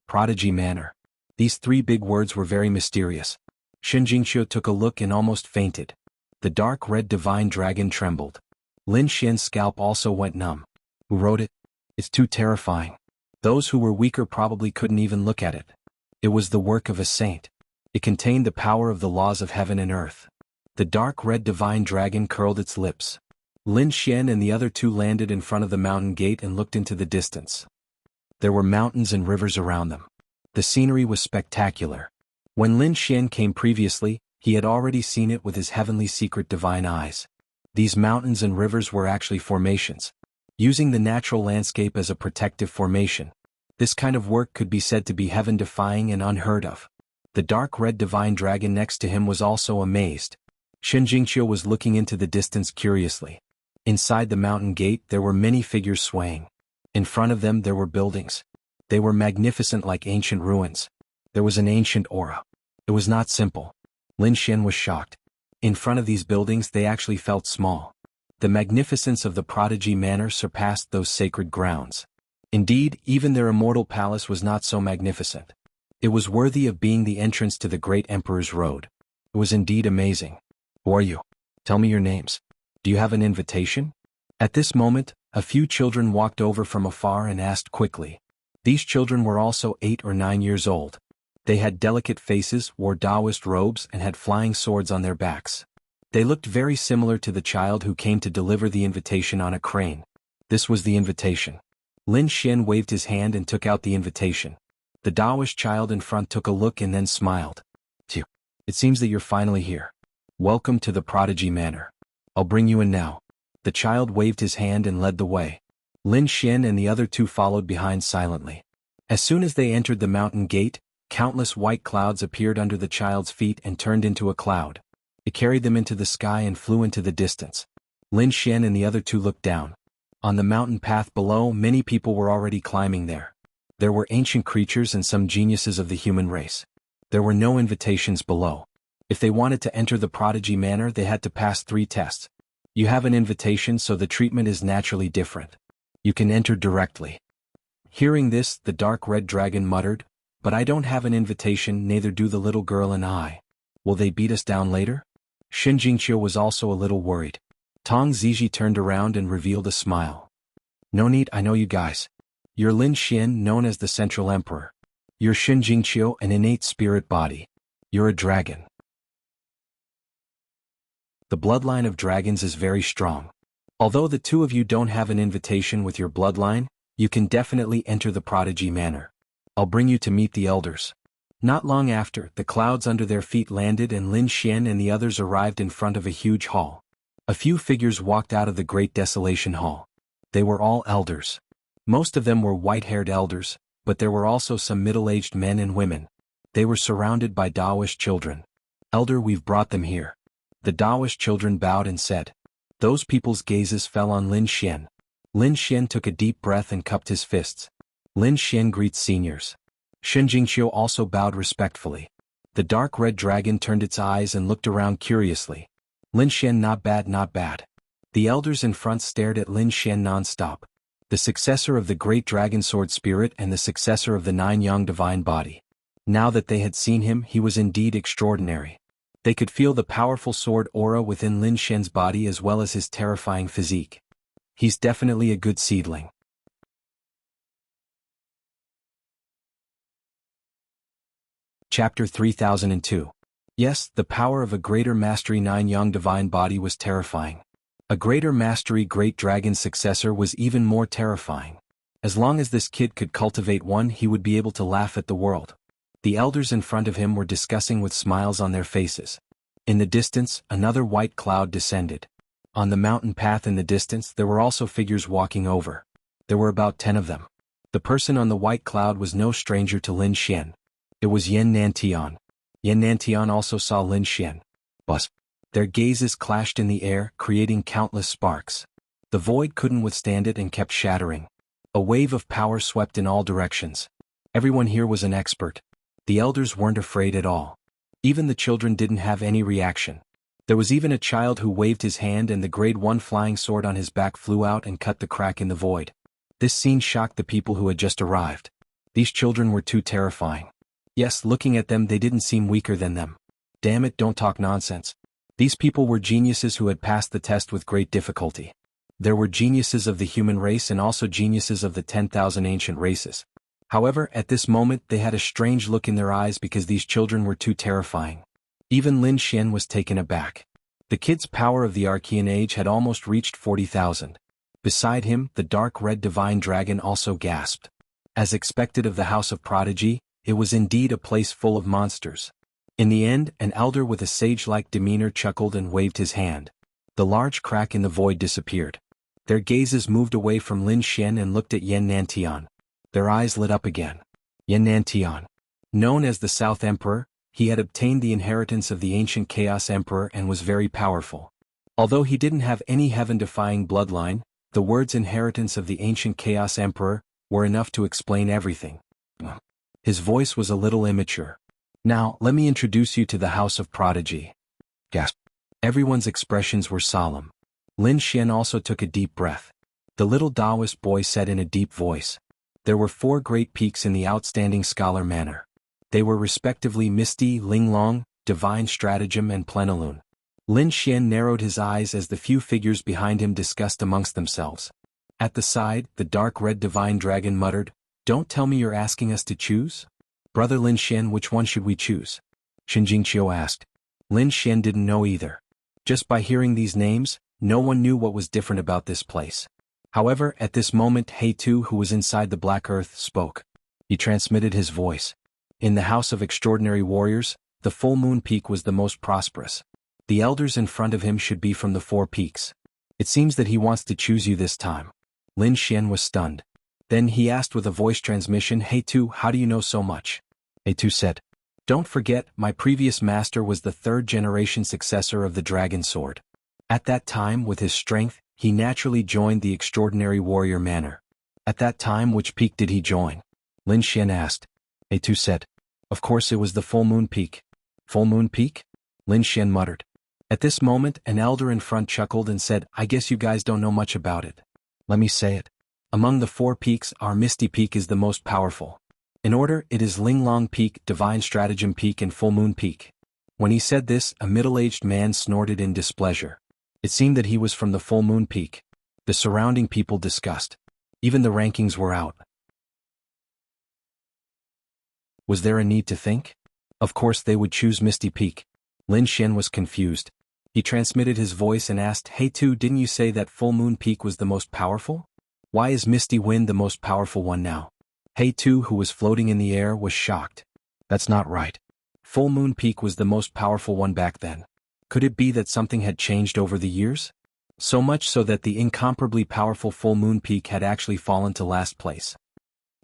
Prodigy Manor. These 3 big words were very mysterious. Shen Jingqiu took a look and almost fainted. The dark red divine dragon trembled. Lin Xian's scalp also went numb. Who wrote it? It's too terrifying. Those who were weaker probably couldn't even look at it. It was the work of a saint. It contained the power of the laws of heaven and earth. The dark red divine dragon curled its lips. Lin Xian and the other 2 landed in front of the mountain gate and looked into the distance. There were mountains and rivers around them. The scenery was spectacular. When Lin Xian came previously, he had already seen it with his heavenly secret divine eyes. These mountains and rivers were actually formations. Using the natural landscape as a protective formation. This kind of work could be said to be heaven-defying and unheard of. The dark red divine dragon next to him was also amazed. Shen Jingqiu was looking into the distance curiously. Inside the mountain gate there were many figures swaying. In front of them there were buildings. They were magnificent like ancient ruins. There was an ancient aura. It was not simple. Lin Xian was shocked. In front of these buildings they actually felt small. The magnificence of the Prodigy Manor surpassed those sacred grounds. Indeed, even their immortal palace was not so magnificent. It was worthy of being the entrance to the great Emperor's Road. It was indeed amazing. Who are you? Tell me your names. Do you have an invitation? At this moment, a few children walked over from afar and asked quickly. These children were also 8 or 9 years old. They had delicate faces, wore Taoist robes, and had flying swords on their backs. They looked very similar to the child who came to deliver the invitation on a crane. This was the invitation. Lin Xian waved his hand and took out the invitation. The Taoist child in front took a look and then smiled. Phew. It seems that you're finally here. Welcome to the Prodigy Manor. I'll bring you in now. The child waved his hand and led the way. Lin Xian and the other 2 followed behind silently. As soon as they entered the mountain gate, countless white clouds appeared under the child's feet and turned into a cloud. It carried them into the sky and flew into the distance. Lin Xian and the other two looked down. On the mountain path below, many people were already climbing there. There were ancient creatures and some geniuses of the human race. There were no invitations below. If they wanted to enter the Prodigy Manor, they had to pass 3 tests. You have an invitation, so the treatment is naturally different. You can enter directly. Hearing this, the dark red dragon muttered, "But I don't have an invitation, neither do the little girl and I. Will they beat us down later?" Shen Jingqiu was also a little worried. Tong Ziji turned around and revealed a smile. "No need, I know you guys. You're Lin Xian, known as the Central Emperor. You're Shen Jingqiu, an innate spirit body. You're a dragon. The bloodline of dragons is very strong. Although the two of you don't have an invitation with your bloodline, you can definitely enter the Prodigy Manor. I'll bring you to meet the elders." Not long after, the clouds under their feet landed and Lin Xian and the others arrived in front of a huge hall. A few figures walked out of the Great Desolation Hall. They were all elders. Most of them were white-haired elders, but there were also some middle-aged men and women. They were surrounded by Daoist children. "Elder, we've brought them here." The Daoist children bowed and said. Those people's gazes fell on Lin Xian. Lin Xian took a deep breath and cupped his fists. Lin Xian greets seniors. Shen Jingqiu also bowed respectfully. The dark red dragon turned its eyes and looked around curiously. Lin Xian, not bad, not bad. The elders in front stared at Lin Xian non-stop. The successor of the great dragon sword spirit and the successor of the 9 young divine body. Now that they had seen him, he was indeed extraordinary. They could feel the powerful sword aura within Lin Xian's body as well as his terrifying physique. He's definitely a good seedling. Chapter 3002. Yes, the power of a greater mastery 9 young divine body was terrifying. A greater mastery great dragon's successor was even more terrifying. As long as this kid could cultivate one, he would be able to laugh at the world. The elders in front of him were discussing with smiles on their faces. In the distance, another white cloud descended. On the mountain path in the distance, there were also figures walking over. There were about 10 of them. The person on the white cloud was no stranger to Lin Xian. It was Yan Nantian. Yan Nantian also saw Lin Xian. Buzz. Their gazes clashed in the air, creating countless sparks. The void couldn't withstand it and kept shattering. A wave of power swept in all directions. Everyone here was an expert. The elders weren't afraid at all. Even the children didn't have any reaction. There was even a child who waved his hand and the grade 1 flying sword on his back flew out and cut the crack in the void. This scene shocked the people who had just arrived. These children were too terrifying. Yes, looking at them they didn't seem weaker than them. Damn it, don't talk nonsense. These people were geniuses who had passed the test with great difficulty. There were geniuses of the human race and also geniuses of the 10,000 ancient races. However, at this moment they had a strange look in their eyes because these children were too terrifying. Even Lin Xian was taken aback. The kid's power of the Archean Age had almost reached 40,000. Beside him, the dark red divine dragon also gasped. As expected of the House of Prodigy, it was indeed a place full of monsters. In the end, an elder with a sage-like demeanor chuckled and waved his hand. The large crack in the void disappeared. Their gazes moved away from Lin Xian and looked at Yan Nantian. Their eyes lit up again. Yan Nantian. Known as the South Emperor, he had obtained the inheritance of the ancient Chaos Emperor and was very powerful. Although he didn't have any heaven-defying bloodline, the words inheritance of the ancient Chaos Emperor were enough to explain everything. His voice was a little immature. Now, let me introduce you to the House of Prodigy. Gasp. Everyone's expressions were solemn. Lin Xian also took a deep breath. The little Taoist boy said in a deep voice. There were 4 great peaks in the outstanding scholar manor. They were respectively Misty, Linglong, Divine Stratagem and Plenilune. Lin Xian narrowed his eyes as the few figures behind him discussed amongst themselves. At the side, the dark red divine dragon muttered, "Don't tell me you're asking us to choose? Brother Lin Xian, which one should we choose?" Shen Jingqiu asked. Lin Xian didn't know either. Just by hearing these names, no one knew what was different about this place. However, at this moment He Tu, who was inside the Black Earth, spoke. He transmitted his voice. In the House of Extraordinary Warriors, the Full Moon Peak was the most prosperous. The elders in front of him should be from the 4 peaks. It seems that he wants to choose you this time. Lin Xian was stunned. Then he asked with a voice transmission, "He Tu, how do you know so much?" He Tu said. Don't forget, my previous master was the third-generation successor of the Dragon Sword. At that time, with his strength, he naturally joined the extraordinary warrior manor. At that time, which peak did he join? Lin Xian asked. A2 said. Of course it was the Full Moon Peak. Full Moon Peak? Lin Xian muttered. At this moment, an elder in front chuckled and said, I guess you guys don't know much about it. Let me say it. Among the 4 peaks, our Misty Peak is the most powerful. In order, it is Linglong Peak, Divine Stratagem Peak and Full Moon Peak. When he said this, a middle-aged man snorted in displeasure. It seemed that he was from the Full Moon Peak. The surrounding people discussed. Even the rankings were out. Was there a need to think? Of course they would choose Misty Peak. Lin Xian was confused. He transmitted his voice and asked, Hey Tu, didn't you say that Full Moon Peak was the most powerful? Why is Misty Wind the most powerful one now? Hey Tu, who was floating in the air, was shocked. That's not right. Full Moon Peak was the most powerful one back then. Could it be that something had changed over the years? So much so that the incomparably powerful Full Moon Peak had actually fallen to last place.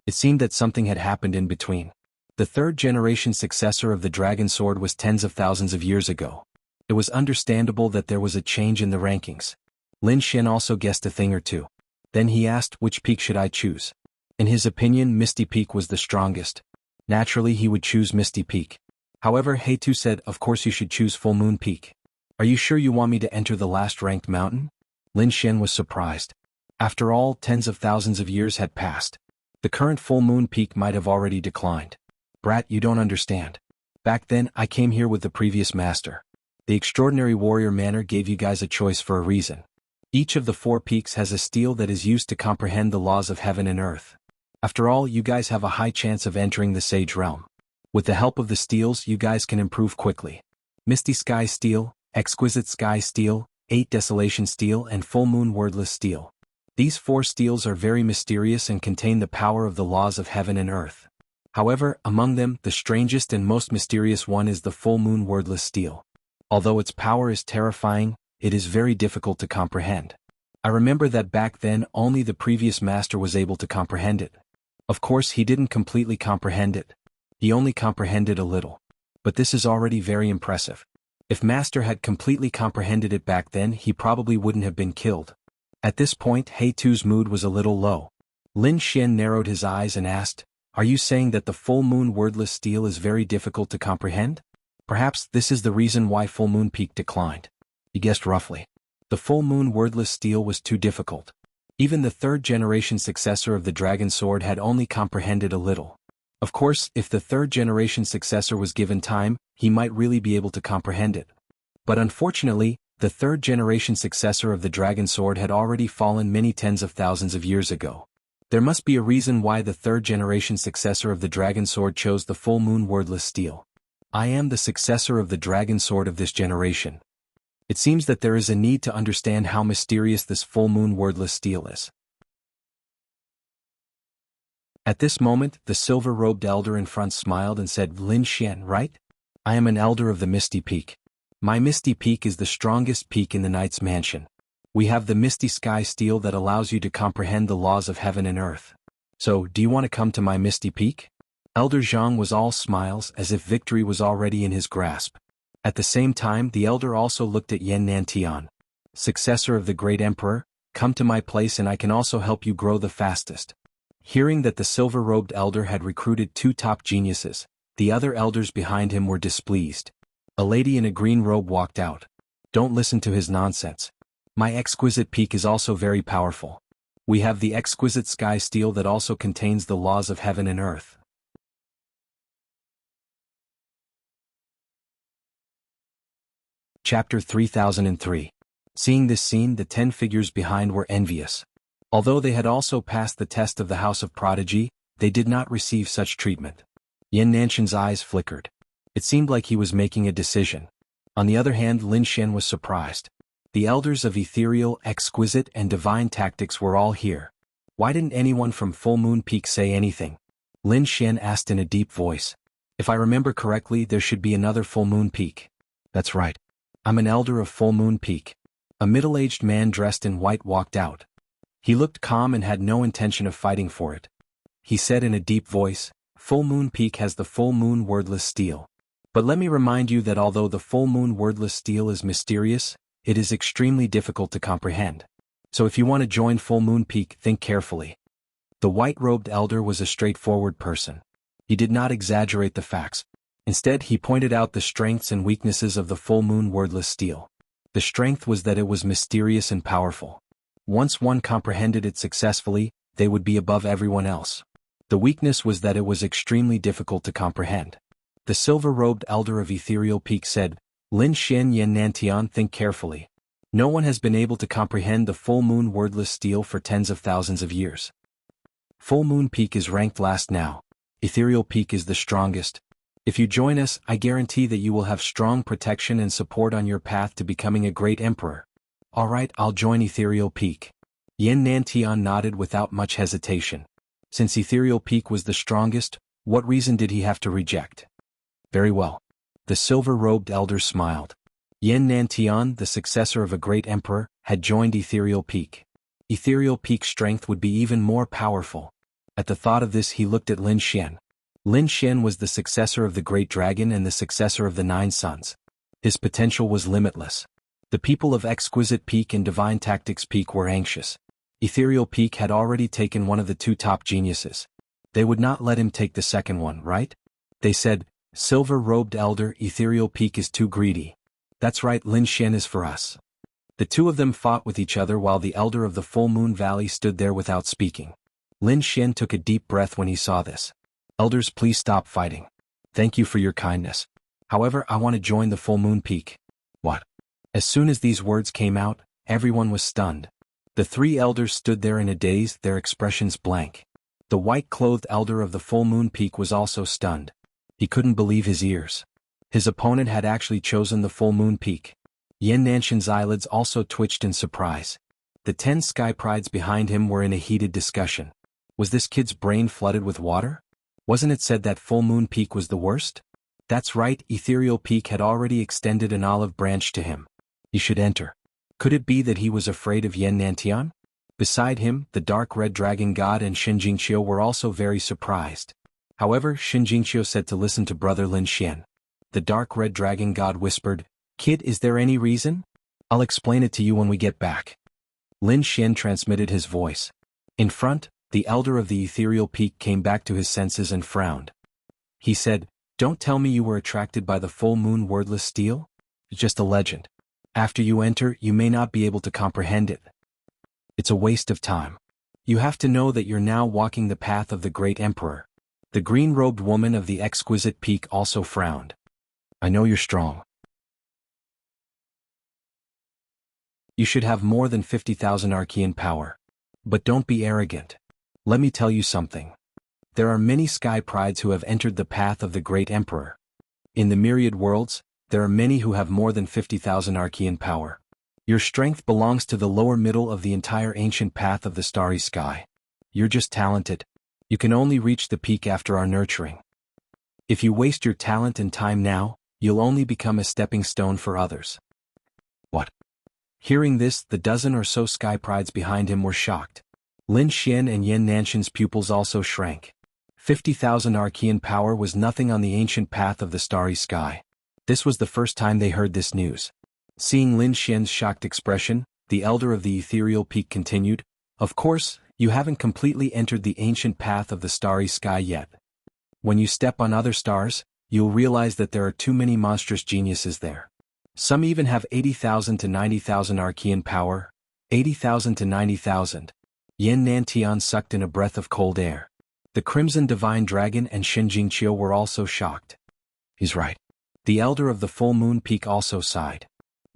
It seemed that something had happened in between. The third-generation successor of the Dragon Sword was tens of thousands of years ago. It was understandable that there was a change in the rankings. Lin Xian also guessed a thing or two. Then he asked, which peak should I choose? In his opinion, Misty Peak was the strongest. Naturally, he would choose Misty Peak. However, Heitu said, of course you should choose Full Moon Peak. Are you sure you want me to enter the last ranked mountain? Lin Xian was surprised. After all, tens of thousands of years had passed. The current Full Moon Peak might have already declined. Brat, you don't understand. Back then, I came here with the previous master. The extraordinary warrior manor gave you guys a choice for a reason. Each of the 4 peaks has a steel that is used to comprehend the laws of heaven and earth. After all, you guys have a high chance of entering the Sage Realm. With the help of the steels, you guys can improve quickly. Misty Sky Steel, Exquisite Sky Steel, 8 Desolation Steel and Full Moon Wordless Steel. These 4 steels are very mysterious and contain the power of the laws of heaven and earth. However, among them, the strangest and most mysterious one is the Full Moon Wordless Steel. Although its power is terrifying, it is very difficult to comprehend. I remember that back then only the previous master was able to comprehend it. Of course, he didn't completely comprehend it. He only comprehended a little. But this is already very impressive. If Master had completely comprehended it back then, he probably wouldn't have been killed. At this point, Heitu's mood was a little low. Lin Xian narrowed his eyes and asked, Are you saying that the Full Moon Wordless Steel is very difficult to comprehend? Perhaps this is the reason why Full Moon Peak declined. He guessed roughly. The Full Moon Wordless Steel was too difficult. Even the third-generation successor of the Dragon Sword had only comprehended a little. Of course, if the third-generation successor was given time, he might really be able to comprehend it. But unfortunately, the third-generation successor of the Dragon Sword had already fallen many tens of thousands of years ago. There must be a reason why the third-generation successor of the Dragon Sword chose the Full Moon Wordless Steel. I am the successor of the Dragon Sword of this generation. It seems that there is a need to understand how mysterious this Full Moon Wordless Steel is. At this moment, the silver-robed elder in front smiled and said, Lin Xian, right? I am an elder of the Misty Peak. My Misty Peak is the strongest peak in the Knight's Mansion. We have the Misty Sky Steel that allows you to comprehend the laws of heaven and earth. So, do you want to come to my Misty Peak? Elder Jiang was all smiles, as if victory was already in his grasp. At the same time, the elder also looked at Yan Nantian. Successor of the great emperor, come to my place and I can also help you grow the fastest. Hearing that the silver-robed elder had recruited 2 top geniuses, the other elders behind him were displeased. A lady in a green robe walked out. Don't listen to his nonsense. My exquisite peak is also very powerful. We have the exquisite sky steel that also contains the laws of heaven and earth. Chapter 3003. Seeing this scene, the 10 figures behind were envious. Although they had also passed the test of the House of Prodigy, they did not receive such treatment. Yan Nanshan's eyes flickered. It seemed like he was making a decision. On the other hand, Lin Xian was surprised. The elders of ethereal, exquisite, and divine tactics were all here. Why didn't anyone from Full Moon Peak say anything? Lin Xian asked in a deep voice. If I remember correctly, there should be another Full Moon Peak. That's right. I'm an elder of Full Moon Peak. A middle-aged man dressed in white walked out. He looked calm and had no intention of fighting for it. He said in a deep voice, Full Moon Peak has the Full Moon Wordless Steel. But let me remind you that although the full moon wordless steel is mysterious, it is extremely difficult to comprehend. So if you want to join Full Moon Peak, think carefully. The white-robed elder was a straightforward person. He did not exaggerate the facts. Instead, he pointed out the strengths and weaknesses of the full moon wordless steel. The strength was that it was mysterious and powerful. Once one comprehended it successfully, they would be above everyone else. The weakness was that it was extremely difficult to comprehend. The silver-robed elder of Ethereal Peak said, Lin Xian Yen Nantian, think carefully. No one has been able to comprehend the full moon wordless steel for tens of thousands of years. Full Moon Peak is ranked last now. Ethereal Peak is the strongest. If you join us, I guarantee that you will have strong protection and support on your path to becoming a great emperor. Alright, I'll join Ethereal Peak. Yen Nantian nodded without much hesitation. Since Ethereal Peak was the strongest, what reason did he have to reject? Very well. The silver-robed elder smiled. Yen Nantian, the successor of a great emperor, had joined Ethereal Peak. Ethereal Peak's strength would be even more powerful. At the thought of this, he looked at Lin Xian. Lin Xian was the successor of the Great Dragon and the successor of the Nine Suns. His potential was limitless. The people of Exquisite Peak and Divine Tactics Peak were anxious. Ethereal Peak had already taken one of the two top geniuses. They would not let him take the second one, right? They said, Silver-robed elder, Ethereal Peak is too greedy. That's right, Lin Xian is for us. The two of them fought with each other while the elder of the Full Moon Valley stood there without speaking. Lin Xian took a deep breath when he saw this. Elders, please stop fighting. Thank you for your kindness. However, I want to join the Full Moon Peak. What? As soon as these words came out, everyone was stunned. The three elders stood there in a daze, their expressions blank. The white-clothed elder of the Full Moon Peak was also stunned. He couldn't believe his ears. His opponent had actually chosen the Full Moon Peak. Yen Nanshan's eyelids also twitched in surprise. The 10 sky prides behind him were in a heated discussion. Was this kid's brain flooded with water? Wasn't it said that Full Moon Peak was the worst? That's right, Ethereal Peak had already extended an olive branch to him. He should enter. Could it be that he was afraid of Yen Nantian? Beside him, the dark red dragon god and Shinjingqiu were also very surprised. However, Shinjingqiu said to listen to brother Lin Xian. The dark red dragon god whispered, Kid, is there any reason? I'll explain it to you when we get back. Lin Xian transmitted his voice. In front, the elder of the Ethereal Peak came back to his senses and frowned. He said, Don't tell me you were attracted by the full moon wordless steel? It's just a legend. After you enter, you may not be able to comprehend it. It's a waste of time. You have to know that you're now walking the path of the great emperor. The green-robed woman of the Exquisite Peak also frowned. I know you're strong. You should have more than 50,000 Archean power. But don't be arrogant. Let me tell you something. There are many sky prides who have entered the path of the great emperor. In the myriad worlds, there are many who have more than 50,000 Archean power. Your strength belongs to the lower middle of the entire ancient path of the starry sky. You're just talented. You can only reach the peak after our nurturing. If you waste your talent and time now, you'll only become a stepping stone for others. What? Hearing this, the dozen or so sky prides behind him were shocked. Lin Xian and Yen Nanshan's pupils also shrank. 50,000 Archean power was nothing on the ancient path of the starry sky. This was the first time they heard this news. Seeing Lin Xian's shocked expression, the elder of the Ethereal Peak continued, Of course, you haven't completely entered the ancient path of the starry sky yet. When you step on other stars, you'll realize that there are too many monstrous geniuses there. Some even have 80,000 to 90,000 Archean power. 80,000 to 90,000. Yen Nantian sucked in a breath of cold air. The Crimson Divine Dragon and Shinjingqiu were also shocked. He's right. The elder of the Full Moon Peak also sighed.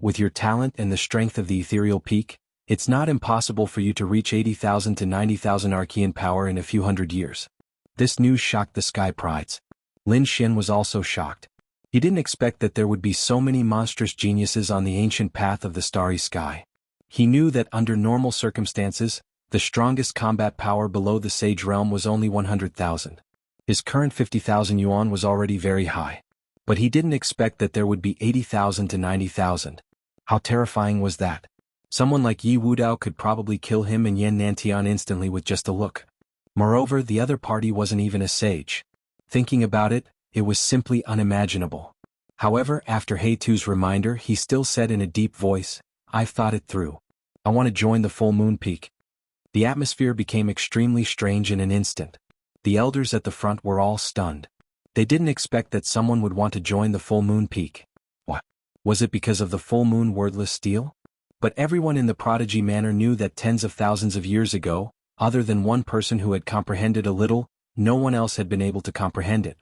With your talent and the strength of the Ethereal Peak, it's not impossible for you to reach 80,000 to 90,000 Archean power in a few hundred years. This news shocked the sky prides. Lin Xian was also shocked. He didn't expect that there would be so many monstrous geniuses on the ancient path of the starry sky. He knew that under normal circumstances, the strongest combat power below the Sage Realm was only 100,000. His current 50,000 yuan was already very high. But he didn't expect that there would be 80,000 to 90,000. How terrifying was that? Someone like Yi Wudao could probably kill him and Yen Nantian instantly with just a look. Moreover, the other party wasn't even a sage. Thinking about it, it was simply unimaginable. However, after Heitu's reminder, he still said in a deep voice, "I've thought it through. I want to join the full moon peak." The atmosphere became extremely strange in an instant. The elders at the front were all stunned. They didn't expect that someone would want to join the full moon peak. What? Was it because of the full moon wordless steel? But everyone in the Prodigy Manor knew that tens of thousands of years ago, other than one person who had comprehended a little, no one else had been able to comprehend it.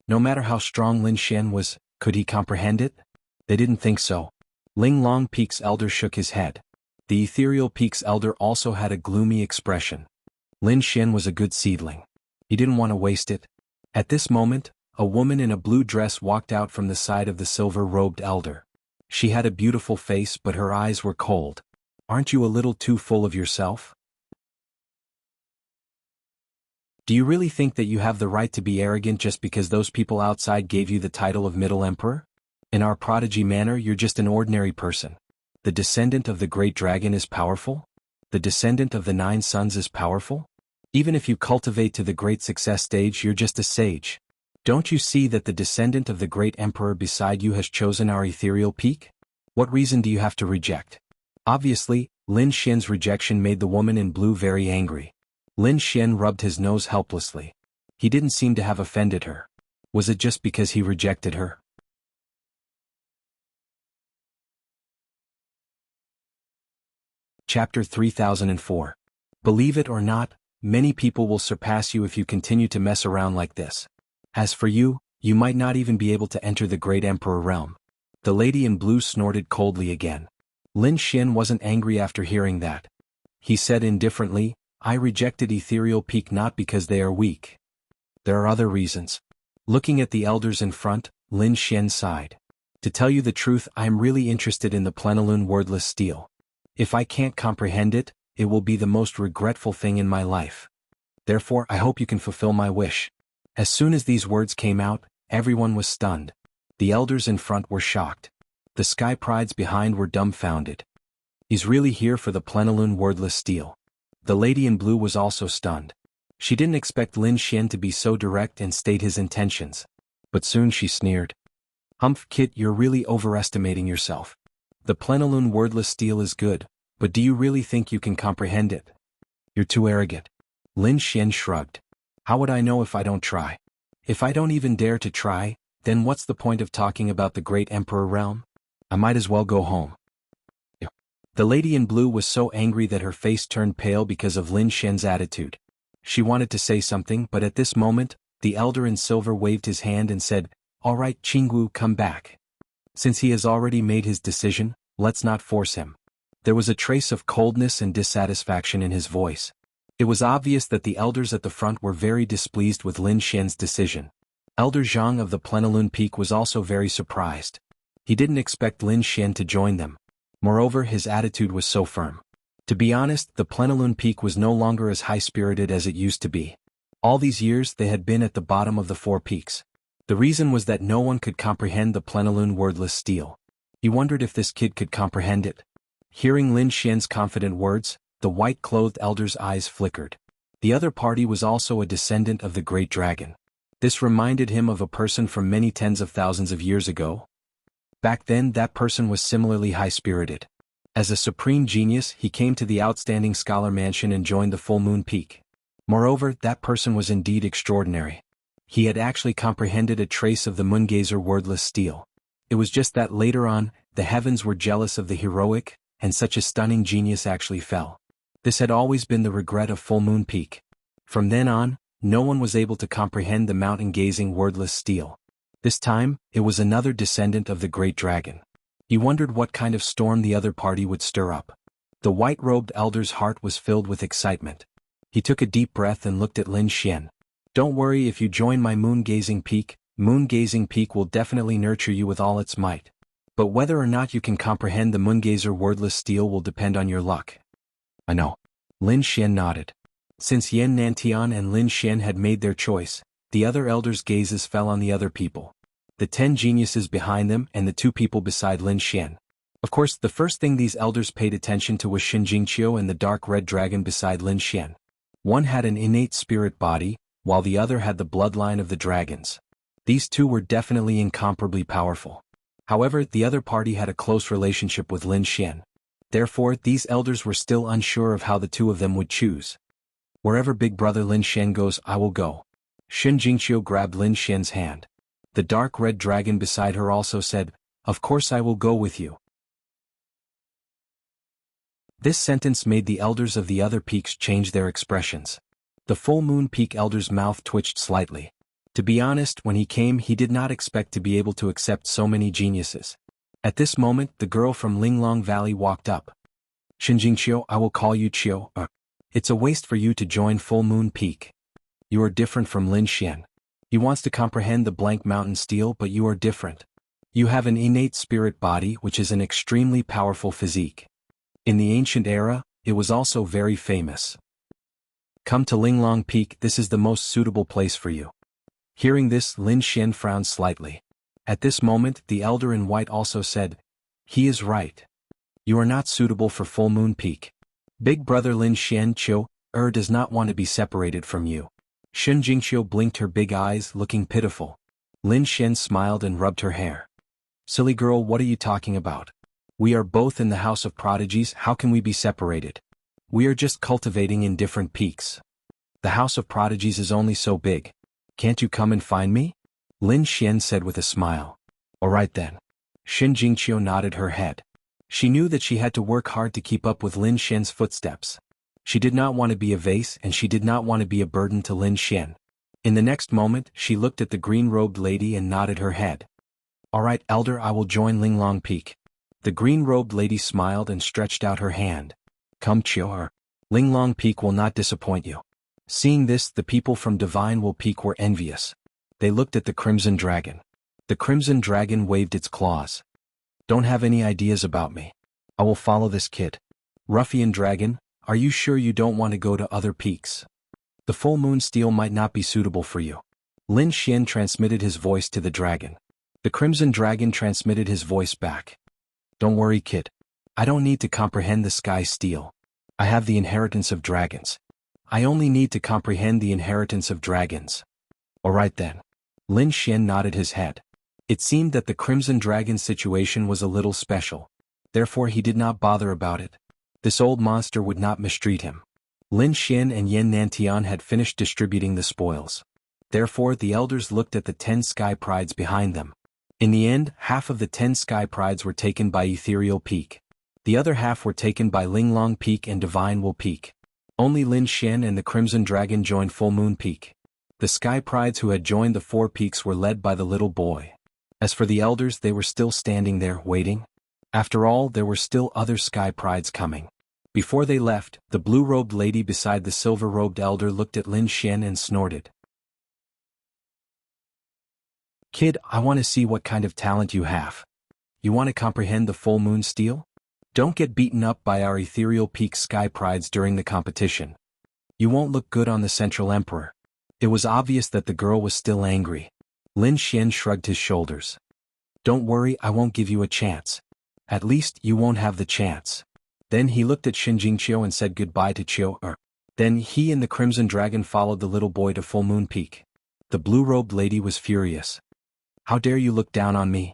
No matter how strong Lin Xian was, could he comprehend it? They didn't think so. Ling Long Peak's elder shook his head. The Ethereal Peak's elder also had a gloomy expression. Lin Xian was a good seedling. He didn't want to waste it. At this moment, a woman in a blue dress walked out from the side of the silver-robed elder. She had a beautiful face, but her eyes were cold. "Aren't you a little too full of yourself? Do you really think that you have the right to be arrogant just because those people outside gave you the title of Middle Emperor? In our Prodigy Manor, you're just an ordinary person. The descendant of the Great Dragon is powerful? The descendant of the 9 Sons is powerful? Even if you cultivate to the great success stage, you're just a sage. Don't you see that the descendant of the great emperor beside you has chosen our ethereal peak? What reason do you have to reject?" Obviously, Lin Xian's rejection made the woman in blue very angry. Lin Xian rubbed his nose helplessly. He didn't seem to have offended her. Was it just because he rejected her? Chapter 3004. Believe it or not, many people will surpass you if you continue to mess around like this. As for you, you might not even be able to enter the great emperor realm. The lady in blue snorted coldly again. Lin Xian wasn't angry after hearing that. He said indifferently, "I rejected Ethereal Peak not because they are weak. There are other reasons." Looking at the elders in front, Lin Xian sighed. "To tell you the truth, I am really interested in the Plenilune wordless steel. If I can't comprehend it, it will be the most regretful thing in my life. Therefore, I hope you can fulfill my wish." As soon as these words came out, everyone was stunned. The elders in front were shocked. The sky prides behind were dumbfounded. He's really here for the Plenilune wordless steel. The lady in blue was also stunned. She didn't expect Lin Xian to be so direct and state his intentions. But soon she sneered. "Humph, Kit, you're really overestimating yourself. The Plenilune wordless steel is good, but do you really think you can comprehend it? You're too arrogant." Lin Xian shrugged. "How would I know if I don't try? If I don't even dare to try, then what's the point of talking about the great emperor realm? I might as well go home." The lady in blue was so angry that her face turned pale because of Lin Xian's attitude. She wanted to say something, but at this moment, the elder in silver waved his hand and said, "All right, Jianghu, come back. Since he has already made his decision, let's not force him." There was a trace of coldness and dissatisfaction in his voice. It was obvious that the elders at the front were very displeased with Lin Xian's decision. Elder Jiang of the Plenilune Peak was also very surprised. He didn't expect Lin Xian to join them. Moreover, his attitude was so firm. To be honest, the Plenilune Peak was no longer as high-spirited as it used to be. All these years they had been at the bottom of the 4 peaks. The reason was that no one could comprehend the Plenilune wordless steel. He wondered if this kid could comprehend it. Hearing Lin Xian's confident words, the white-clothed elder's eyes flickered. The other party was also a descendant of the Great Dragon. This reminded him of a person from many tens of thousands of years ago. Back then, that person was similarly high-spirited. As a supreme genius, he came to the Outstanding Scholar Mansion and joined the Full Moon Peak. Moreover, that person was indeed extraordinary. He had actually comprehended a trace of the Moongazer wordless steel. It was just that later on, the heavens were jealous of the heroic, and such a stunning genius actually fell. This had always been the regret of Full Moon Peak. From then on, no one was able to comprehend the mountain-gazing wordless steel. This time, it was another descendant of the Great Dragon. He wondered what kind of storm the other party would stir up. The white-robed elder's heart was filled with excitement. He took a deep breath and looked at Lin Xian. "Don't worry if you join my moon-gazing peak. Moon-gazing peak will definitely nurture you with all its might. But whether or not you can comprehend the Moongazer wordless steel will depend on your luck." "I know." Lin Xian nodded. Since Yan Nantian and Lin Xian had made their choice, the other elders' gazes fell on the other people. The 10 geniuses behind them and the 2 people beside Lin Xian. Of course, the first thing these elders paid attention to was Xinjingqiu and the dark red dragon beside Lin Xian. One had an innate spirit body, while the other had the bloodline of the dragons. These 2 were definitely incomparably powerful. However, the other party had a close relationship with Lin Xian. Therefore, these elders were still unsure of how the two of them would choose. Wherever big brother Lin Xian goes, I will go. Shen Jingqiu grabbed Lin Xian's hand. The dark red dragon beside her also said, "Of course I will go with you." This sentence made the elders of the other peaks change their expressions. The full moon peak elder's mouth twitched slightly. To be honest, when he came he did not expect to be able to accept so many geniuses. At this moment, the girl from Linglong Valley walked up. "Shinjingqiu, I will call you Qiu. It's a waste for you to join Full Moon Peak. You are different from Lin Xian. He wants to comprehend the blank mountain steel, but you are different. You have an innate spirit body which is an extremely powerful physique. In the ancient era, it was also very famous. Come to Linglong Peak, this is the most suitable place for you." Hearing this, Lin Xian frowned slightly. At this moment, the elder in white also said, "He is right. You are not suitable for Full Moon Peak. Big brother Lin Xian Qiu, does not want to be separated from you." Shen Jingqiu blinked her big eyes, looking pitiful. Lin Xian smiled and rubbed her hair. "Silly girl, what are you talking about? We are both in the House of Prodigies, how can we be separated? We are just cultivating in different peaks. The House of Prodigies is only so big. Can't you come and find me?" Lin Xian said with a smile. "All right then." Shen Jingqiu nodded her head. She knew that she had to work hard to keep up with Lin Xian's footsteps. She did not want to be a vase and she did not want to be a burden to Lin Xian. In the next moment, she looked at the green-robed lady and nodded her head. "All right, elder, I will join Linglong Peak." The green-robed lady smiled and stretched out her hand. "Come Qiu. Linglong Peak will not disappoint you." Seeing this, the people from Divine Will Peak were envious. They looked at the Crimson Dragon. The Crimson Dragon waved its claws. "Don't have any ideas about me. I will follow this kid. Ruffian Dragon, are you sure you don't want to go to other peaks? The full moon steel might not be suitable for you." Lin Xian transmitted his voice to the dragon. The Crimson Dragon transmitted his voice back. "Don't worry, kid. I don't need to comprehend the sky steel. I have the inheritance of dragons. I only need to comprehend the inheritance of dragons." "All right then." Lin Xian nodded his head. It seemed that the Crimson Dragon's situation was a little special. Therefore he did not bother about it. This old monster would not mistreat him. Lin Xian and Yan Nantian had finished distributing the spoils. Therefore the elders looked at the 10 sky prides behind them. In the end, half of the 10 sky prides were taken by Ethereal Peak. The other half were taken by Linglong Peak and Divine Will Peak. Only Lin Xian and the Crimson Dragon joined Full Moon Peak. The sky prides who had joined the 4 peaks were led by the little boy. As for the elders, they were still standing there, waiting. After all, there were still other sky prides coming. Before they left, the blue-robed lady beside the silver-robed elder looked at Lin Xian and snorted. "Kid, I want to see what kind of talent you have. You want to comprehend the full moon steel? Don't get beaten up by our Ethereal Peak sky prides during the competition. You won't look good on the Central Emperor." It was obvious that the girl was still angry. Lin Xian shrugged his shoulders. "Don't worry, I won't give you a chance. At least, you won't have the chance." Then he looked at Shinjingqiu and said goodbye to Qiu. Then he and the Crimson Dragon followed the little boy to Full Moon Peak. The blue-robed lady was furious. "How dare you look down on me?"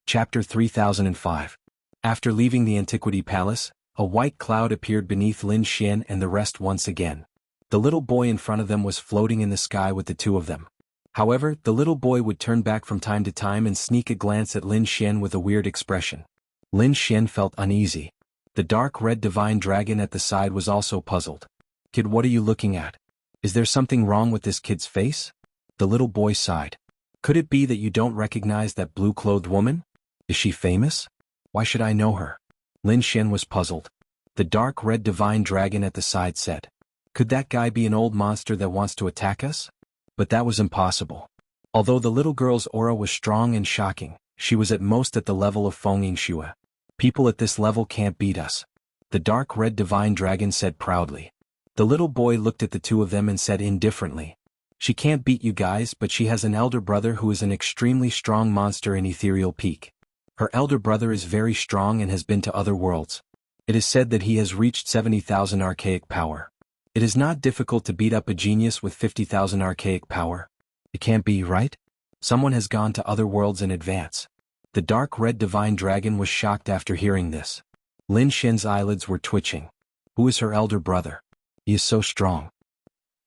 Chapter 3005. After leaving the Antiquity Palace, a white cloud appeared beneath Lin Xian and the rest once again. The little boy in front of them was floating in the sky with the two of them. However, the little boy would turn back from time to time and sneak a glance at Lin Xian with a weird expression. Lin Xian felt uneasy. The dark red divine dragon at the side was also puzzled. "Kid, what are you looking at? Is there something wrong with this kid's face?" The little boy sighed. "Could it be that you don't recognize that blue-clothed woman? Is she famous? Why should I know her?" Lin Xian was puzzled. The dark red divine dragon at the side said, "Could that guy be an old monster that wants to attack us?" But that was impossible. Although the little girl's aura was strong and shocking, she was at most at the level of Feng Yingxue. "People at this level can't beat us," the dark red divine dragon said proudly. The little boy looked at the two of them and said indifferently, "She can't beat you guys, but she has an elder brother who is an extremely strong monster in Ethereal Peak. Her elder brother is very strong and has been to other worlds. It is said that he has reached 70,000 archaic power. It is not difficult to beat up a genius with 50,000 archaic power. It can't be, right? Someone has gone to other worlds in advance. The dark red divine dragon was shocked after hearing this. Lin Xian's eyelids were twitching. Who is her elder brother? He is so strong.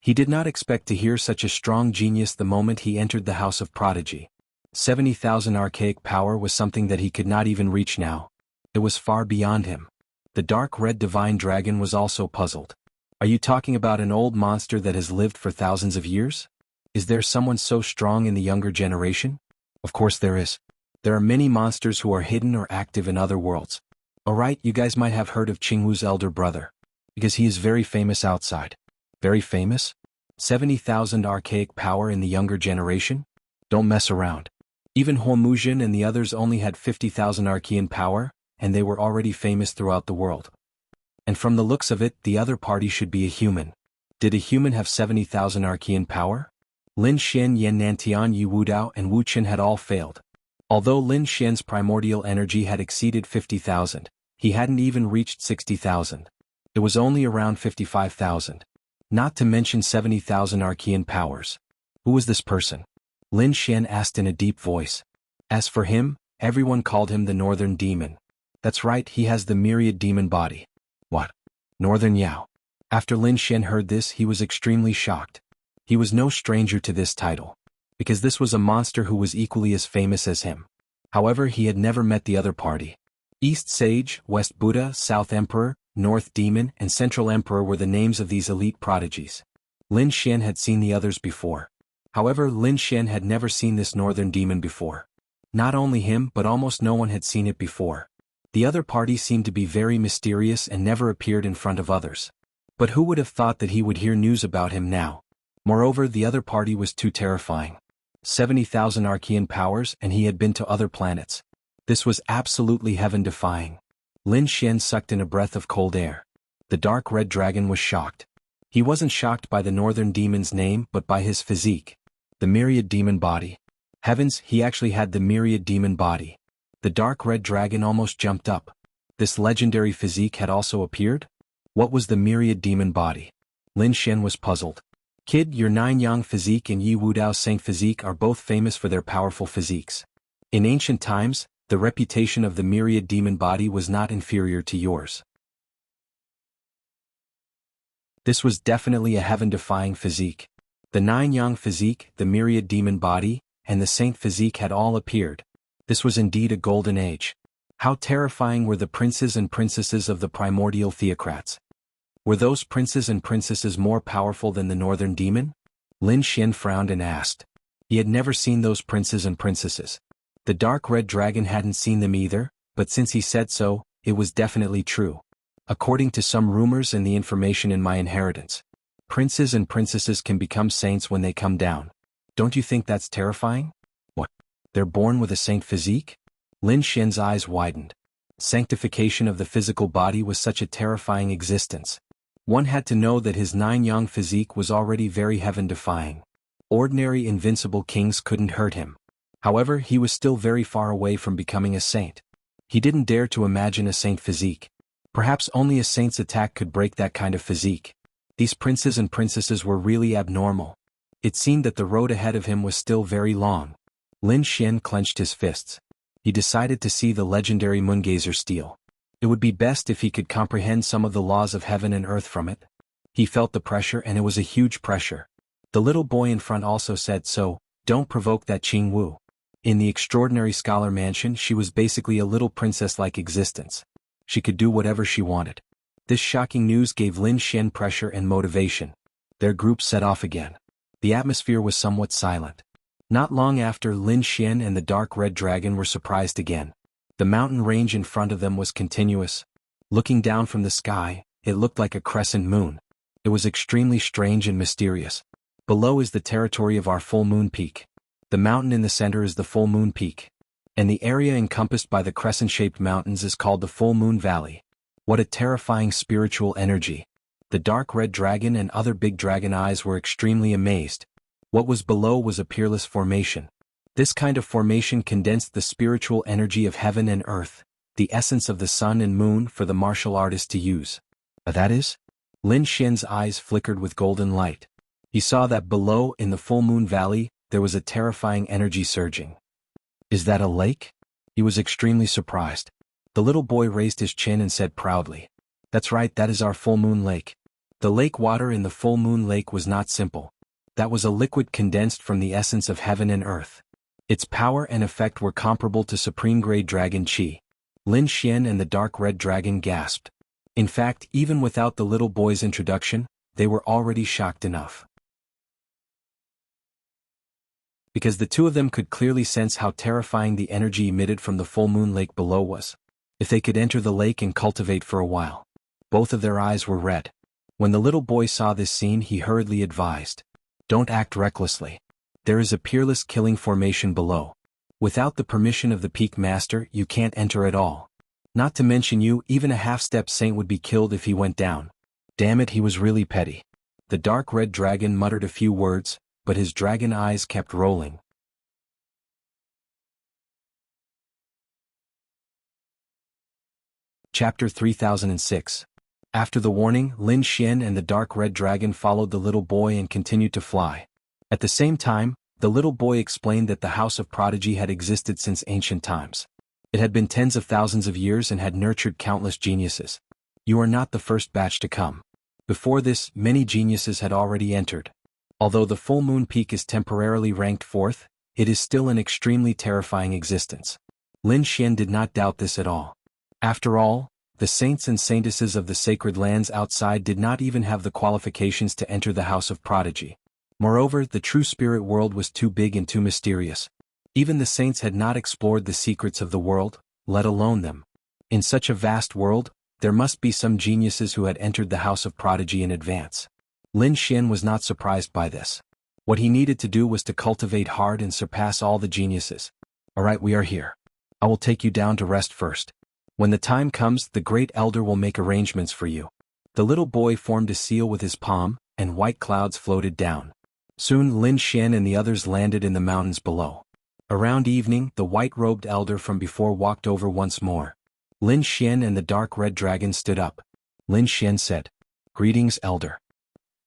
He did not expect to hear such a strong genius the moment he entered the house of prodigy. 70,000 archaic power was something that he could not even reach now. It was far beyond him. The dark red divine dragon was also puzzled. Are you talking about an old monster that has lived for thousands of years? Is there someone so strong in the younger generation? Of course there is. There are many monsters who are hidden or active in other worlds. Alright, you guys might have heard of Jianghu's elder brother. Because he is very famous outside. Very famous? 70,000 archaic power in the younger generation? Don't mess around. Even Huomuzhen and the others only had 50,000 archean power, and they were already famous throughout the world. And from the looks of it, the other party should be a human. Did a human have 70,000 archean power? Lin Xian, Yan Nantian, Yu Wudao, and Wu Qin had all failed. Although Lin Xian's primordial energy had exceeded 50,000, he hadn't even reached 60,000. It was only around 55,000. Not to mention 70,000 archean powers. Who was this person? Lin Xian asked in a deep voice. As for him, everyone called him the Northern Demon. That's right, he has the myriad demon body. What? Northern Yao. After Lin Xian heard this, he was extremely shocked. He was no stranger to this title, because this was a monster who was equally as famous as him. However, he had never met the other party. East Sage, West Buddha, South Emperor, North Demon, and Central Emperor were the names of these elite prodigies. Lin Xian had seen the others before. However, Lin Xian had never seen this Northern Demon before. Not only him, but almost no one had seen it before. The other party seemed to be very mysterious and never appeared in front of others. But who would have thought that he would hear news about him now? Moreover, the other party was too terrifying. 70,000 archean powers, and he had been to other planets. This was absolutely heaven-defying. Lin Xian sucked in a breath of cold air. The dark red dragon was shocked. He wasn't shocked by the Northern Demon's name but by his physique. The myriad demon body. Heavens, he actually had the myriad demon body. The dark red dragon almost jumped up. This legendary physique had also appeared? What was the myriad demon body? Lin Xian was puzzled. Kid, your Nine Yang physique and Yi Wudao Saint physique are both famous for their powerful physiques. In ancient times, the reputation of the myriad demon body was not inferior to yours. This was definitely a heaven-defying physique. The Nine Yang physique, the myriad demon body, and the saint physique had all appeared. This was indeed a golden age. How terrifying were the princes and princesses of the primordial theocrats. Were those princes and princesses more powerful than the Northern Demon? Lin Xian frowned and asked. He had never seen those princes and princesses. The dark red dragon hadn't seen them either, but since he said so, it was definitely true. According to some rumors and the information in my inheritance, princes and princesses can become saints when they come down. Don't you think that's terrifying? What? They're born with a saint physique? Lin Xian's eyes widened. Sanctification of the physical body was such a terrifying existence. One had to know that his Nine Yang physique was already very heaven-defying. Ordinary invincible kings couldn't hurt him. However, he was still very far away from becoming a saint. He didn't dare to imagine a saint physique. Perhaps only a saint's attack could break that kind of physique. These princes and princesses were really abnormal. It seemed that the road ahead of him was still very long. Lin Xian clenched his fists. He decided to see the legendary Moongazer stele. It would be best if he could comprehend some of the laws of heaven and earth from it. He felt the pressure, and it was a huge pressure. The little boy in front also said so, don't provoke that Jianghu. In the extraordinary scholar mansion, she was basically a little princess-like existence. She could do whatever she wanted. This shocking news gave Lin Xian pressure and motivation. Their group set off again. The atmosphere was somewhat silent. Not long after, Lin Xian and the dark red dragon were surprised again. The mountain range in front of them was continuous. Looking down from the sky, it looked like a crescent moon. It was extremely strange and mysterious. Below is the territory of our full moon peak. The mountain in the center is the full moon peak. And the area encompassed by the crescent-shaped mountains is called the full moon valley. What a terrifying spiritual energy. The dark red dragon and other big dragon eyes were extremely amazed. What was below was a peerless formation. This kind of formation condensed the spiritual energy of heaven and earth, the essence of the sun and moon for the martial artist to use. That is? Lin Xian's eyes flickered with golden light. He saw that below, in the full moon valley, there was a terrifying energy surging. Is that a lake? He was extremely surprised. The little boy raised his chin and said proudly, "That's right, that is our full moon lake." The lake water in the full moon lake was not simple. That was a liquid condensed from the essence of heaven and earth. Its power and effect were comparable to supreme grade dragon qi. Lin Xian and the dark red dragon gasped. In fact, even without the little boy's introduction, they were already shocked enough. Because the two of them could clearly sense how terrifying the energy emitted from the full moon lake below was. If they could enter the lake and cultivate for a while. Both of their eyes were red. When the little boy saw this scene, he hurriedly advised, "Don't act recklessly. There is a peerless killing formation below. Without the permission of the peak master, you can't enter at all. Not to mention you, even a half-step saint would be killed if he went down." Damn it, he was really petty. The dark red dragon muttered a few words, but his dragon eyes kept rolling. Chapter 3006. After the warning, Lin Xian and the dark red dragon followed the little boy and continued to fly. At the same time, the little boy explained that the House of Prodigy had existed since ancient times. It had been tens of thousands of years and had nurtured countless geniuses. You are not the first batch to come. Before this, many geniuses had already entered. Although the full moon peak is temporarily ranked fourth, it is still an extremely terrifying existence. Lin Xian did not doubt this at all. After all, the saints and saintesses of the sacred lands outside did not even have the qualifications to enter the House of Prodigy. Moreover, the true spirit world was too big and too mysterious. Even the saints had not explored the secrets of the world, let alone them. In such a vast world, there must be some geniuses who had entered the House of Prodigy in advance. Lin Xian was not surprised by this. What he needed to do was to cultivate hard and surpass all the geniuses. "Alright, we are here. I will take you down to rest first. When the time comes, the Great Elder will make arrangements for you." The little boy formed a seal with his palm, and white clouds floated down. Soon Lin Xian and the others landed in the mountains below. Around evening, the white-robed elder from before walked over once more. Lin Xian and the dark red dragon stood up. Lin Xian said, "Greetings, elder."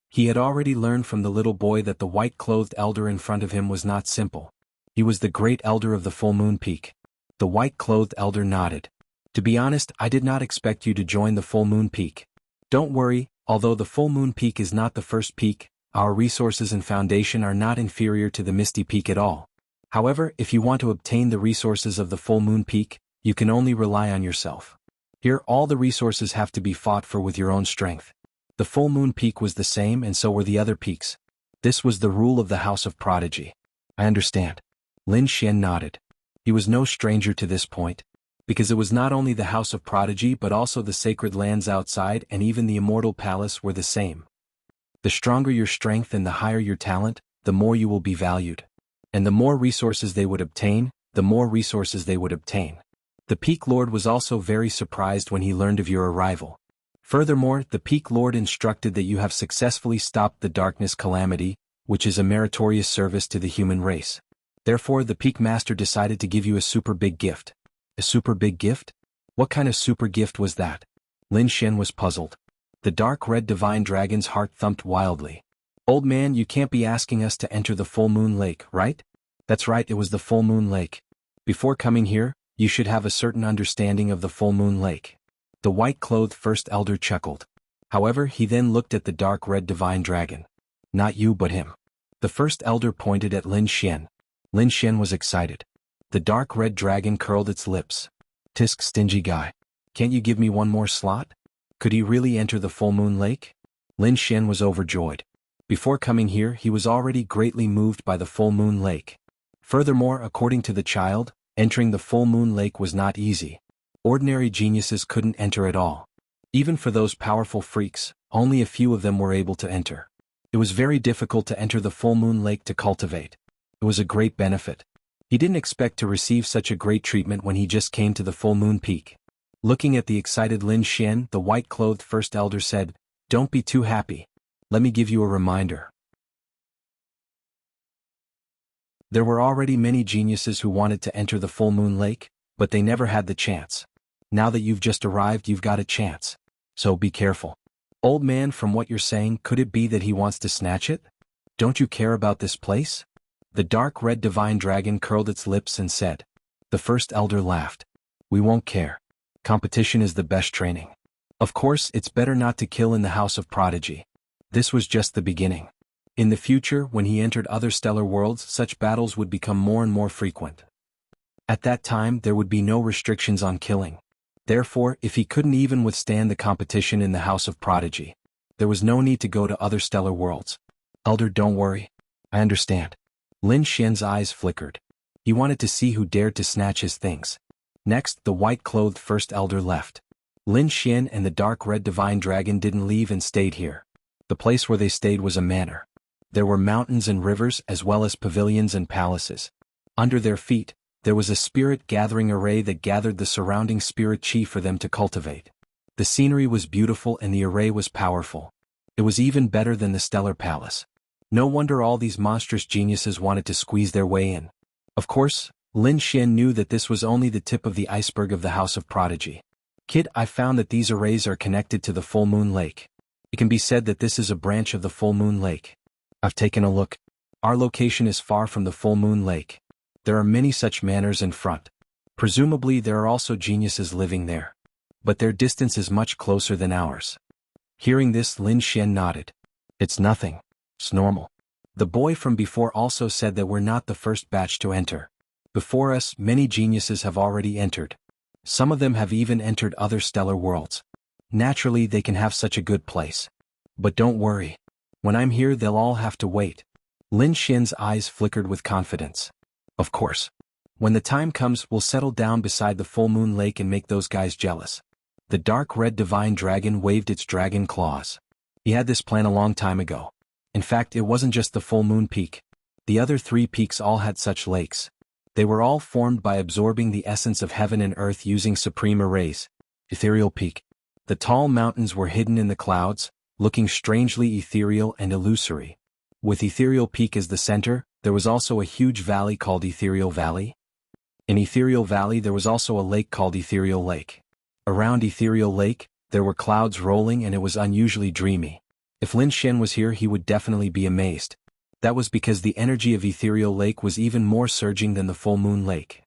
He had already learned from the little boy that the white-clothed elder in front of him was not simple. He was the great elder of the full moon peak. The white-clothed elder nodded. "To be honest, I did not expect you to join the full moon peak. Don't worry, although the full moon peak is not the first peak, our resources and foundation are not inferior to the misty peak at all. However, if you want to obtain the resources of the full moon peak, you can only rely on yourself. Here all the resources have to be fought for with your own strength. The full moon peak was the same and so were the other peaks. This was the rule of the House of Prodigy." "I understand." Lin Xian nodded. He was no stranger to this point. Because it was not only the House of Prodigy but also the sacred lands outside and even the Immortal Palace were the same. The stronger your strength and the higher your talent, the more you will be valued. And the more resources they would obtain, the more resources they would obtain. The Peak Lord was also very surprised when he learned of your arrival. Furthermore, the Peak Lord instructed that you have successfully stopped the darkness calamity, which is a meritorious service to the human race. Therefore, the Peak Master decided to give you a super big gift. A super big gift? What kind of super gift was that? Lin Xian was puzzled. The dark red divine dragon's heart thumped wildly. "Old man, you can't be asking us to enter the full moon lake, right?" "That's right, it was the full moon lake. Before coming here, you should have a certain understanding of the full moon lake." The white-clothed first elder chuckled. However, he then looked at the dark red divine dragon. "Not you but him." The first elder pointed at Lin Xian. Lin Xian was excited. The dark red dragon curled its lips. "Tisk, stingy guy. Can't you give me one more slot? Could he really enter the full moon lake?" Lin Xian was overjoyed. Before coming here, he was already greatly moved by the full moon lake. Furthermore, according to the child, entering the full moon lake was not easy. Ordinary geniuses couldn't enter at all. Even for those powerful freaks, only a few of them were able to enter. It was very difficult to enter the full moon lake to cultivate. It was a great benefit. He didn't expect to receive such a great treatment when he just came to the full moon peak. Looking at the excited Lin Xian, the white-clothed first elder said, "Don't be too happy. Let me give you a reminder. There were already many geniuses who wanted to enter the full moon lake, but they never had the chance. Now that you've just arrived, you've got a chance. So be careful. Old man, from what you're saying, could it be that he wants to snatch it? Don't you care about this place? The dark red divine dragon curled its lips and said. The first elder laughed. We won't care. Competition is the best training. Of course, it's better not to kill in the House of Prodigy. This was just the beginning. In the future, when he entered other stellar worlds, such battles would become more and more frequent. At that time, there would be no restrictions on killing. Therefore, if he couldn't even withstand the competition in the House of Prodigy, there was no need to go to other stellar worlds. Elder, don't worry. I understand. Lin Xian's eyes flickered. He wanted to see who dared to snatch his things. Next, the white-clothed first elder left. Lin Xian and the dark red divine dragon didn't leave and stayed here. The place where they stayed was a manor. There were mountains and rivers as well as pavilions and palaces. Under their feet, there was a spirit-gathering array that gathered the surrounding spirit chi for them to cultivate. The scenery was beautiful and the array was powerful. It was even better than the stellar palace. No wonder all these monstrous geniuses wanted to squeeze their way in. Of course, Lin Xian knew that this was only the tip of the iceberg of the House of Prodigy. Kid, I found that these arrays are connected to the Full Moon Lake. It can be said that this is a branch of the Full Moon Lake. I've taken a look. Our location is far from the Full Moon Lake. There are many such manors in front. Presumably there are also geniuses living there. But their distance is much closer than ours. Hearing this, Lin Xian nodded. It's nothing. It's normal. The boy from before also said that we're not the first batch to enter. Before us, many geniuses have already entered. Some of them have even entered other stellar worlds. Naturally, they can have such a good place. But don't worry. When I'm here, they'll all have to wait. Lin Xian's eyes flickered with confidence. Of course. When the time comes, we'll settle down beside the Full Moon Lake and make those guys jealous. The dark red divine dragon waved its dragon claws. He had this plan a long time ago. In fact, it wasn't just the Full Moon Peak. The other 3 peaks all had such lakes. They were all formed by absorbing the essence of heaven and earth using supreme arrays. Ethereal Peak. The tall mountains were hidden in the clouds, looking strangely ethereal and illusory. With Ethereal Peak as the center, there was also a huge valley called Ethereal Valley. In Ethereal Valley there was also a lake called Ethereal Lake. Around Ethereal Lake, there were clouds rolling and it was unusually dreamy. If Lin Xian was here, he would definitely be amazed. That was because the energy of Ethereal Lake was even more surging than the Full Moon Lake.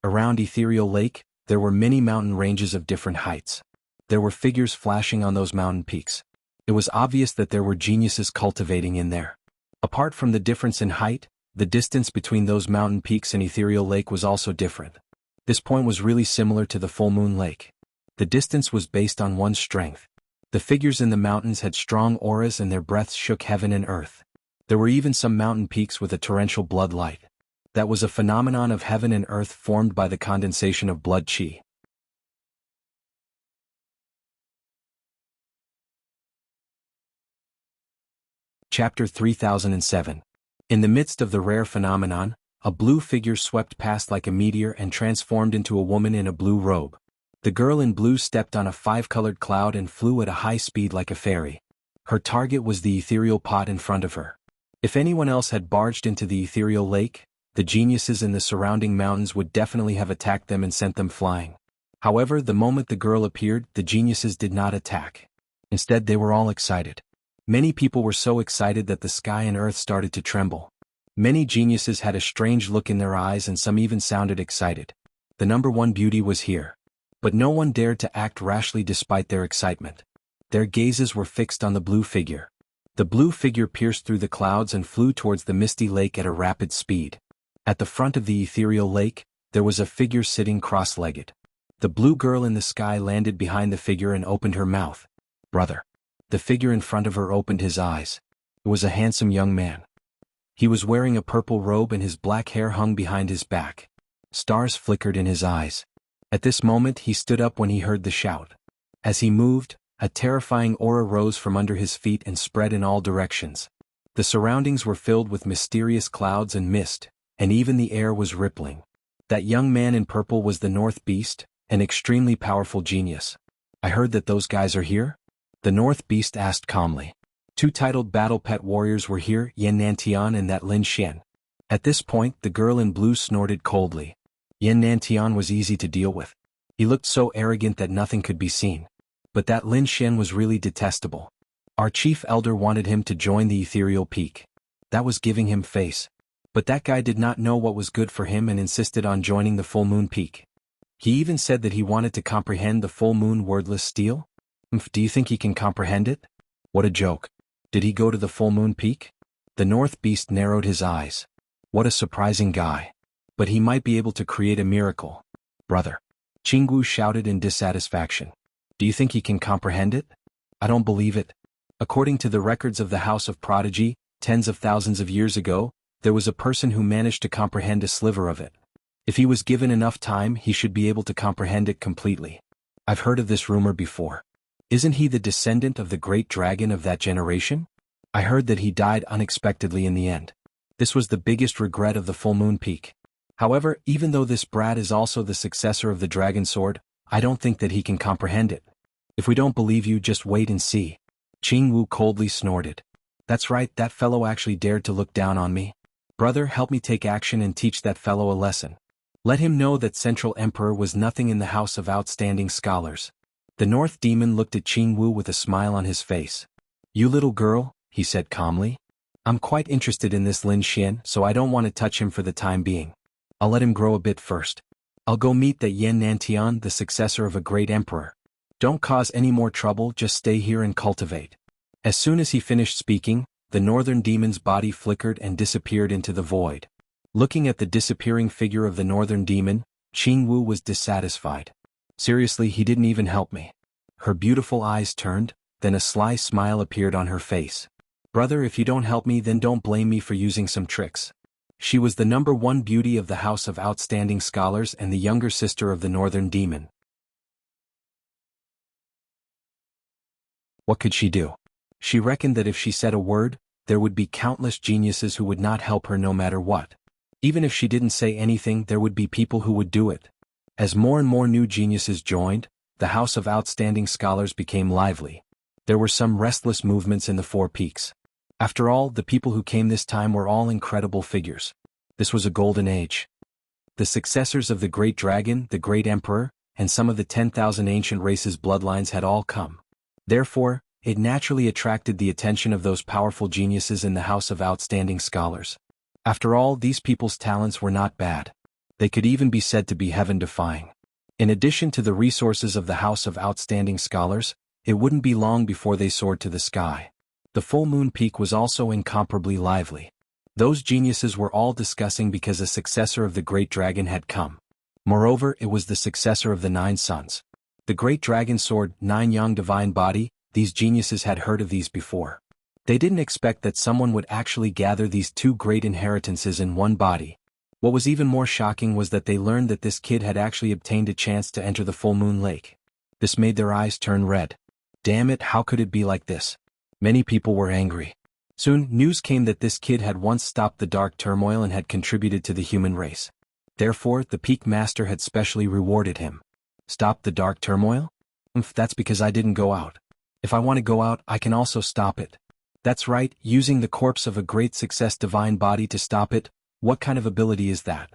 Around Ethereal Lake, there were many mountain ranges of different heights. There were figures flashing on those mountain peaks. It was obvious that there were geniuses cultivating in there. Apart from the difference in height, the distance between those mountain peaks and Ethereal Lake was also different. This point was really similar to the Full Moon Lake. The distance was based on one's strength. The figures in the mountains had strong auras and their breaths shook heaven and earth. There were even some mountain peaks with a torrential blood light. That was a phenomenon of heaven and earth formed by the condensation of blood chi. Chapter 3007. In the midst of the rare phenomenon, a blue figure swept past like a meteor and transformed into a woman in a blue robe. The girl in blue stepped on a 5-colored cloud and flew at a high speed like a fairy. Her target was the ethereal pot in front of her. If anyone else had barged into the ethereal lake, the geniuses in the surrounding mountains would definitely have attacked them and sent them flying. However, the moment the girl appeared, the geniuses did not attack. Instead, they were all excited. Many people were so excited that the sky and earth started to tremble. Many geniuses had a strange look in their eyes and some even sounded excited. The number 1 beauty was here. But no one dared to act rashly despite their excitement. Their gazes were fixed on the blue figure. The blue figure pierced through the clouds and flew towards the misty lake at a rapid speed. At the front of the ethereal lake, there was a figure sitting cross-legged. The blue girl in the sky landed behind the figure and opened her mouth. Brother. The figure in front of her opened his eyes. It was a handsome young man. He was wearing a purple robe and his black hair hung behind his back. Stars flickered in his eyes. At this moment he stood up when he heard the shout. As he moved, a terrifying aura rose from under his feet and spread in all directions. The surroundings were filled with mysterious clouds and mist, and even the air was rippling. That young man in purple was the North Beast, an extremely powerful genius. I heard that those guys are here? The North Beast asked calmly. 2 titled battle pet warriors were here, Yan Nantian and that Lin Xian. At this point, the girl in blue snorted coldly. Yan Nantian was easy to deal with. He looked so arrogant that nothing could be seen. But that Lin Xian was really detestable. Our chief elder wanted him to join the ethereal peak. That was giving him face. But that guy did not know what was good for him and insisted on joining the full moon peak. He even said that he wanted to comprehend the full moon wordless steel? Do you think he can comprehend it? What a joke. Did he go to the full moon peak? The North Beast narrowed his eyes. What a surprising guy. But he might be able to create a miracle. Brother. Jianghu shouted in dissatisfaction. Do you think he can comprehend it? I don't believe it. According to the records of the House of Prodigy, tens of thousands of years ago, there was a person who managed to comprehend a sliver of it. If he was given enough time, he should be able to comprehend it completely. I've heard of this rumor before. Isn't he the descendant of the great dragon of that generation? I heard that he died unexpectedly in the end. This was the biggest regret of the full moon peak. However, even though this brat is also the successor of the dragon sword, I don't think that he can comprehend it. If we don't believe you, just wait and see. Jianghu coldly snorted. That's right, that fellow actually dared to look down on me. Brother, help me take action and teach that fellow a lesson. Let him know that Central Emperor was nothing in the house of outstanding scholars. The North Demon looked at Jianghu with a smile on his face. You little girl, he said calmly. I'm quite interested in this Lin Xian, so I don't want to touch him for the time being. I'll let him grow a bit first. I'll go meet that Yan Nantian, the successor of a great emperor. Don't cause any more trouble, just stay here and cultivate. As soon as he finished speaking, the northern demon's body flickered and disappeared into the void. Looking at the disappearing figure of the northern demon, Jianghu was dissatisfied. Seriously, he didn't even help me. Her beautiful eyes turned, then a sly smile appeared on her face. Brother, if you don't help me, then don't blame me for using some tricks. She was the #1 beauty of the House of Outstanding Scholars and the younger sister of the Northern Demon. What could she do? She reckoned that if she said a word, there would be countless geniuses who would not help her no matter what. Even if she didn't say anything, there would be people who would do it. As more and more new geniuses joined, the House of Outstanding Scholars became lively. There were some restless movements in the Four Peaks. After all, the people who came this time were all incredible figures. This was a golden age. The successors of the Great Dragon, the Great Emperor, and some of the 10,000 ancient races' bloodlines had all come. Therefore, it naturally attracted the attention of those powerful geniuses in the House of Outstanding Scholars. After all, these people's talents were not bad. They could even be said to be heaven-defying. In addition to the resources of the House of Outstanding Scholars, it wouldn't be long before they soared to the sky. The full moon peak was also incomparably lively. Those geniuses were all discussing because a successor of the Great Dragon had come. Moreover, it was the successor of the 9 Suns. The Great Dragon Sword, 9 Yang Divine Body, these geniuses had heard of these before. They didn't expect that someone would actually gather these 2 great inheritances in one body. What was even more shocking was that they learned that this kid had actually obtained a chance to enter the full moon lake. This made their eyes turn red. Damn it, how could it be like this? Many people were angry. Soon, news came that this kid had once stopped the dark turmoil and had contributed to the human race. Therefore, the Peak Master had specially rewarded him. Stop the dark turmoil? That's because I didn't go out. If I want to go out, I can also stop it. That's right, using the corpse of a great success divine body to stop it. What kind of ability is that?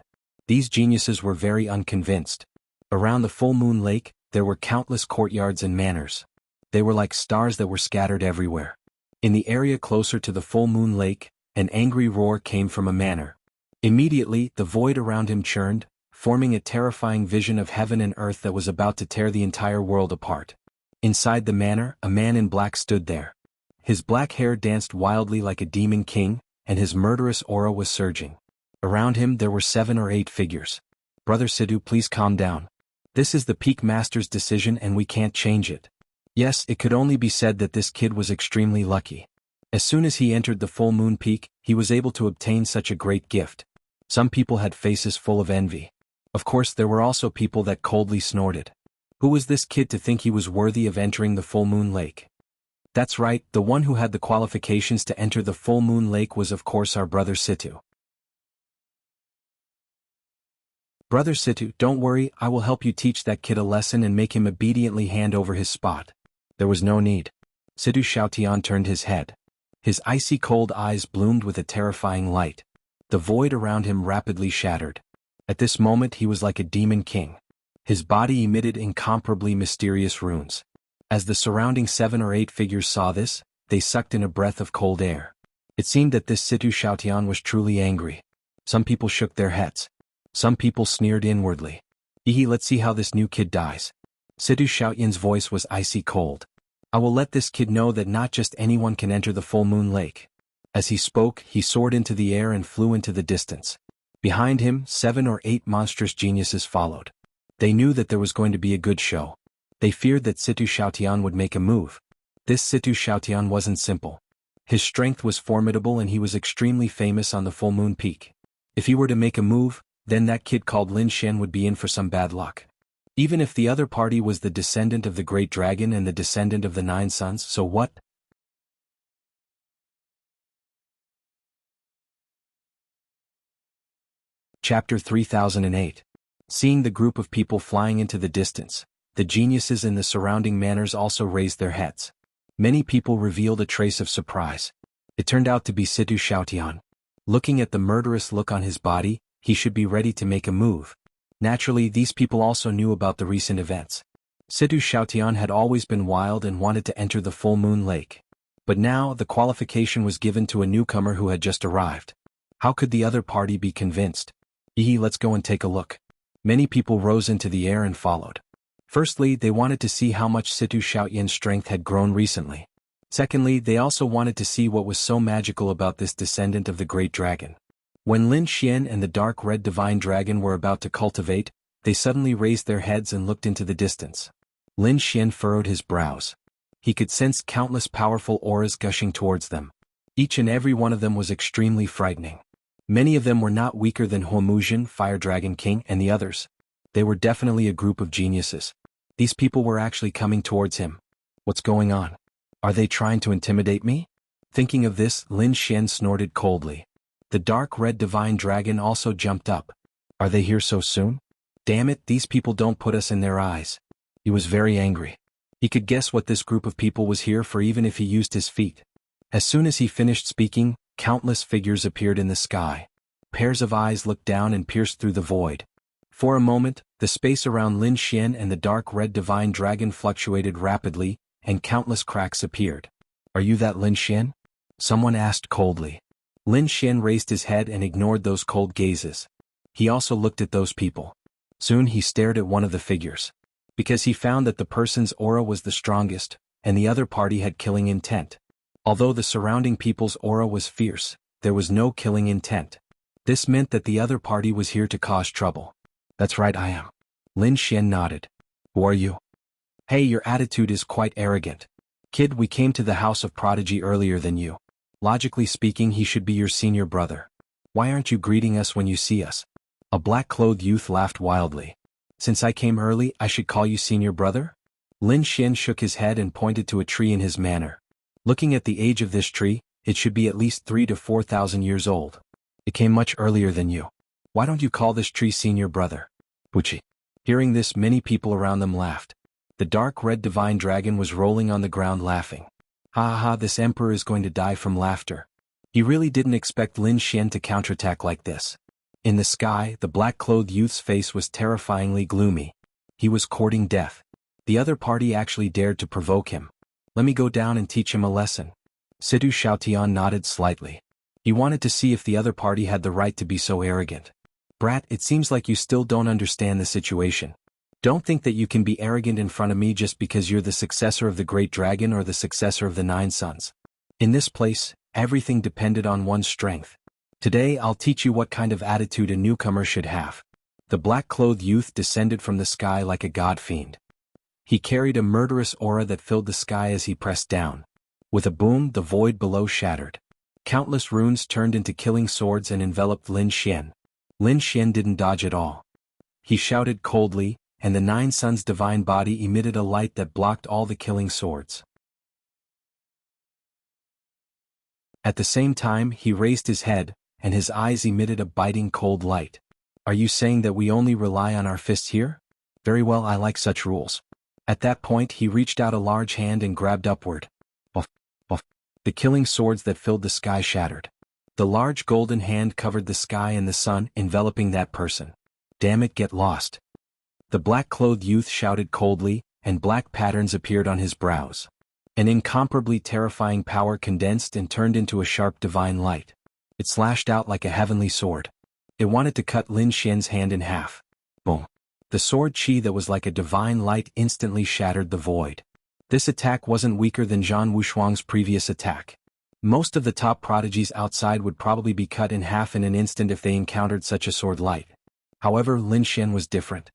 These geniuses were very unconvinced. Around the full moon lake, there were countless courtyards and manors. They were like stars that were scattered everywhere. In the area closer to the full moon lake, an angry roar came from a manor. Immediately, the void around him churned, forming a terrifying vision of heaven and earth that was about to tear the entire world apart. Inside the manor, a man in black stood there. His black hair danced wildly like a demon king, and his murderous aura was surging. Around him there were 7 or 8 figures. Brother Sidhu, please calm down. This is the Peak Master's decision and we can't change it. Yes, it could only be said that this kid was extremely lucky. As soon as he entered the full moon peak, he was able to obtain such a great gift. Some people had faces full of envy. Of course, there were also people that coldly snorted. Who was this kid to think he was worthy of entering the full moon lake? That's right, the one who had the qualifications to enter the full moon lake was of course our brother Sidhu. Brother Sidhu, don't worry, I will help you teach that kid a lesson and make him obediently hand over his spot. There was no need. Sidhu Xiaotian turned his head. His icy cold eyes bloomed with a terrifying light. The void around him rapidly shattered. At this moment he was like a demon king. His body emitted incomparably mysterious runes. As the surrounding 7 or 8 figures saw this, they sucked in a breath of cold air. It seemed that this Situ Xiaotian was truly angry. Some people shook their heads. Some people sneered inwardly. Let's see how this new kid dies. Situ Xiaotian's voice was icy cold. I will let this kid know that not just anyone can enter the full moon lake. As he spoke, he soared into the air and flew into the distance. Behind him, 7 or 8 monstrous geniuses followed. They knew that there was going to be a good show. They feared that Situ Xiaotian would make a move. This Situ Xiaotian wasn't simple. His strength was formidable and he was extremely famous on the full moon peak. If he were to make a move, then that kid called Lin Xian would be in for some bad luck. Even if the other party was the descendant of the Great Dragon and the descendant of the 9 Sons, so what? Chapter 3008. Seeing the group of people flying into the distance, the geniuses in the surrounding manors also raised their heads. Many people revealed a trace of surprise. It turned out to be Situ Xiaotian. Looking at the murderous look on his body, he should be ready to make a move. Naturally, these people also knew about the recent events. Situ Xiaotian had always been wild and wanted to enter the full moon lake. But now, the qualification was given to a newcomer who had just arrived. How could the other party be convinced? Let's go and take a look. Many people rose into the air and followed. Firstly, they wanted to see how much Situ Xiaotian's strength had grown recently. Secondly, they also wanted to see what was so magical about this descendant of the Great Dragon. When Lin Xian and the dark red divine dragon were about to cultivate, they suddenly raised their heads and looked into the distance. Lin Xian furrowed his brows. He could sense countless powerful auras gushing towards them. Each and every one of them was extremely frightening. Many of them were not weaker than Huomuzhen, Fire Dragon King, and the others. They were definitely a group of geniuses. These people were actually coming towards him. What's going on? Are they trying to intimidate me? Thinking of this, Lin Xian snorted coldly. The dark red divine dragon also jumped up. Are they here so soon? Damn it, these people don't put us in their eyes. He was very angry. He could guess what this group of people was here for even if he used his feet. As soon as he finished speaking, countless figures appeared in the sky. Pairs of eyes looked down and pierced through the void. For a moment, the space around Lin Xian and the dark red divine dragon fluctuated rapidly, and countless cracks appeared. Are you that Lin Xian? Someone asked coldly. Lin Xian raised his head and ignored those cold gazes. He also looked at those people. Soon he stared at one of the figures. Because he found that the person's aura was the strongest, and the other party had killing intent. Although the surrounding people's aura was fierce, there was no killing intent. This meant that the other party was here to cause trouble. That's right, I am. Lin Xian nodded. Who are you? Hey, your attitude is quite arrogant. Kid, we came to the House of Prodigy earlier than you. Logically speaking, he should be your senior brother. Why aren't you greeting us when you see us? A black-clothed youth laughed wildly. Since I came early, I should call you senior brother? Lin Xian shook his head and pointed to a tree in his manor. Looking at the age of this tree, it should be at least 3,000 to 4,000 years old. It came much earlier than you. Why don't you call this tree senior brother? Wuxia. Hearing this, many people around them laughed. The dark red divine dragon was rolling on the ground laughing. Ha ha ha, this emperor is going to die from laughter. He really didn't expect Lin Xian to counterattack like this. In the sky, the black-clothed youth's face was terrifyingly gloomy. He was courting death. The other party actually dared to provoke him. Let me go down and teach him a lesson. Situ Xiaotian nodded slightly. He wanted to see if the other party had the right to be so arrogant. Brat, it seems like you still don't understand the situation. Don't think that you can be arrogant in front of me just because you're the successor of the Great Dragon or the successor of the 9 Sons. In this place, everything depended on one's strength. Today I'll teach you what kind of attitude a newcomer should have. The black-clothed youth descended from the sky like a god-fiend. He carried a murderous aura that filled the sky as he pressed down. With a boom, the void below shattered. Countless runes turned into killing swords and enveloped Lin Xian. Lin Xian didn't dodge at all. He shouted coldly, and the 9 Sons' divine body emitted a light that blocked all the killing swords. At the same time, he raised his head, and his eyes emitted a biting cold light. Are you saying that we only rely on our fists here? Very well, I like such rules. At that point, he reached out a large hand and grabbed upward. Buff, buff. The killing swords that filled the sky shattered. The large golden hand covered the sky and the sun, enveloping that person. Damn it, get lost. The black-clothed youth shouted coldly, and black patterns appeared on his brows. An incomparably terrifying power condensed and turned into a sharp divine light. It slashed out like a heavenly sword. It wanted to cut Lin Xian's hand in half. Boom. The sword chi that was like a divine light instantly shattered the void. This attack wasn't weaker than Zhan Wushuang's previous attack. Most of the top prodigies outside would probably be cut in half in an instant if they encountered such a sword light. However, Lin Xian was different.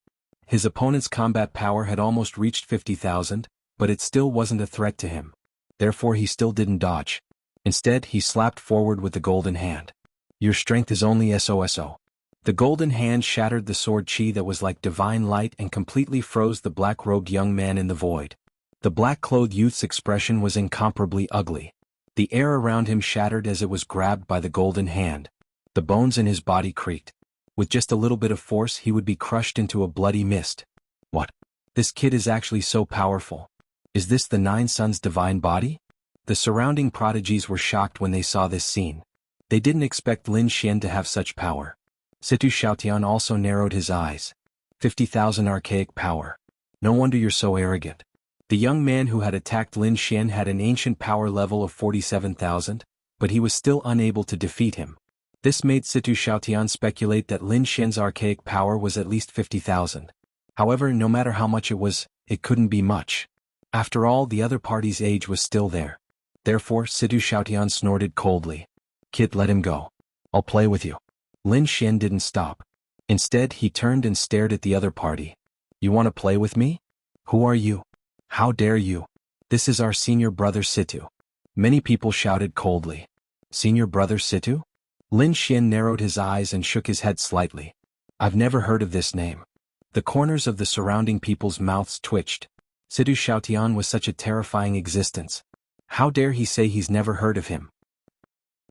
His opponent's combat power had almost reached 50,000, but it still wasn't a threat to him. Therefore he still didn't dodge. Instead, he slapped forward with the golden hand. Your strength is only SOSO. The golden hand shattered the sword chi that was like divine light and completely froze the black-robed young man in the void. The black-clothed youth's expression was incomparably ugly. The air around him shattered as it was grabbed by the golden hand. The bones in his body creaked. With just a little bit of force he would be crushed into a bloody mist. What? This kid is actually so powerful. Is this the Nine Sons' divine body? The surrounding prodigies were shocked when they saw this scene. They didn't expect Lin Xian to have such power. Situ Xiaotian also narrowed his eyes. 50,000 archaic power. No wonder you're so arrogant. The young man who had attacked Lin Xian had an ancient power level of 47,000, but he was still unable to defeat him. This made Situ Xiaotian speculate that Lin Xian's archaic power was at least 50,000. However, no matter how much it was, it couldn't be much. After all, the other party's age was still there. Therefore, Situ Xiaotian snorted coldly. Kid, let him go. I'll play with you. Lin Xian didn't stop. Instead, he turned and stared at the other party. You want to play with me? Who are you? How dare you? This is our senior brother Situ. Many people shouted coldly. Senior brother Situ? Lin Xian narrowed his eyes and shook his head slightly. I've never heard of this name. The corners of the surrounding people's mouths twitched. Situ Xiaotian was such a terrifying existence. How dare he say he's never heard of him?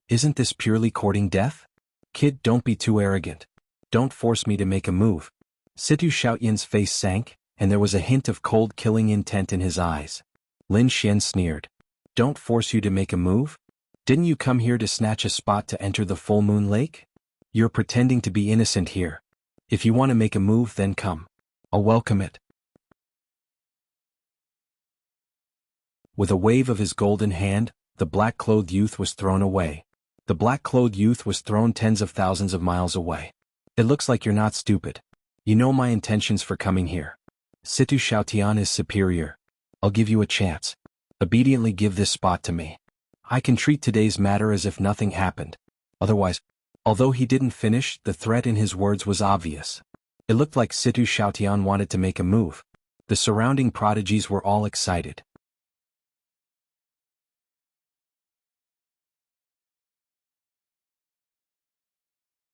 Isn't this purely courting death? Kid, don't be too arrogant. Don't force me to make a move. Situ Xiaotian's face sank, and there was a hint of cold killing intent in his eyes. Lin Xian sneered. Don't force you to make a move? Didn't you come here to snatch a spot to enter the full moon lake? You're pretending to be innocent here. If you want to make a move, then come. I'll welcome it. With a wave of his golden hand, the black-clothed youth was thrown away. The black-clothed youth was thrown tens of thousands of miles away. It looks like you're not stupid. You know my intentions for coming here. Situ Xiaotian is superior. I'll give you a chance. Obediently give this spot to me. I can treat today's matter as if nothing happened. Otherwise, although he didn't finish, the threat in his words was obvious. It looked like Situ Xiaotian wanted to make a move. The surrounding prodigies were all excited.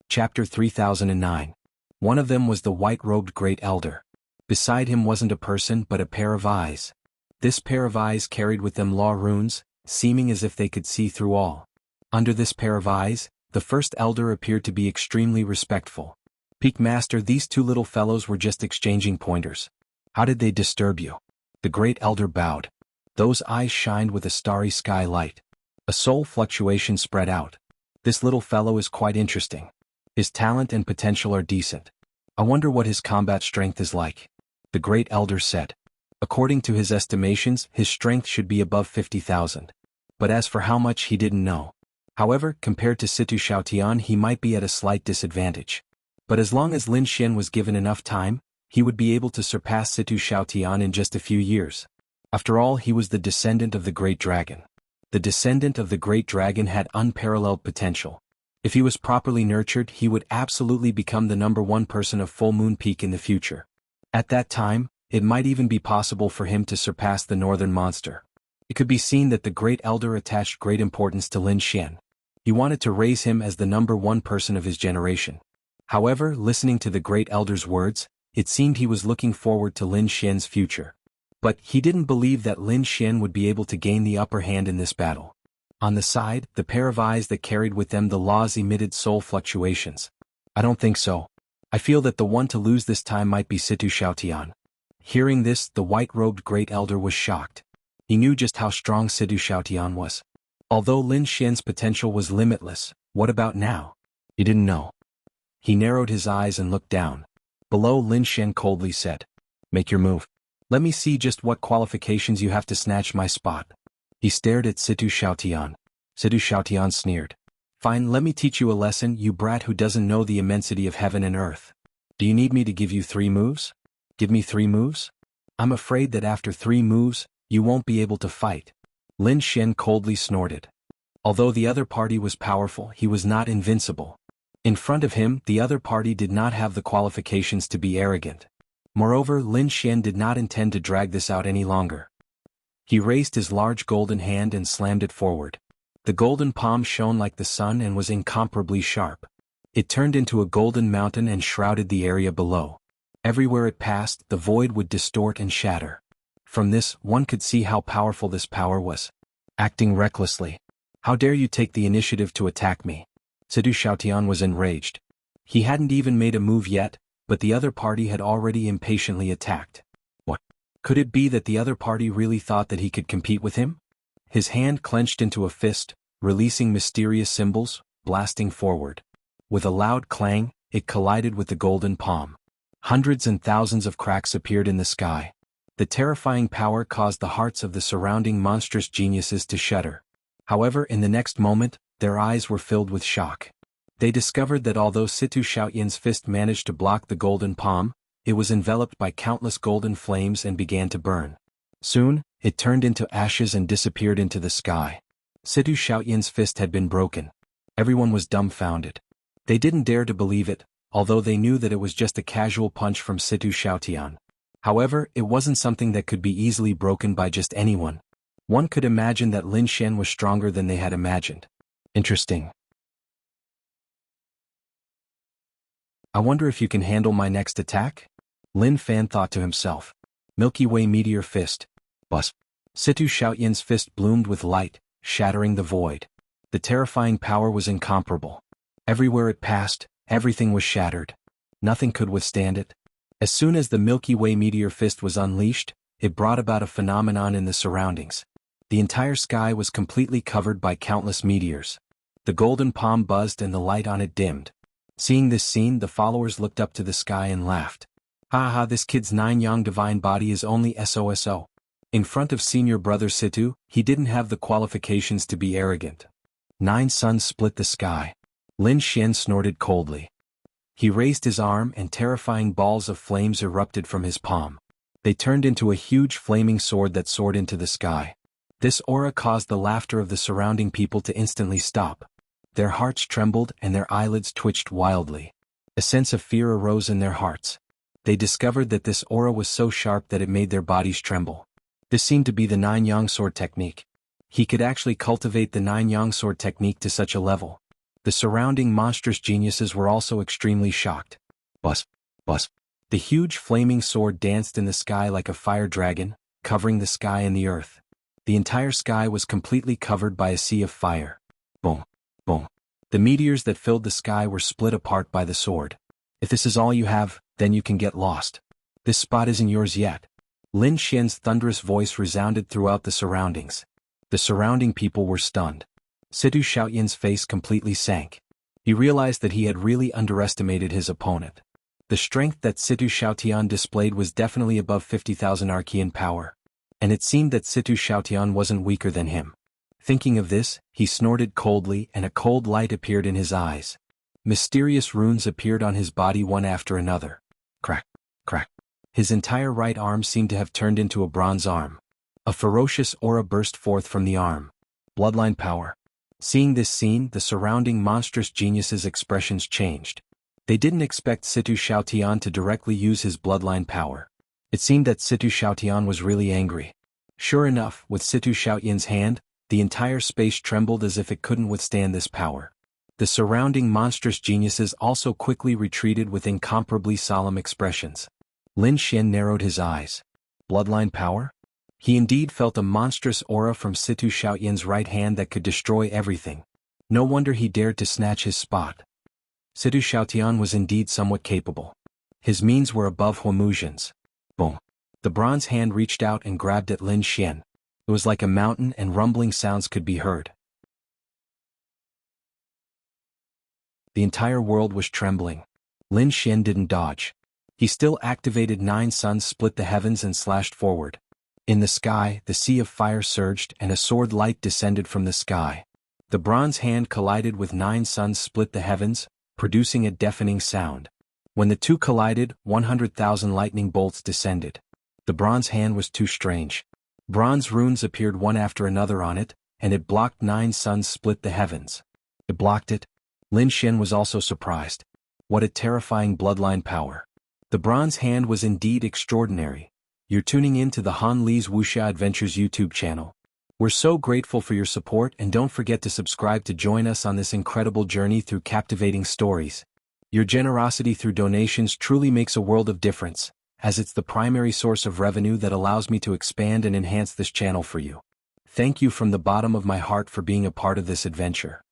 Chapter 3009. One of them was the white-robed Great Elder. Beside him wasn't a person but a pair of eyes. This pair of eyes carried with them law runes, seeming as if they could see through all. Under this pair of eyes, the first elder appeared to be extremely respectful. Peak Master, these two little fellows were just exchanging pointers. How did they disturb you? The Great Elder bowed. Those eyes shined with a starry sky light. A soul fluctuation spread out. This little fellow is quite interesting. His talent and potential are decent. I wonder what his combat strength is like. The Great Elder said. According to his estimations, his strength should be above 50,000. But as for how much, he didn't know. However, compared to Situ Xiaotian, he might be at a slight disadvantage. But as long as Lin Xian was given enough time, he would be able to surpass Situ Xiaotian in just a few years. After all, he was the descendant of the Great Dragon. The descendant of the Great Dragon had unparalleled potential. If he was properly nurtured, he would absolutely become the #1 person of Full Moon Peak in the future. At that time, it might even be possible for him to surpass the Northern Monster. It could be seen that the Great Elder attached great importance to Lin Xian. He wanted to raise him as the #1 person of his generation. However, listening to the Great Elder's words, it seemed he was looking forward to Lin Xian's future. But he didn't believe that Lin Xian would be able to gain the upper hand in this battle. On the side, the pair of eyes that carried with them the laws emitted soul fluctuations. I don't think so. I feel that the one to lose this time might be Situ Xiaotian. Hearing this, the white-robed Great Elder was shocked. He knew just how strong Situ Xiaotian was. Although Lin Xian's potential was limitless, what about now? He didn't know. He narrowed his eyes and looked down. Below, Lin Xian coldly said, "Make your move. Let me see just what qualifications you have to snatch my spot." He stared at Situ Xiaotian. Situ Xiaotian sneered. "Fine, let me teach you a lesson, you brat who doesn't know the immensity of heaven and earth. Do you need me to give you 3 moves? Give me 3 moves? I'm afraid that after 3 moves, you won't be able to fight." Lin Xian coldly snorted. Although the other party was powerful, he was not invincible. In front of him, the other party did not have the qualifications to be arrogant. Moreover, Lin Xian did not intend to drag this out any longer. He raised his large golden hand and slammed it forward. The golden palm shone like the sun and was incomparably sharp. It turned into a golden mountain and shrouded the area below. Everywhere it passed, the void would distort and shatter. From this, one could see how powerful this power was. Acting recklessly. "How dare you take the initiative to attack me?" Situ Xiaotian was enraged. He hadn't even made a move yet, but the other party had already impatiently attacked. What? Could it be that the other party really thought that he could compete with him? His hand clenched into a fist, releasing mysterious symbols, blasting forward. With a loud clang, it collided with the golden palm. Hundreds and thousands of cracks appeared in the sky. The terrifying power caused the hearts of the surrounding monstrous geniuses to shudder. However, in the next moment, their eyes were filled with shock. They discovered that although Situ Xiaotian's fist managed to block the golden palm, it was enveloped by countless golden flames and began to burn. Soon, it turned into ashes and disappeared into the sky. Situ Xiaotian's fist had been broken. Everyone was dumbfounded. They didn't dare to believe it, although they knew that it was just a casual punch from Situ Xiaotian. However, it wasn't something that could be easily broken by just anyone. One could imagine that Lin Xian was stronger than they had imagined. Interesting. I wonder if you can handle my next attack? Lin Fan thought to himself. Milky Way Meteor Fist. Bust. Situ Xiaotian's fist bloomed with light, shattering the void. The terrifying power was incomparable. Everywhere it passed, everything was shattered. Nothing could withstand it. As soon as the Milky Way Meteor Fist was unleashed, it brought about a phenomenon in the surroundings. The entire sky was completely covered by countless meteors. The golden palm buzzed and the light on it dimmed. Seeing this scene, the followers looked up to the sky and laughed. "Ha ha, this kid's 9-yang divine body is only SOSO. In front of senior brother Situ, he didn't have the qualifications to be arrogant." 9 suns split the sky. Lin Xian snorted coldly. He raised his arm and terrifying balls of flames erupted from his palm. They turned into a huge flaming sword that soared into the sky. This aura caused the laughter of the surrounding people to instantly stop. Their hearts trembled and their eyelids twitched wildly. A sense of fear arose in their hearts. They discovered that this aura was so sharp that it made their bodies tremble. This seemed to be the 9-yang sword technique. He could actually cultivate the 9-yang sword technique to such a level. The surrounding monstrous geniuses were also extremely shocked. Bust. Bust. The huge flaming sword danced in the sky like a fire dragon, covering the sky and the earth. The entire sky was completely covered by a sea of fire. Boom. Boom. The meteors that filled the sky were split apart by the sword. "If this is all you have, then you can get lost. This spot isn't yours yet." Lin Xian's thunderous voice resounded throughout the surroundings. The surrounding people were stunned. Situ Xiaotian's face completely sank. He realized that he had really underestimated his opponent. The strength that Situ Xiaotian displayed was definitely above 50,000 Archean power. And it seemed that Situ Xiaotian wasn't weaker than him. Thinking of this, he snorted coldly and a cold light appeared in his eyes. Mysterious runes appeared on his body one after another. Crack, crack. His entire right arm seemed to have turned into a bronze arm. A ferocious aura burst forth from the arm. Bloodline power. Seeing this scene, the surrounding monstrous geniuses' expressions changed. They didn't expect Situ Xiaotian to directly use his bloodline power. It seemed that Situ Xiaotian was really angry. Sure enough, with Situ Xiaotian's hand, the entire space trembled as if it couldn't withstand this power. The surrounding monstrous geniuses also quickly retreated with incomparably solemn expressions. Lin Xian narrowed his eyes. Bloodline power? He indeed felt a monstrous aura from Situ Xiaotian's right hand that could destroy everything. No wonder he dared to snatch his spot. Situ Xiaotian was indeed somewhat capable. His means were above Huamuzian's. Boom. The bronze hand reached out and grabbed at Lin Xian. It was like a mountain and rumbling sounds could be heard. The entire world was trembling. Lin Xian didn't dodge. He still activated 9 suns split the heavens and slashed forward. In the sky, the sea of fire surged and a sword light descended from the sky. The bronze hand collided with 9 suns split the heavens, producing a deafening sound. When the two collided, 100,000 lightning bolts descended. The bronze hand was too strange. Bronze runes appeared one after another on it, and it blocked 9 suns split the heavens. It blocked it. Lin Xian was also surprised. What a terrifying bloodline power. The bronze hand was indeed extraordinary. You're tuning in to the Han Li's Wuxia Adventures YouTube channel. We're so grateful for your support, and don't forget to subscribe to join us on this incredible journey through captivating stories. Your generosity through donations truly makes a world of difference, as it's the primary source of revenue that allows me to expand and enhance this channel for you. Thank you from the bottom of my heart for being a part of this adventure.